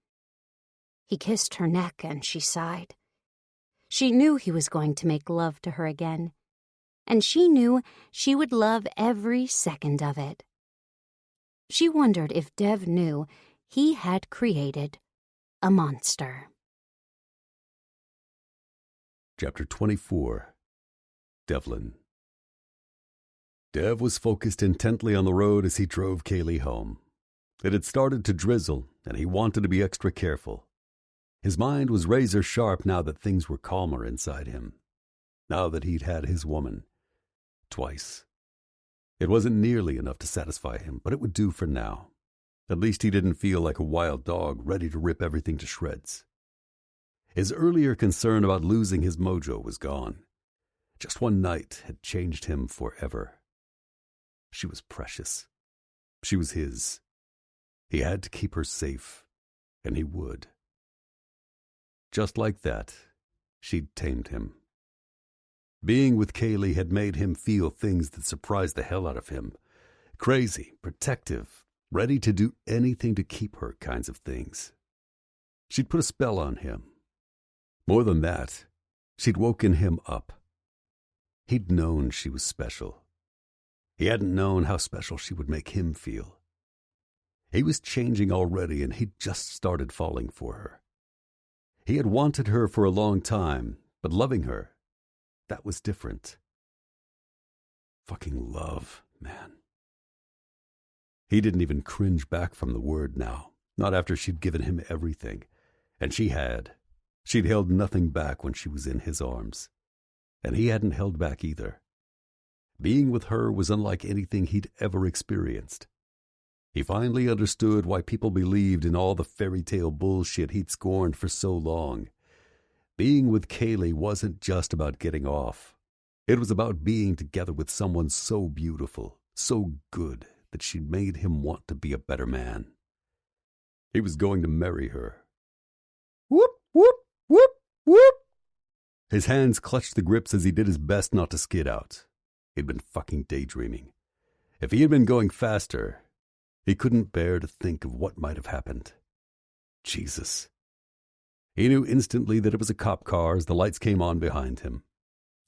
He kissed her neck and she sighed. She knew he was going to make love to her again, and she knew she would love every second of it. She wondered if Dev knew he had created a monster. Chapter 24. Devlin. Dev was focused intently on the road as he drove Kaylee home. It had started to drizzle, and he wanted to be extra careful. His mind was razor sharp now that things were calmer inside him. Now that he'd had his woman. Twice. It wasn't nearly enough to satisfy him, but it would do for now. At least he didn't feel like a wild dog ready to rip everything to shreds. His earlier concern about losing his mojo was gone. Just one night had changed him forever. She was precious. She was his. He had to keep her safe, and he would. Just like that, she'd tamed him. Being with Kaylee had made him feel things that surprised the hell out of him. Crazy, protective, ready to do anything to keep her kinds of things. She'd put a spell on him. More than that, she'd woken him up. He'd known she was special. He hadn't known how special she would make him feel. He was changing already, and he'd just started falling for her. He had wanted her for a long time, but loving her, that was different. Fucking love, man. He didn't even cringe back from the word now, not after she'd given him everything. And she had. She'd held nothing back when she was in his arms. And he hadn't held back either. Being with her was unlike anything he'd ever experienced. He finally understood why people believed in all the fairy tale bullshit he'd scorned for so long. Being with Kaylee wasn't just about getting off. It was about being together with someone so beautiful, so good, that she'd made him want to be a better man. He was going to marry her. Whoop, whoop, whoop, whoop. His hands clutched the grips as he did his best not to skid out. He'd been fucking daydreaming. If he had been going faster, he couldn't bear to think of what might have happened. Jesus. He knew instantly that it was a cop car as the lights came on behind him.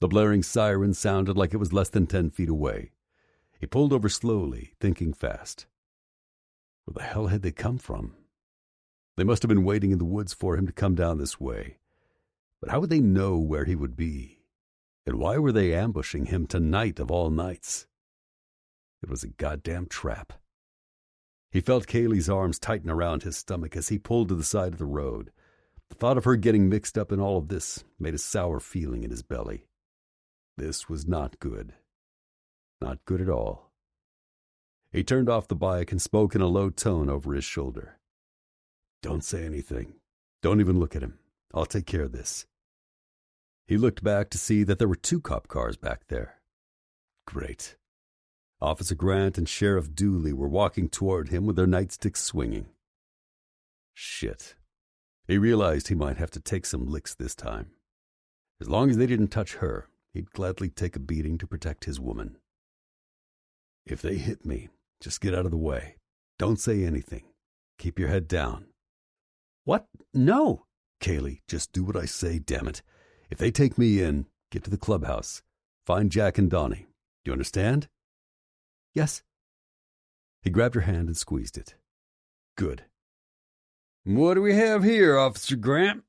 The blaring siren sounded like it was less than 10 feet away. He pulled over slowly, thinking fast. Where the hell had they come from? They must have been waiting in the woods for him to come down this way. But how would they know where he would be? And why were they ambushing him tonight of all nights? It was a goddamn trap. He felt Kaylee's arms tighten around his stomach as he pulled to the side of the road. The thought of her getting mixed up in all of this made a sour feeling in his belly. This was not good. Not good at all. He turned off the bike and spoke in a low tone over his shoulder. Don't say anything. Don't even look at him. I'll take care of this. He looked back to see that there were 2 cop cars back there. Great. Officer Grant and Sheriff Dooley were walking toward him with their nightsticks swinging. Shit. He realized he might have to take some licks this time. As long as they didn't touch her, he'd gladly take a beating to protect his woman. If they hit me, just get out of the way. Don't say anything. Keep your head down. What? No. Kaylee, just do what I say, damn it. If they take me in, get to the clubhouse. Find Jack and Donnie. Do you understand? Yes. He grabbed her hand and squeezed it. Good. What do we have here, Officer Grant?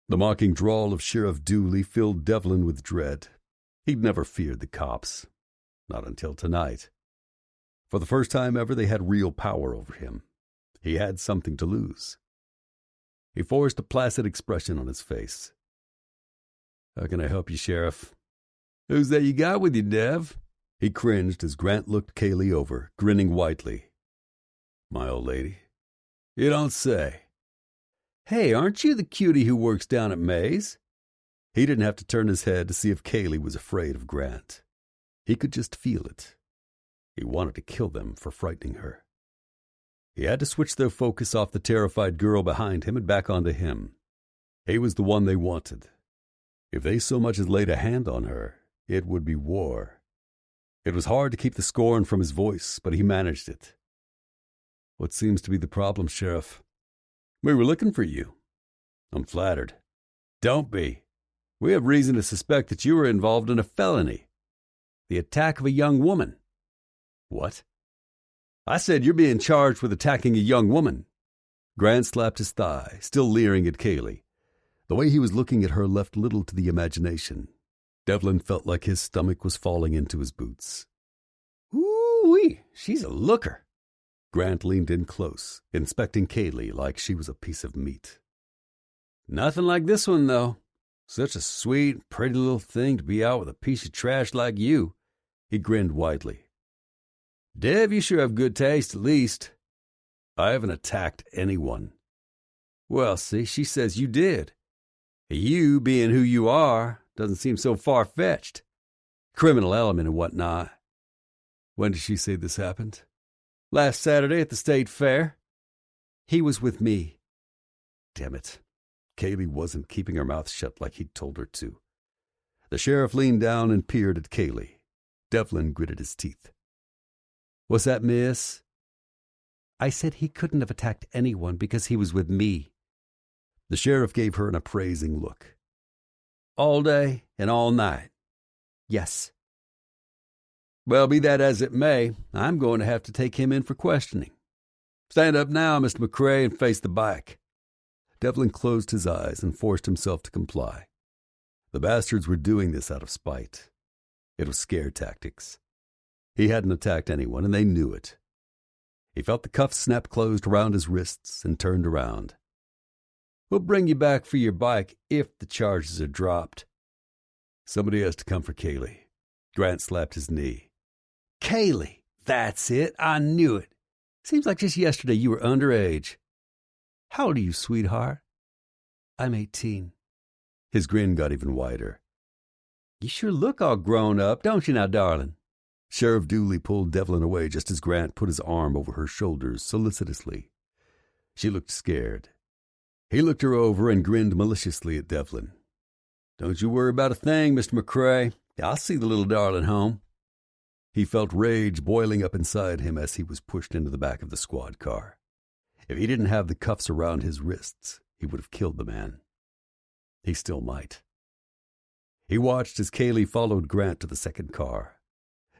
The mocking drawl of Sheriff Dooley filled Devlin with dread. He'd never feared the cops. Not until tonight. For the first time ever, they had real power over him. He had something to lose. He forced a placid expression on his face. How can I help you, Sheriff? Who's that you got with you, Dev? He cringed as Grant looked Kaylee over, grinning widely. My old lady. You don't say. Hey, aren't you the cutie who works down at May's? He didn't have to turn his head to see if Kaylee was afraid of Grant. He could just feel it. He wanted to kill them for frightening her. He had to switch their focus off the terrified girl behind him and back onto him. He was the one they wanted. If they so much as laid a hand on her, it would be war. It was hard to keep the scorn from his voice, but he managed it. "What seems to be the problem, Sheriff?" "We were looking for you." "I'm flattered." "Don't be. We have reason to suspect that you were involved in a felony. The attack of a young woman." "What?" "I said you're being charged with attacking a young woman." Grant slapped his thigh, still leering at Kaylee. The way he was looking at her left little to the imagination. Devlin felt like his stomach was falling into his boots. "Ooh-wee, she's a looker." Grant leaned in close, inspecting Kaylee like she was a piece of meat. "Nothing like this one, though. Such a sweet, pretty little thing to be out with a piece of trash like you." He grinned widely. "Dev, you sure have good taste, at least." "I haven't attacked anyone." "Well, see, she says you did. You, being who you are, doesn't seem so far-fetched. Criminal element and whatnot." "When did she say this happened?" "Last Saturday at the state fair." "He was with me." Damn it. Kaylee wasn't keeping her mouth shut like he'd told her to. The sheriff leaned down and peered at Kaylee. Devlin gritted his teeth. "What's that, miss?" "I said he couldn't have attacked anyone because he was with me." The sheriff gave her an appraising look. "All day and all night?" "Yes." "Well, be that as it may, I'm going to have to take him in for questioning. Stand up now, Mr. McCrae, and face the bike." Devlin closed his eyes and forced himself to comply. The bastards were doing this out of spite. It was scare tactics. He hadn't attacked anyone, and they knew it. He felt the cuffs snap closed around his wrists and turned around. "We'll bring you back for your bike if the charges are dropped." "Somebody has to come for Kaylee." Grant slapped his knee. "Kaylee! That's it! I knew it! Seems like just yesterday you were underage. How old are you, sweetheart?" "I'm 18. His grin got even wider. "You sure look all grown up, don't you now, darling?" Sheriff Dooley pulled Devlin away just as Grant put his arm over her shoulders solicitously. She looked scared. He looked her over and grinned maliciously at Devlin. "Don't you worry about a thing, Mr. McCrae. I'll see the little darling home." He felt rage boiling up inside him as he was pushed into the back of the squad car. If he didn't have the cuffs around his wrists, he would have killed the man. He still might. He watched as Kaylee followed Grant to the second car.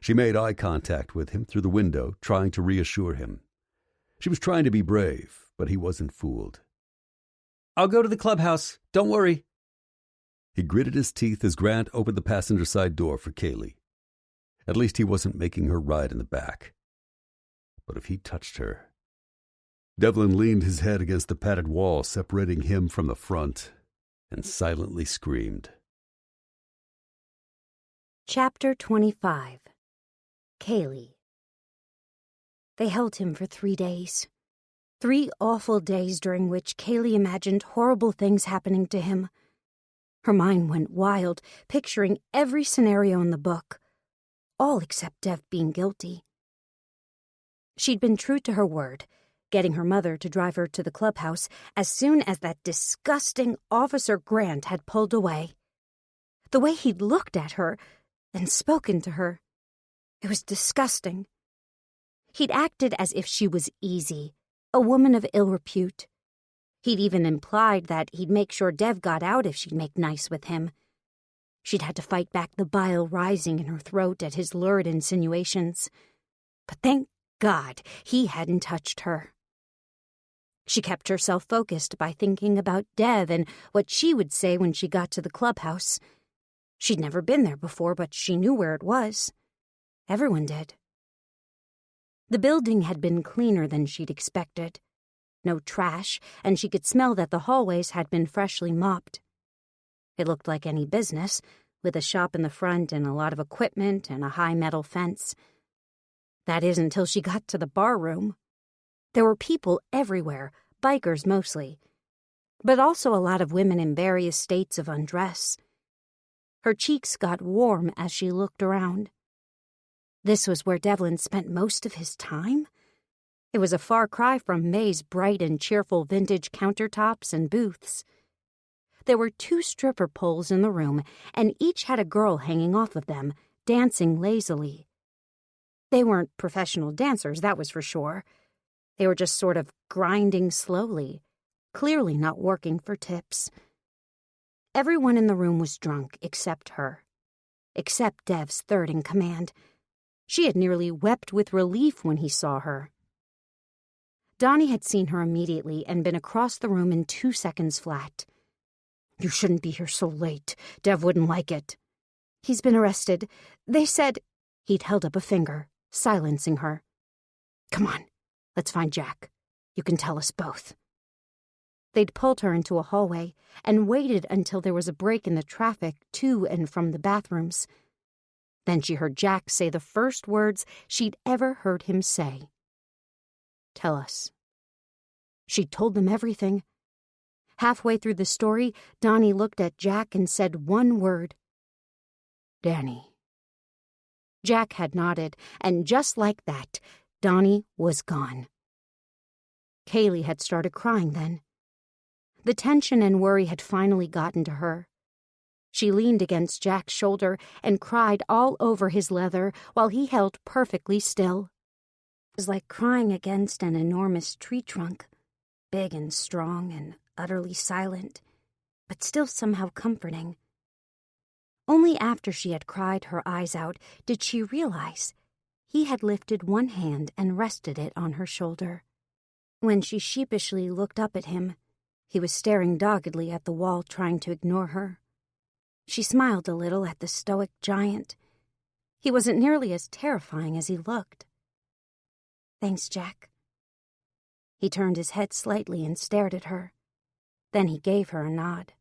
She made eye contact with him through the window, trying to reassure him. She was trying to be brave, but he wasn't fooled. "I'll go to the clubhouse. Don't worry." He gritted his teeth as Grant opened the passenger side door for Kaylee. At least he wasn't making her ride in the back. But if he touched her... Devlin leaned his head against the padded wall separating him from the front and silently screamed. Chapter 25. Kaylee. They held him for 3 days. 3 awful days during which Kaylee imagined horrible things happening to him. Her mind went wild, picturing every scenario in the book, all except Dev being guilty. She'd been true to her word, getting her mother to drive her to the clubhouse as soon as that disgusting Officer Grant had pulled away. The way he'd looked at her and spoken to her, it was disgusting. He'd acted as if she was easy, a woman of ill repute. He'd even implied that he'd make sure Dev got out if she'd make nice with him. She'd had to fight back the bile rising in her throat at his lurid insinuations. But thank God he hadn't touched her. She kept herself focused by thinking about Dev and what she would say when she got to the clubhouse. She'd never been there before, but she knew where it was. Everyone did. The building had been cleaner than she'd expected. No trash, and she could smell that the hallways had been freshly mopped. It looked like any business, with a shop in the front and a lot of equipment and a high metal fence. That is until she got to the bar room. There were people everywhere, bikers mostly, but also a lot of women in various states of undress. Her cheeks got warm as she looked around. This was where Devlin spent most of his time? It was a far cry from May's bright and cheerful vintage countertops and booths. There were 2 stripper poles in the room, and each had a girl hanging off of them, dancing lazily. They weren't professional dancers, that was for sure. They were just sort of grinding slowly, clearly not working for tips. Everyone in the room was drunk except her. Except Dev's third in command. She had nearly wept with relief when he saw her. Donnie had seen her immediately and been across the room in 2 seconds flat. "You shouldn't be here so late. Dev wouldn't like it." "He's been arrested. They said—" He'd held up a finger, silencing her. "Come on, let's find Jack. You can tell us both." They'd pulled her into a hallway and waited until there was a break in the traffic to and from the bathrooms. Then she heard Jack say the first words she'd ever heard him say. "Tell us." She'd told them everything. Halfway through the story, Donnie looked at Jack and said one word. "Danny." Jack had nodded, and just like that, Donnie was gone. Kaylee had started crying then. The tension and worry had finally gotten to her. She leaned against Jack's shoulder and cried all over his leather while he held perfectly still. It was like crying against an enormous tree trunk, big and strong and utterly silent, but still somehow comforting. Only after she had cried her eyes out did she realize he had lifted one hand and rested it on her shoulder. When she sheepishly looked up at him, he was staring doggedly at the wall, trying to ignore her. She smiled a little at the stoic giant. He wasn't nearly as terrifying as he looked. "Thanks, Jack." He turned his head slightly and stared at her. Then he gave her a nod.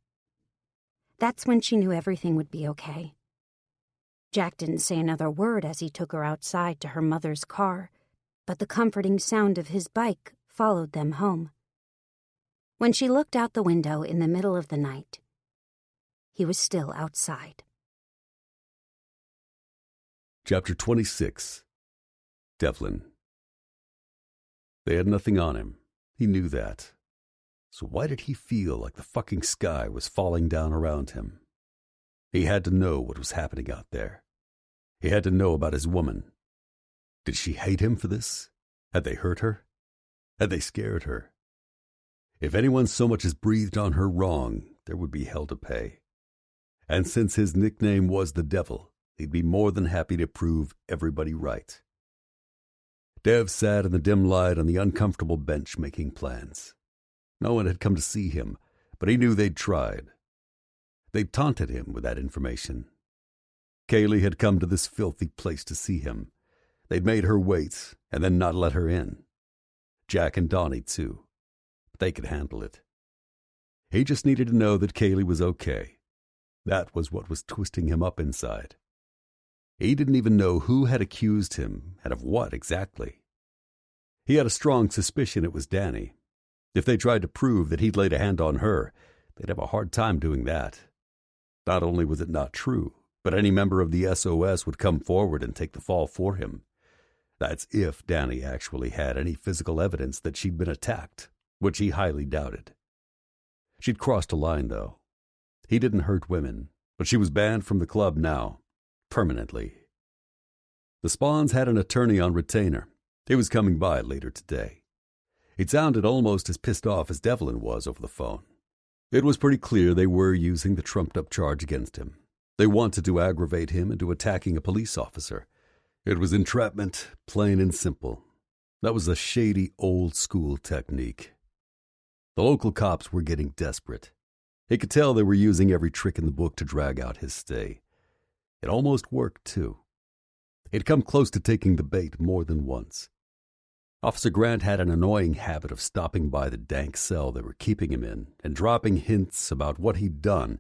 That's when she knew everything would be okay. Jack didn't say another word as he took her outside to her mother's car, but the comforting sound of his bike followed them home. When she looked out the window in the middle of the night, he was still outside. Chapter 26. Devlin. They had nothing on him. He knew that. So why did he feel like the fucking sky was falling down around him? He had to know what was happening out there. He had to know about his woman. Did she hate him for this? Had they hurt her? Had they scared her? If anyone so much as breathed on her wrong, there would be hell to pay. And since his nickname was the Devil, he'd be more than happy to prove everybody right. Dev sat in the dim light on the uncomfortable bench making plans. No one had come to see him, but he knew they'd tried. They'd taunted him with that information. Kaylee had come to this filthy place to see him. They'd made her wait and then not let her in. Jack and Donnie, too. But they could handle it. He just needed to know that Kaylee was okay. That was what was twisting him up inside. He didn't even know who had accused him and of what exactly. He had a strong suspicion it was Danny. If they tried to prove that he'd laid a hand on her, they'd have a hard time doing that. Not only was it not true, but any member of the SOS would come forward and take the fall for him. That's if Danny actually had any physical evidence that she'd been attacked, which he highly doubted. She'd crossed a line, though. He didn't hurt women, but she was banned from the club now, permanently. The Spawns had an attorney on retainer. He was coming by later today. It sounded almost as pissed off as Devlin was over the phone. It was pretty clear they were using the trumped-up charge against him. They wanted to aggravate him into attacking a police officer. It was entrapment, plain and simple. That was a shady, old-school technique. The local cops were getting desperate. He could tell they were using every trick in the book to drag out his stay. It almost worked, too. He'd come close to taking the bait more than once. Officer Grant had an annoying habit of stopping by the dank cell they were keeping him in and dropping hints about what he'd done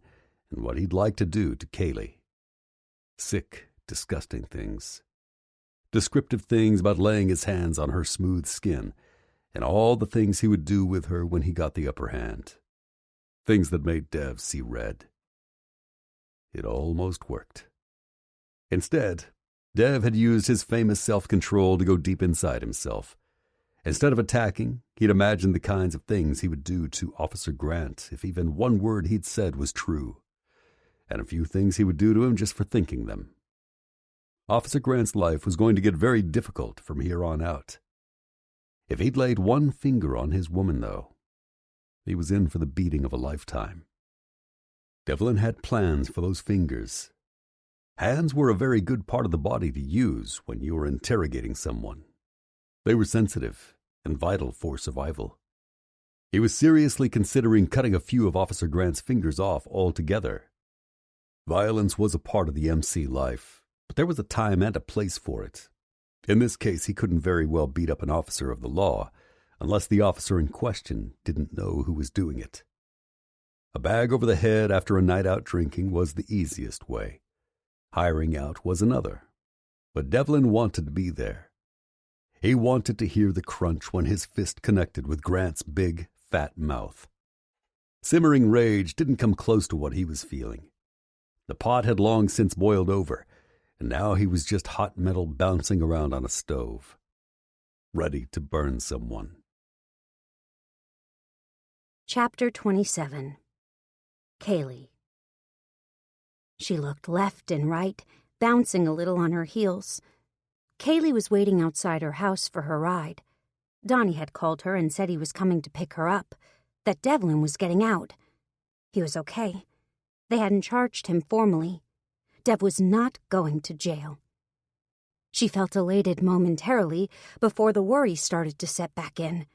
and what he'd like to do to Kaylee. Sick, disgusting things. Descriptive things about laying his hands on her smooth skin and all the things he would do with her when he got the upper hand. Things that made Dev see red. It almost worked. Instead, Dev had used his famous self-control to go deep inside himself. Instead of attacking, he'd imagined the kinds of things he would do to Officer Grant if even one word he'd said was true, and a few things he would do to him just for thinking them. Officer Grant's life was going to get very difficult from here on out. If he'd laid one finger on his woman, though, he was in for the beating of a lifetime. Devlin had plans for those fingers. Hands were a very good part of the body to use when you were interrogating someone. They were sensitive and vital for survival. He was seriously considering cutting a few of Officer Grant's fingers off altogether. Violence was a part of the MC life, but there was a time and a place for it. In this case, he couldn't very well beat up an officer of the law unless the officer in question didn't know who was doing it. A bag over the head after a night out drinking was the easiest way. Hiring out was another. But Devlin wanted to be there. He wanted to hear the crunch when his fist connected with Grant's big, fat mouth. Simmering rage didn't come close to what he was feeling. The pot had long since boiled over, and now he was just hot metal bouncing around on a stove, ready to burn someone. Chapter 27. Kaylee. She looked left and right, bouncing a little on her heels. Kaylee was waiting outside her house for her ride. Donnie had called her and said he was coming to pick her up, that Devlin was getting out. He was okay. They hadn't charged him formally. Dev was not going to jail. She felt elated momentarily before the worry started to set back in.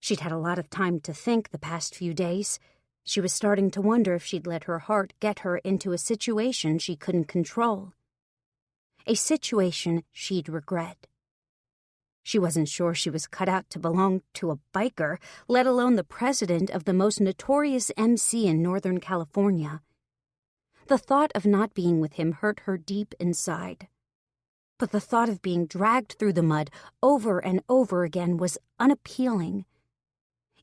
She'd had a lot of time to think the past few days. She was starting to wonder if she'd let her heart get her into a situation she couldn't control. A situation she'd regret. She wasn't sure she was cut out to belong to a biker, let alone the president of the most notorious MC in Northern California. The thought of not being with him hurt her deep inside. But the thought of being dragged through the mud over and over again was unappealing.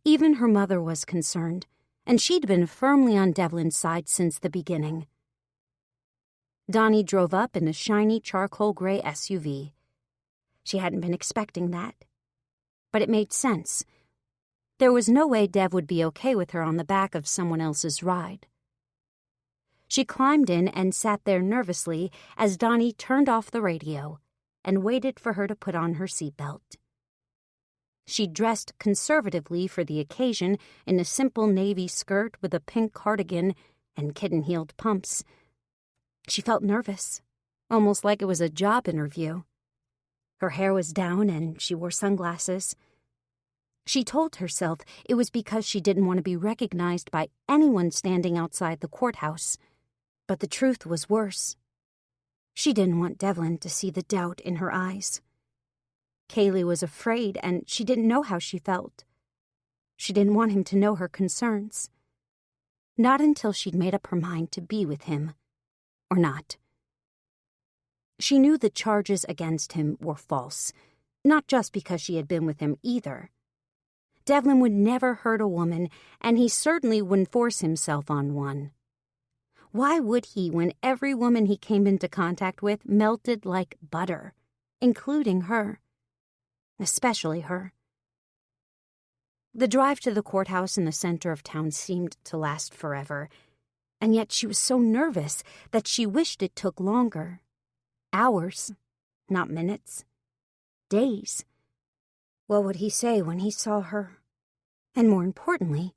Even her mother was concerned, and she'd been firmly on Devlin's side since the beginning. Donnie drove up in a shiny charcoal gray SUV. She hadn't been expecting that. But it made sense. There was no way Dev would be okay with her on the back of someone else's ride. She climbed in and sat there nervously as Donnie turned off the radio and waited for her to put on her seatbelt. She dressed conservatively for the occasion in a simple navy skirt with a pink cardigan and kitten-heeled pumps. She felt nervous, almost like it was a job interview. Her hair was down and she wore sunglasses. She told herself it was because she didn't want to be recognized by anyone standing outside the courthouse. But the truth was worse. She didn't want Devlin to see the doubt in her eyes. Kaylee was afraid, and she didn't know how she felt. She didn't want him to know her concerns. Not until she'd made up her mind to be with him, or not. She knew the charges against him were false, not just because she had been with him either. Devlin would never hurt a woman, and he certainly wouldn't force himself on one. Why would he when every woman he came into contact with melted like butter, including her? Especially her. The drive to the courthouse in the center of town seemed to last forever, and yet she was so nervous that she wished it took longer. Hours, not minutes. Days. What would he say when he saw her? And more importantly,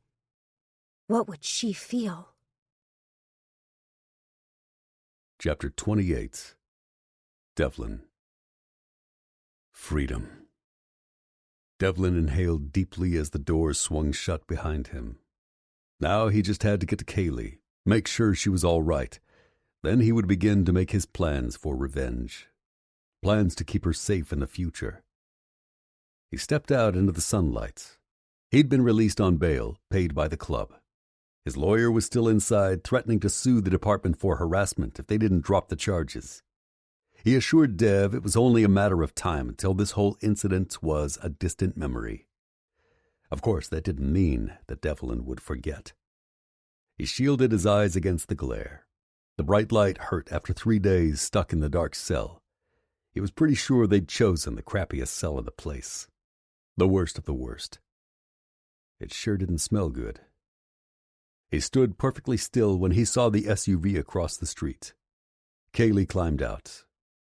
what would she feel? Chapter 28. Devlin. Freedom. Devlin inhaled deeply as the doors swung shut behind him. Now he just had to get to Kaylee, make sure she was all right. Then he would begin to make his plans for revenge. Plans to keep her safe in the future. He stepped out into the sunlight. He'd been released on bail, paid by the club. His lawyer was still inside, threatening to sue the department for harassment if they didn't drop the charges. He assured Dev it was only a matter of time until this whole incident was a distant memory. Of course, that didn't mean that Devlin would forget. He shielded his eyes against the glare. The bright light hurt after 3 days stuck in the dark cell. He was pretty sure they'd chosen the crappiest cell in the place. The worst of the worst. It sure didn't smell good. He stood perfectly still when he saw the SUV across the street. Kaylee climbed out.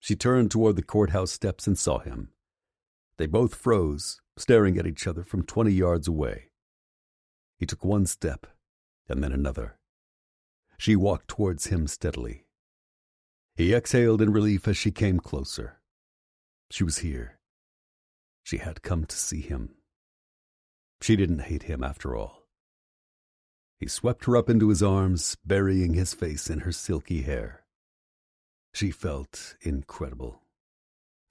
She turned toward the courthouse steps and saw him. They both froze, staring at each other from 20 yards away. He took one step, and then another. She walked towards him steadily. He exhaled in relief as she came closer. She was here. She had come to see him. She didn't hate him after all. He swept her up into his arms, burying his face in her silky hair. She felt incredible.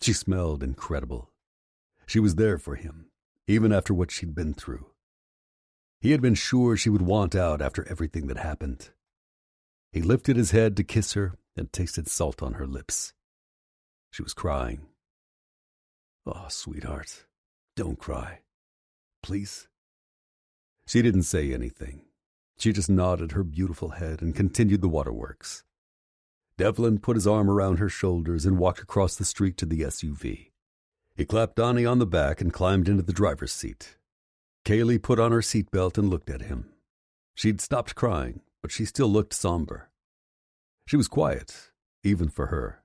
She smelled incredible. She was there for him, even after what she'd been through. He had been sure she would want out after everything that happened. He lifted his head to kiss her and tasted salt on her lips. She was crying. "Oh, sweetheart, don't cry. Please?" She didn't say anything. She just nodded her beautiful head and continued the waterworks. Devlin put his arm around her shoulders and walked across the street to the SUV. He clapped Donnie on the back and climbed into the driver's seat. Kaylee put on her seatbelt and looked at him. She'd stopped crying, but she still looked somber. She was quiet, even for her.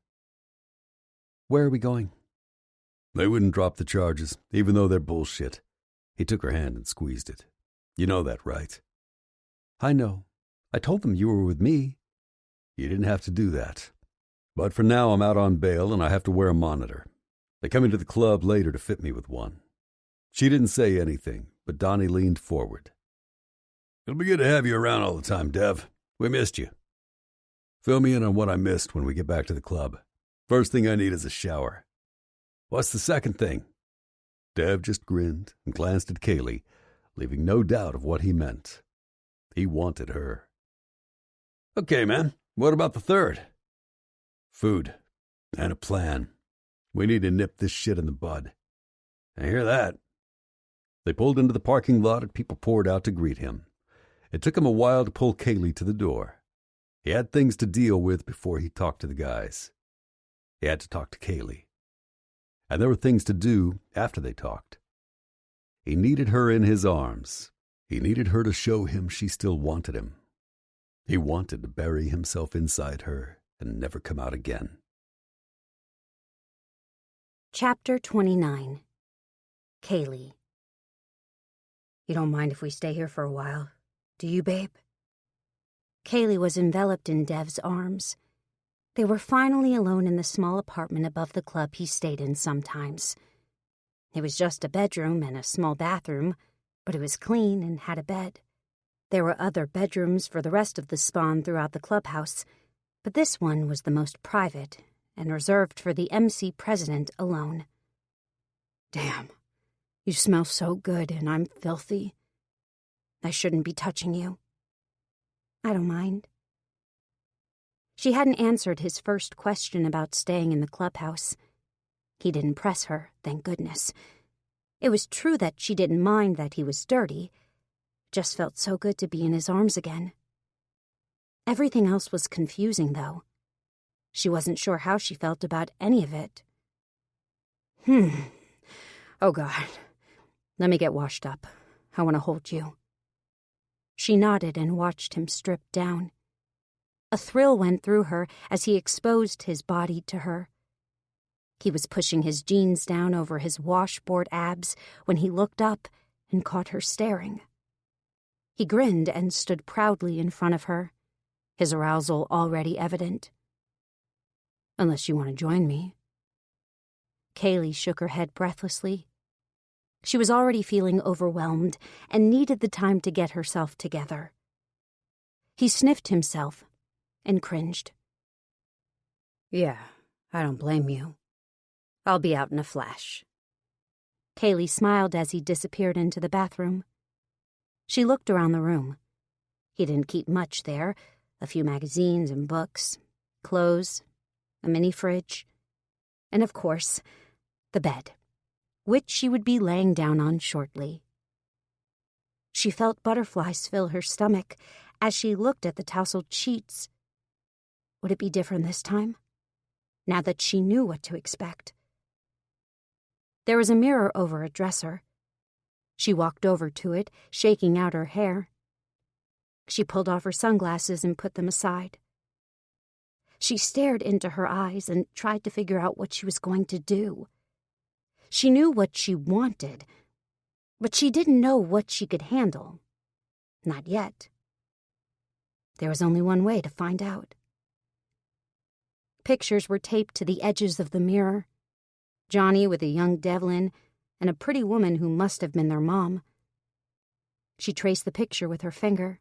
"Where are we going?" "They wouldn't drop the charges, even though they're bullshit." He took her hand and squeezed it. "You know that, right?" "I know. I told them you were with me." "You didn't have to do that. But for now I'm out on bail and I have to wear a monitor. They come into the club later to fit me with one." She didn't say anything, but Donnie leaned forward. "It'll be good to have you around all the time, Dev. We missed you. Fill me in on what I missed when we get back to the club. First thing I need is a shower." "What's the second thing?" Dev just grinned and glanced at Kaylee, leaving no doubt of what he meant. He wanted her. "Okay, man. What about the third?" "Food. And a plan. We need to nip this shit in the bud." "I hear that." They pulled into the parking lot and people poured out to greet him. It took him a while to pull Kaylee to the door. He had things to deal with before he talked to the guys. He had to talk to Kaylee. And there were things to do after they talked. He needed her in his arms. He needed her to show him she still wanted him. He wanted to bury himself inside her and never come out again. Chapter 29. Kaylee. "You don't mind if we stay here for a while, do you, babe?" Kaylee was enveloped in Dev's arms. They were finally alone in the small apartment above the club he stayed in sometimes. It was just a bedroom and a small bathroom, but it was clean and had a bed. There were other bedrooms for the rest of the spawn throughout the clubhouse, but this one was the most private and reserved for the MC president alone. "Damn, you smell so good and I'm filthy. I shouldn't be touching you." "I don't mind." She hadn't answered his first question about staying in the clubhouse. He didn't press her, thank goodness. It was true that she didn't mind that he was dirty. Just felt so good to be in his arms again. Everything else was confusing, though. She wasn't sure how she felt about any of it. Oh, God. Let me get washed up. I want to hold you." She nodded and watched him strip down. A thrill went through her as he exposed his body to her. He was pushing his jeans down over his washboard abs when he looked up and caught her staring. He grinned and stood proudly in front of her, his arousal already evident. "Unless you want to join me." Kaylee shook her head breathlessly. She was already feeling overwhelmed and needed the time to get herself together. He sniffed himself and cringed. "Yeah, I don't blame you. I'll be out in a flash." Kaylee smiled as he disappeared into the bathroom. She looked around the room. He didn't keep much there, a few magazines and books, clothes, a mini fridge, and of course, the bed, which she would be laying down on shortly. She felt butterflies fill her stomach as she looked at the tousled sheets. Would it be different this time, now that she knew what to expect? There was a mirror over a dresser. She walked over to it, shaking out her hair. She pulled off her sunglasses and put them aside. She stared into her eyes and tried to figure out what she was going to do. She knew what she wanted, but she didn't know what she could handle. Not yet. There was only one way to find out. Pictures were taped to the edges of the mirror. Johnny with a young Devlin and a pretty woman who must have been their mom. She traced the picture with her finger.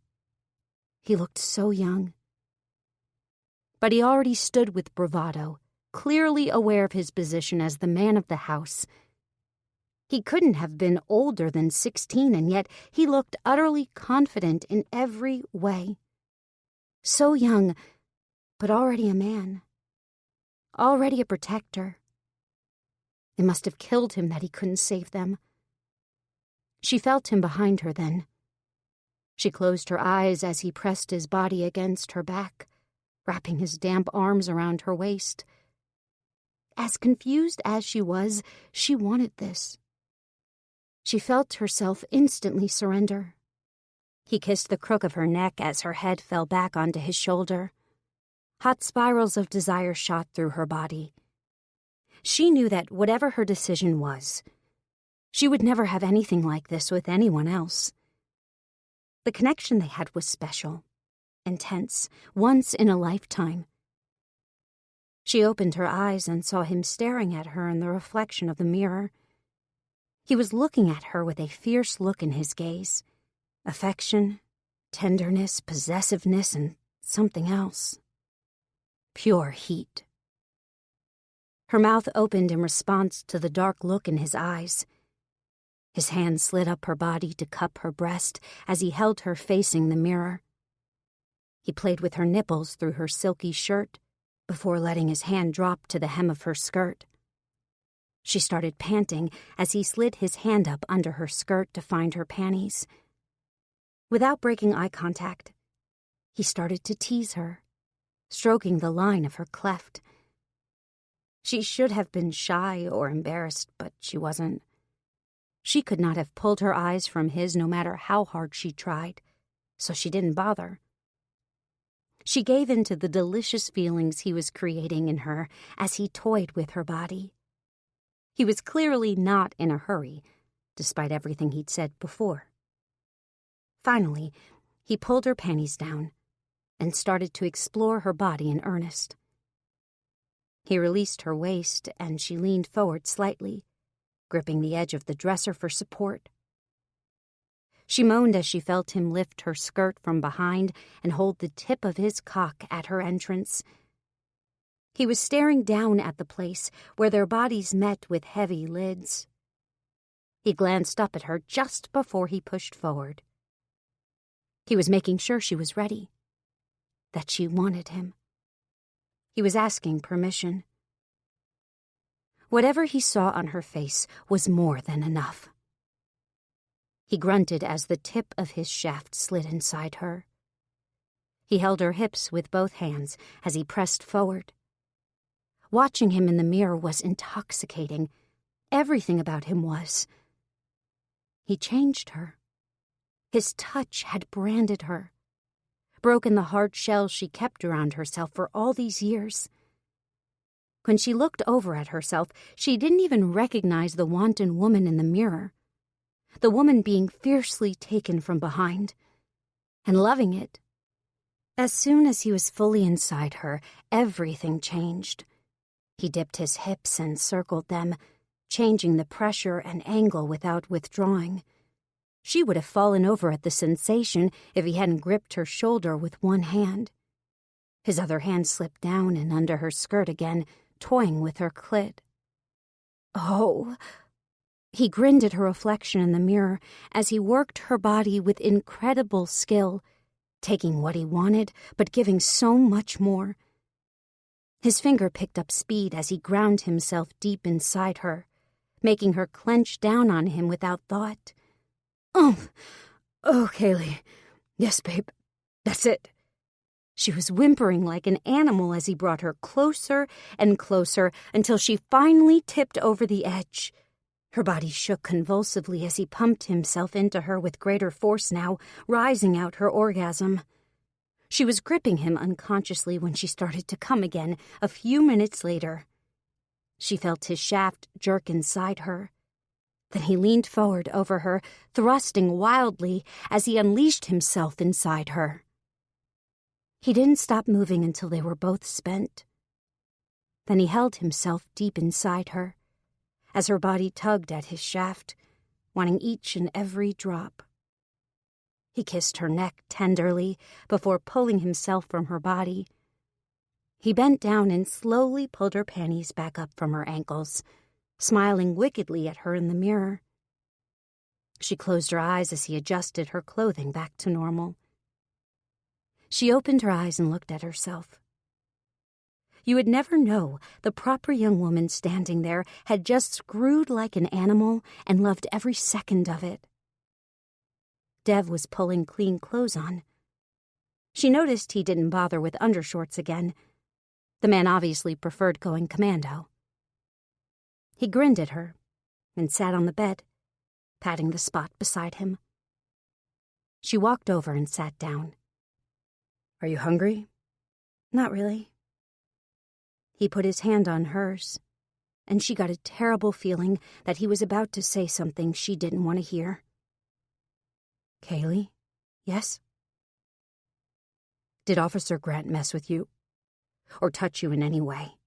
He looked so young. But he already stood with bravado, clearly aware of his position as the man of the house. He couldn't have been older than 16, and yet he looked utterly confident in every way. So young, but already a man. Already a protector. It must have killed him that he couldn't save them. She felt him behind her then. She closed her eyes as he pressed his body against her back, wrapping his damp arms around her waist. As confused as she was, she wanted this. She felt herself instantly surrender. He kissed the crook of her neck as her head fell back onto his shoulder. Hot spirals of desire shot through her body. She knew that whatever her decision was, she would never have anything like this with anyone else. The connection they had was special, intense, once in a lifetime. She opened her eyes and saw him staring at her in the reflection of the mirror. He was looking at her with a fierce look in his gaze. Affection, tenderness, possessiveness, and something else. Pure heat. Her mouth opened in response to the dark look in his eyes. His hand slid up her body to cup her breast as he held her facing the mirror. He played with her nipples through her silky shirt before letting his hand drop to the hem of her skirt. She started panting as he slid his hand up under her skirt to find her panties. Without breaking eye contact, he started to tease her, stroking the line of her cleft. She should have been shy or embarrassed, but she wasn't. She could not have pulled her eyes from his no matter how hard she tried, so she didn't bother. She gave in to the delicious feelings he was creating in her as he toyed with her body. He was clearly not in a hurry, despite everything he'd said before. Finally, he pulled her panties down and started to explore her body in earnest. He released her waist, and she leaned forward slightly, gripping the edge of the dresser for support. She moaned as she felt him lift her skirt from behind and hold the tip of his cock at her entrance. He was staring down at the place where their bodies met with heavy lids. He glanced up at her just before he pushed forward. He was making sure she was ready, that she wanted him. He was asking permission. Whatever he saw on her face was more than enough. He grunted as the tip of his shaft slid inside her. He held her hips with both hands as he pressed forward. Watching him in the mirror was intoxicating. Everything about him was. He changed her. His touch had branded her, broken the hard shell she kept around herself for all these years. When she looked over at herself, she didn't even recognize the wanton woman in the mirror, the woman being fiercely taken from behind, and loving it. As soon as he was fully inside her, everything changed. He dipped his hips and circled them, changing the pressure and angle without withdrawing. She would have fallen over at the sensation if he hadn't gripped her shoulder with one hand. His other hand slipped down and under her skirt again, toying with her clit. Oh! He grinned at her reflection in the mirror as he worked her body with incredible skill, taking what he wanted, but giving so much more. His finger picked up speed as he ground himself deep inside her, making her clench down on him without thought. Oh, Kaylee. Yes, babe. That's it. She was whimpering like an animal as he brought her closer and closer until she finally tipped over the edge. Her body shook convulsively as he pumped himself into her with greater force now, rising out her orgasm. She was gripping him unconsciously when she started to come again a few minutes later. She felt his shaft jerk inside her. Then he leaned forward over her, thrusting wildly as he unleashed himself inside her. He didn't stop moving until they were both spent. Then he held himself deep inside her, as her body tugged at his shaft, wanting each and every drop. He kissed her neck tenderly before pulling himself from her body. He bent down and slowly pulled her panties back up from her ankles, smiling wickedly at her in the mirror. She closed her eyes as he adjusted her clothing back to normal. She opened her eyes and looked at herself. You would never know the proper young woman standing there had just screwed like an animal and loved every second of it. Dev was pulling clean clothes on. She noticed he didn't bother with undershorts again. The man obviously preferred going commando. He grinned at her and sat on the bed, patting the spot beside him. She walked over and sat down. "Are you hungry?" "Not really." He put his hand on hers, and she got a terrible feeling that he was about to say something she didn't want to hear. "Kaylee?" "Yes?" "Did Officer Grant mess with you? Or touch you in any way?"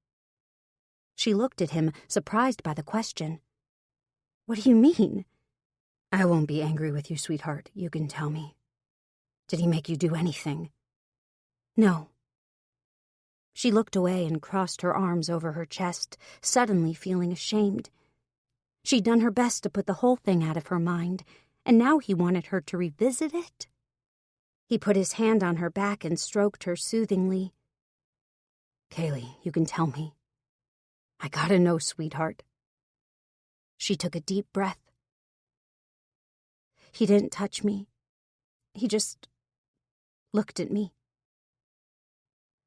She looked at him, surprised by the question. "What do you mean?" "I won't be angry with you, sweetheart. You can tell me. Did he make you do anything?" "No." She looked away and crossed her arms over her chest, suddenly feeling ashamed. She'd done her best to put the whole thing out of her mind, and now he wanted her to revisit it? He put his hand on her back and stroked her soothingly. "Kaylee, you can tell me. I gotta know, sweetheart." She took a deep breath. "He didn't touch me. He just looked at me."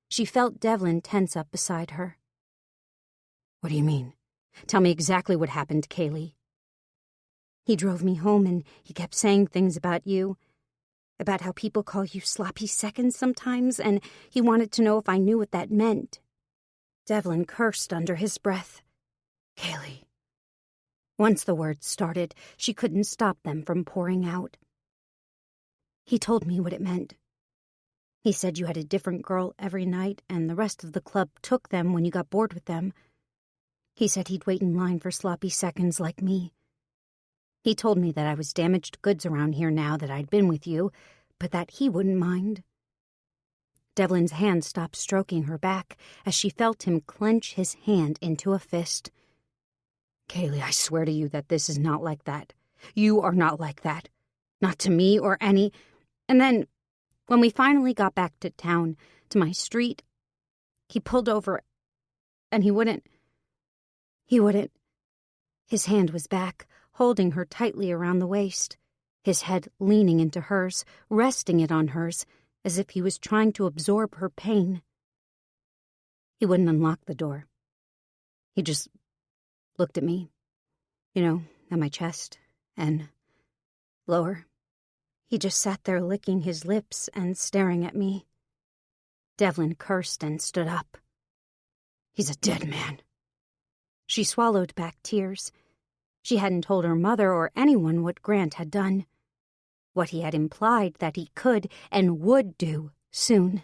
She felt Devlin tense up beside her. "What do you mean? Tell me exactly what happened, Kaylee." "He drove me home and he kept saying things about you, about how people call you sloppy seconds sometimes, and he wanted to know if I knew what that meant." Devlin cursed under his breath. "Kaylee." Once the words started, she couldn't stop them from pouring out. "He told me what it meant. He said you had a different girl every night and the rest of the club took them when you got bored with them. He said he'd wait in line for sloppy seconds like me. He told me that I was damaged goods around here now that I'd been with you, but that he wouldn't mind." Devlin's hand stopped stroking her back as she felt him clench his hand into a fist. "Kaylee, I swear to you that this is not like that. You are not like that. Not to me or any..." And then, when we finally got back to town, to my street, he pulled over, and he wouldn't. His hand was back, holding her tightly around the waist, his head leaning into hers, resting it on hers, as if he was trying to absorb her pain. He wouldn't unlock the door. He just looked at me, at my chest, and lower. He just sat there licking his lips and staring at me. Devlin cursed and stood up. "He's a dead man." She swallowed back tears. She hadn't told her mother or anyone what Grant had done, what he had implied that he could and would do soon.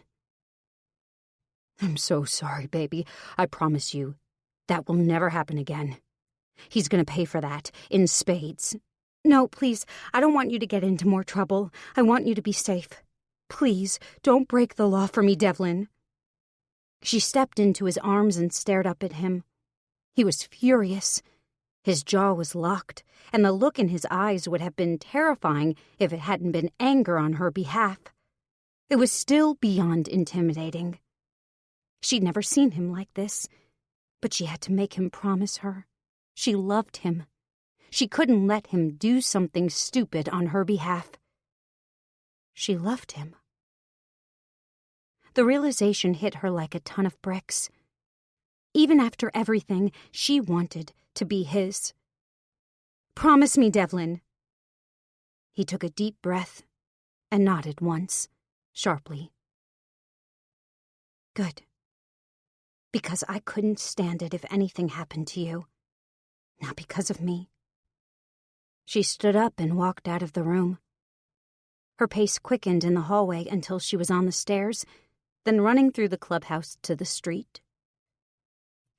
"I'm so sorry, baby. I promise you, that will never happen again. He's going to pay for that, in spades." "No, please, I don't want you to get into more trouble. I want you to be safe. Please, don't break the law for me, Devlin." She stepped into his arms and stared up at him. He was furious. His jaw was locked, and the look in his eyes would have been terrifying if it hadn't been anger on her behalf. It was still beyond intimidating. She'd never seen him like this, but she had to make him promise her. She loved him. She couldn't let him do something stupid on her behalf. She loved him. The realization hit her like a ton of bricks. Even after everything, she wanted to be his. "Promise me, Devlin." He took a deep breath and nodded once, sharply. Good. Because I couldn't stand it if anything happened to you. Not because of me. She stood up and walked out of the room. Her pace quickened in the hallway until she was on the stairs, then running through the clubhouse to the street.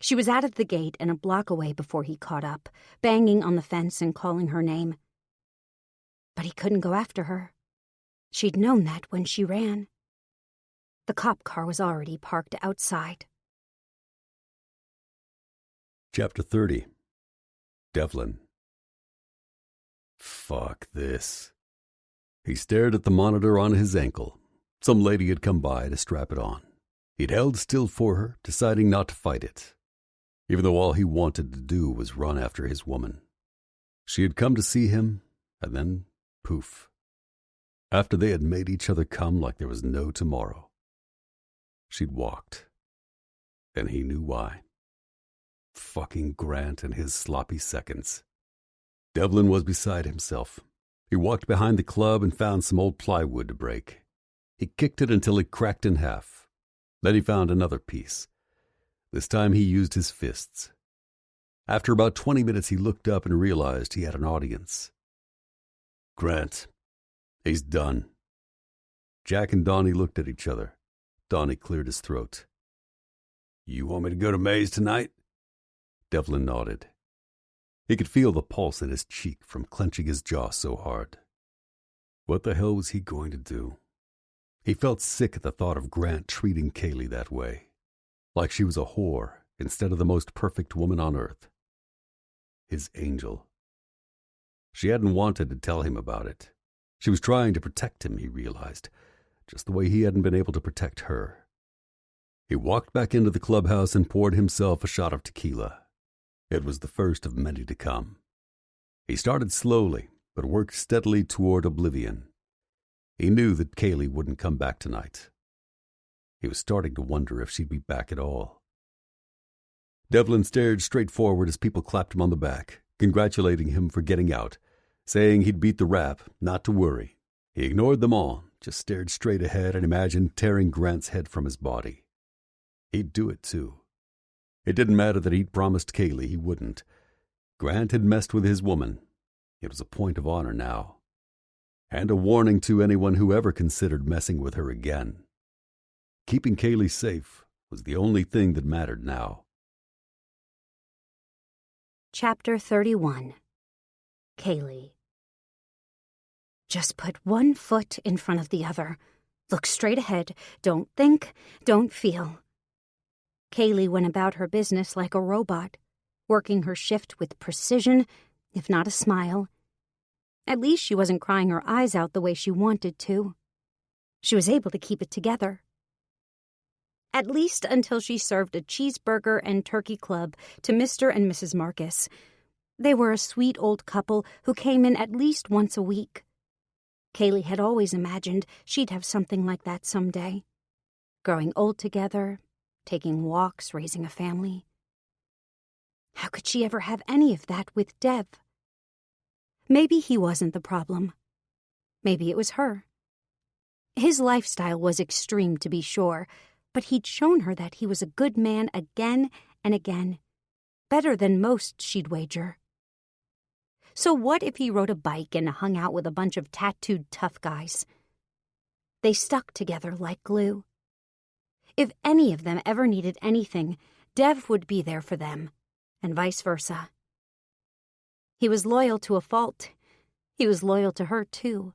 She was out of the gate and a block away before he caught up, banging on the fence and calling her name. But he couldn't go after her. She'd known that when she ran. The cop car was already parked outside. Chapter 30. Devlin. Fuck this. He stared at the monitor on his ankle. Some lady had come by to strap it on. He'd held still for her, deciding not to fight it, even though all he wanted to do was run after his woman. She had come to see him, and then, poof. After they had made each other come like there was no tomorrow. She'd walked. And he knew why. Fucking Grant and his sloppy seconds. Devlin was beside himself. He walked behind the club and found some old plywood to break. He kicked it until it cracked in half. Then he found another piece. This time he used his fists. After about 20 minutes he looked up and realized he had an audience. Grant. He's done. Jack and Donnie looked at each other. Donnie cleared his throat. You want me to go to Mays tonight? Devlin nodded. He could feel the pulse in his cheek from clenching his jaw so hard. What the hell was he going to do? He felt sick at the thought of Grant treating Kaylee that way, like she was a whore instead of the most perfect woman on earth. His angel. She hadn't wanted to tell him about it. She was trying to protect him, he realized, just the way he hadn't been able to protect her. He walked back into the clubhouse and poured himself a shot of tequila. It was the first of many to come. He started slowly, but worked steadily toward oblivion. He knew that Kaylee wouldn't come back tonight. He was starting to wonder if she'd be back at all. Devlin stared straight forward as people clapped him on the back, congratulating him for getting out, saying he'd beat the rap, not to worry. He ignored them all, just stared straight ahead and imagined tearing Grant's head from his body. He'd do it, too. It didn't matter that he'd promised Kaylee he wouldn't. Grant had messed with his woman. It was a point of honor now. And a warning to anyone who ever considered messing with her again. Keeping Kaylee safe was the only thing that mattered now. Chapter 31. Kaylee. Just put one foot in front of the other. Look straight ahead. Don't think, don't feel. Kaylee went about her business like a robot, working her shift with precision, if not a smile. At least she wasn't crying her eyes out the way she wanted to. She was able to keep it together. At least until she served a cheeseburger and turkey club to Mr. and Mrs. Marcus. They were a sweet old couple who came in at least once a week. Kaylee had always imagined she'd have something like that someday. Growing old together, taking walks, raising a family. How could she ever have any of that with Dev? Maybe he wasn't the problem. Maybe it was her. His lifestyle was extreme, to be sure, but he'd shown her that he was a good man again and again. Better than most, she'd wager. So what if he rode a bike and hung out with a bunch of tattooed tough guys? They stuck together like glue. If any of them ever needed anything, Dev would be there for them, and vice versa. He was loyal to a fault. He was loyal to her, too,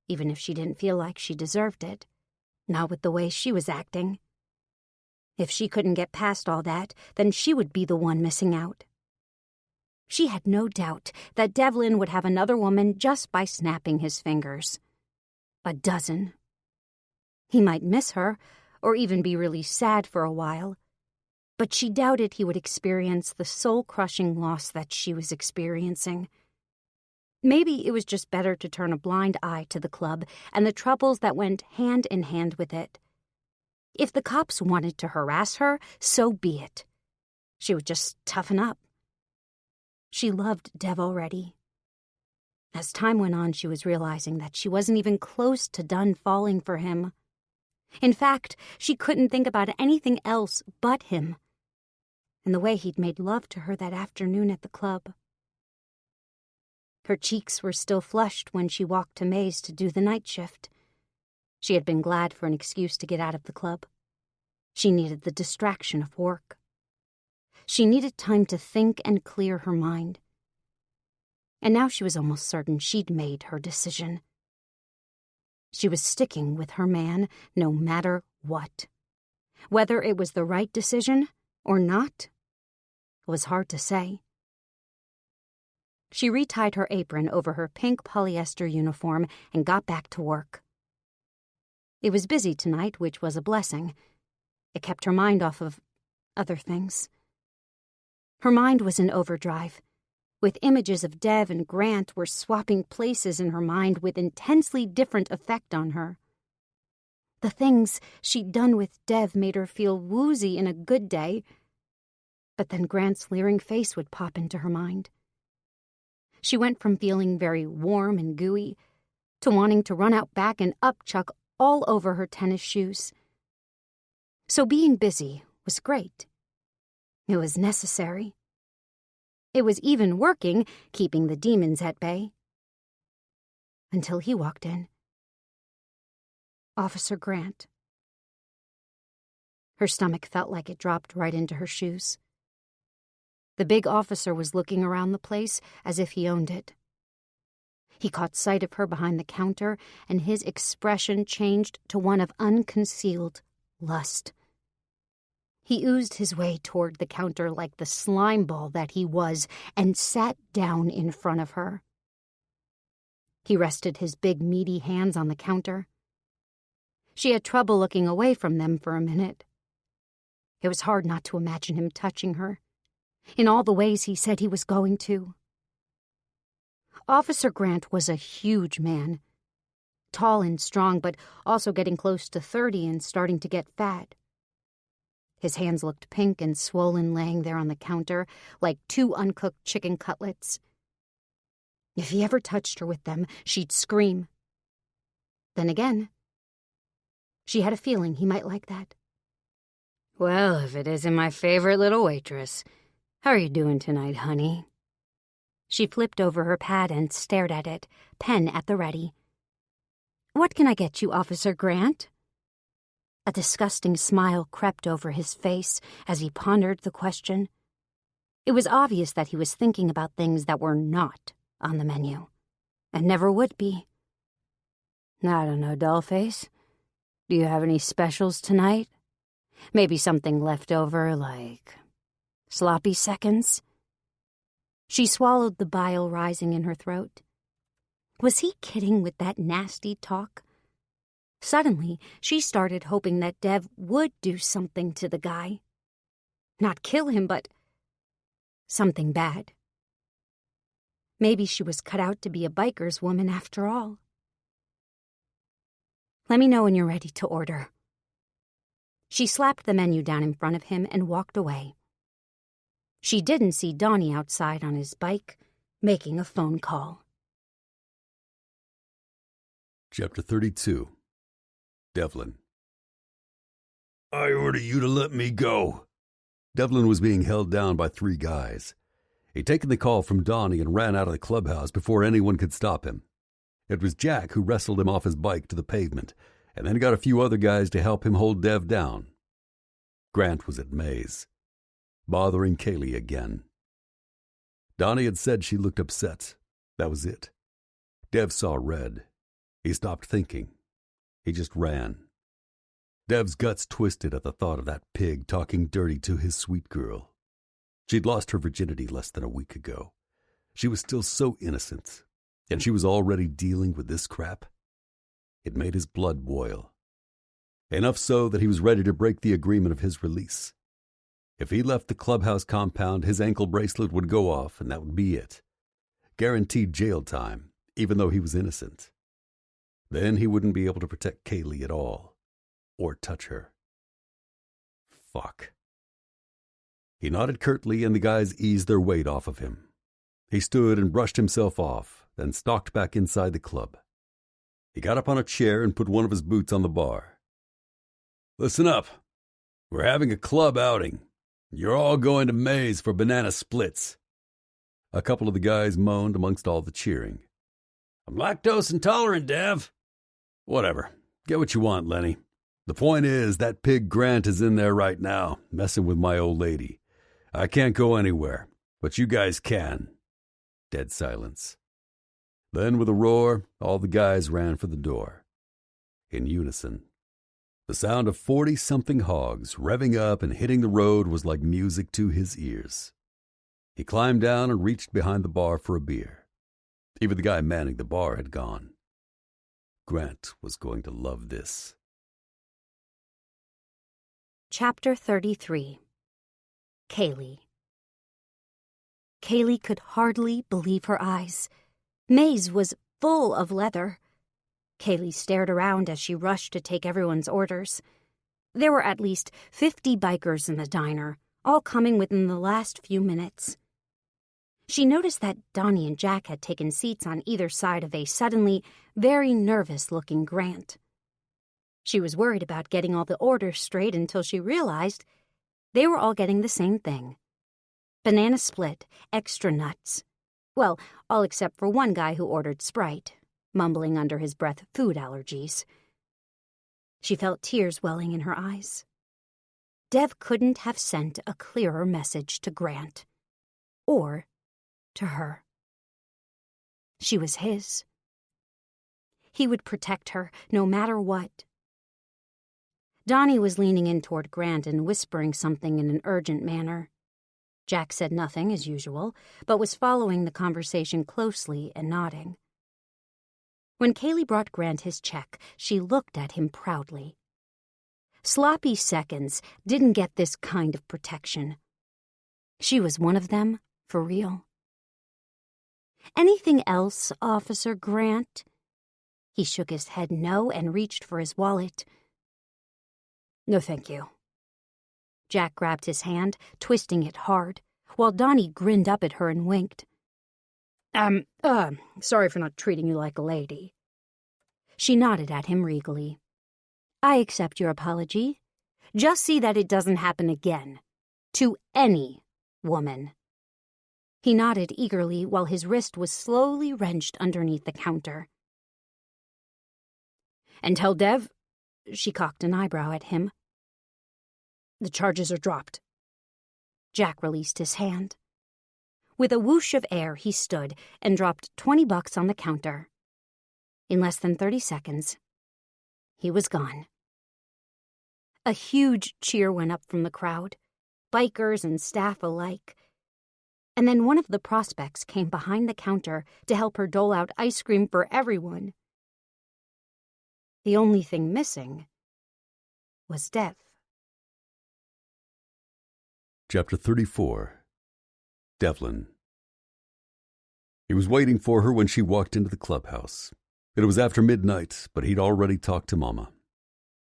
even if she didn't feel like she deserved it, not with the way she was acting. If she couldn't get past all that, then she would be the one missing out. She had no doubt that Devlin would have another woman just by snapping his fingers. A dozen. He might miss her, or even be really sad for a while, but she doubted he would experience the soul-crushing loss that she was experiencing. Maybe it was just better to turn a blind eye to the club and the troubles that went hand in hand with it. If the cops wanted to harass her, so be it. She would just toughen up. She loved Dev already. As time went on, she was realizing that she wasn't even close to done falling for him. In fact, she couldn't think about anything else but him, and the way he'd made love to her that afternoon at the club. Her cheeks were still flushed when she walked to May's to do the night shift. She had been glad for an excuse to get out of the club. She needed the distraction of work. She needed time to think and clear her mind. And now she was almost certain she'd made her decision. She was sticking with her man no matter what. Whether it was the right decision or not was hard to say. She retied her apron over her pink polyester uniform and got back to work. It was busy tonight, which was a blessing. It kept her mind off of other things. Her mind was in overdrive, with images of Dev and Grant were swapping places in her mind with intensely different effect on her. The things she'd done with Dev made her feel woozy in a good day, but then Grant's leering face would pop into her mind. She went from feeling very warm and gooey to wanting to run out back and upchuck all over her tennis shoes. So being busy was great. It was necessary. It was even working, keeping the demons at bay. Until he walked in. Officer Grant. Her stomach felt like it dropped right into her shoes. The big officer was looking around the place as if he owned it. He caught sight of her behind the counter, and his expression changed to one of unconcealed lust. He oozed his way toward the counter like the slime ball that he was and sat down in front of her. He rested his big, meaty hands on the counter. She had trouble looking away from them for a minute. It was hard not to imagine him touching her, in all the ways he said he was going to. Officer Grant was a huge man, tall and strong, but also getting close to 30 and starting to get fat. His hands looked pink and swollen laying there on the counter like 2 uncooked chicken cutlets. If he ever touched her with them, she'd scream. Then again, she had a feeling he might like that. Well, if it isn't my favorite little waitress. How are you doing tonight, honey? She flipped over her pad and stared at it, pen at the ready. What can I get you, Officer Grant? A disgusting smile crept over his face as he pondered the question. It was obvious that he was thinking about things that were not on the menu, and never would be. I don't know, dollface. Do you have any specials tonight? Maybe something left over, like sloppy seconds? She swallowed the bile rising in her throat. Was he kidding with that nasty talk? Suddenly, she started hoping that Dev would do something to the guy. Not kill him, but something bad. Maybe she was cut out to be a biker's woman after all. Let me know when you're ready to order. She slapped the menu down in front of him and walked away. She didn't see Donnie outside on his bike, making a phone call. Chapter 32. Devlin. I order you to let me go. Devlin was being held down by 3 guys. He'd taken the call from Donnie and ran out of the clubhouse before anyone could stop him. It was Jack who wrestled him off his bike to the pavement, and then got a few other guys to help him hold Dev down. Grant was at May's, bothering Kaylee again. Donnie had said she looked upset. That was it. Dev saw red. He stopped thinking. He just ran. Dev's guts twisted at the thought of that pig talking dirty to his sweet girl. She'd lost her virginity less than a week ago. She was still so innocent, and she was already dealing with this crap. It made his blood boil. Enough so that he was ready to break the agreement of his release. If he left the clubhouse compound, his ankle bracelet would go off, and that would be it. Guaranteed jail time, even though he was innocent. Then he wouldn't be able to protect Kaylee at all, or touch her. Fuck. He nodded curtly, and the guys eased their weight off of him. He stood and brushed himself off, then stalked back inside the club. He got up on a chair and put one of his boots on the bar. Listen up. We're having a club outing. You're all going to Maze for banana splits. A couple of the guys moaned amongst all the cheering. I'm lactose intolerant, Dev. Whatever. Get what you want, Lenny. The point is, that pig Grant is in there right now, messing with my old lady. I can't go anywhere, but you guys can. Dead silence. Then, with a roar, all the guys ran for the door. In unison. The sound of 40-something hogs revving up and hitting the road was like music to his ears. He climbed down and reached behind the bar for a beer. Even the guy manning the bar had gone. Grant was going to love this. Chapter 33. Kaylee. Kaylee could hardly believe her eyes. Maze was full of leather. Kaylee stared around as she rushed to take everyone's orders. There were at least 50 bikers in the diner, all coming within the last few minutes. She noticed that Donnie and Jack had taken seats on either side of a suddenly very nervous-looking Grant. She was worried about getting all the orders straight until she realized they were all getting the same thing. Banana split, extra nuts. Well, all except for one guy who ordered Sprite, mumbling under his breath food allergies. She felt tears welling in her eyes. Dev couldn't have sent a clearer message to Grant. Or to her. She was his. He would protect her no matter what. Donnie was leaning in toward Grant and whispering something in an urgent manner. Jack said nothing, as usual, but was following the conversation closely and nodding. When Kaylee brought Grant his check, she looked at him proudly. Sloppy Seconds didn't get this kind of protection. She was one of them, for real. Anything else, Officer Grant? He shook his head no and reached for his wallet. No, thank you. Jack grabbed his hand, twisting it hard, while Donnie grinned up at her and winked. Sorry for not treating you like a lady. She nodded at him regally. I accept your apology. Just see that it doesn't happen again. To any woman. He nodded eagerly while his wrist was slowly wrenched underneath the counter. And tell Dev, she cocked an eyebrow at him. The charges are dropped. Jack released his hand. With a whoosh of air, he stood and dropped $20 on the counter. In less than 30 seconds, he was gone. A huge cheer went up from the crowd, bikers and staff alike. And then one of the prospects came behind the counter to help her dole out ice cream for everyone. The only thing missing was Dev. Chapter 34. Devlin. He was waiting for her when she walked into the clubhouse. It was after midnight, but he'd already talked to Mama.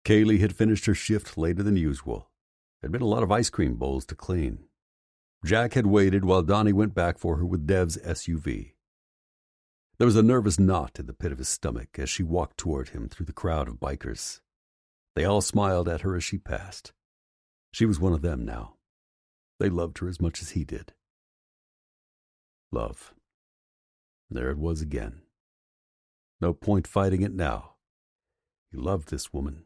Kaylee had finished her shift later than usual. There'd been a lot of ice cream bowls to clean. Jack had waited while Donnie went back for her with Dev's SUV. There was a nervous knot in the pit of his stomach as she walked toward him through the crowd of bikers. They all smiled at her as she passed. She was one of them now. They loved her as much as he did. Love. There it was again. No point fighting it now. He loved this woman.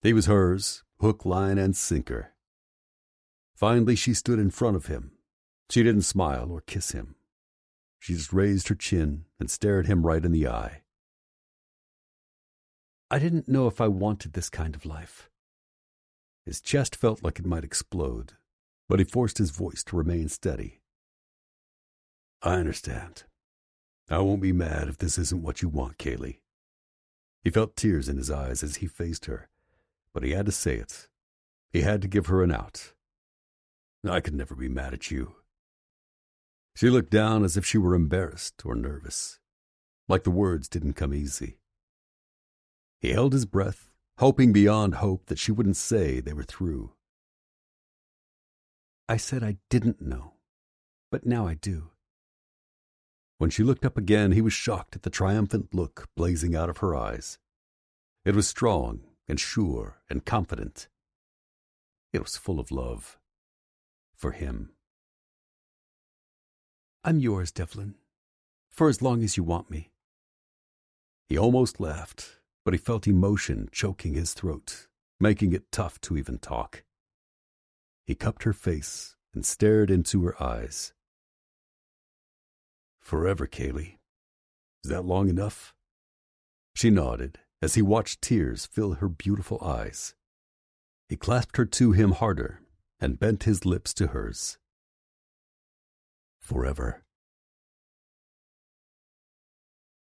He was hers, hook, line, and sinker. Finally, she stood in front of him. She didn't smile or kiss him. She just raised her chin and stared him right in the eye. I didn't know if I wanted this kind of life. His chest felt like it might explode, but he forced his voice to remain steady. I understand. I won't be mad if this isn't what you want, Kaylee. He felt tears in his eyes as he faced her, but he had to say it. He had to give her an out. I could never be mad at you. She looked down as if she were embarrassed or nervous, like the words didn't come easy. He held his breath, hoping beyond hope that she wouldn't say they were through. I said I didn't know, but now I do. When she looked up again, he was shocked at the triumphant look blazing out of her eyes. It was strong, and sure and confident. It was full of love. For him. "I'm yours, Devlin, for as long as you want me." He almost laughed, but he felt emotion choking his throat, making it tough to even talk. He cupped her face and stared into her eyes. "Forever, Kaylee. Is that long enough?" She nodded as he watched tears fill her beautiful eyes. He clasped her to him harder and bent his lips to hers. Forever.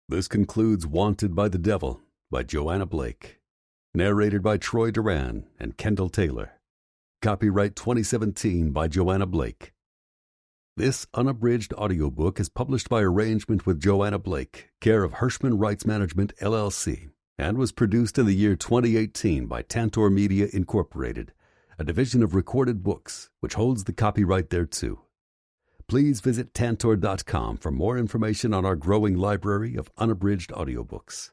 This concludes Wanted by the Devil by Joanna Blake, narrated by Troy Duran and Kendall Taylor. Copyright 2017 by Joanna Blake. This unabridged audiobook is published by arrangement with Joanna Blake, care of Hirschman Rights Management, LLC, and was produced in the year 2018 by Tantor Media, Incorporated, a division of Recorded Books, which holds the copyright thereto. Please visit Tantor.com for more information on our growing library of unabridged audiobooks.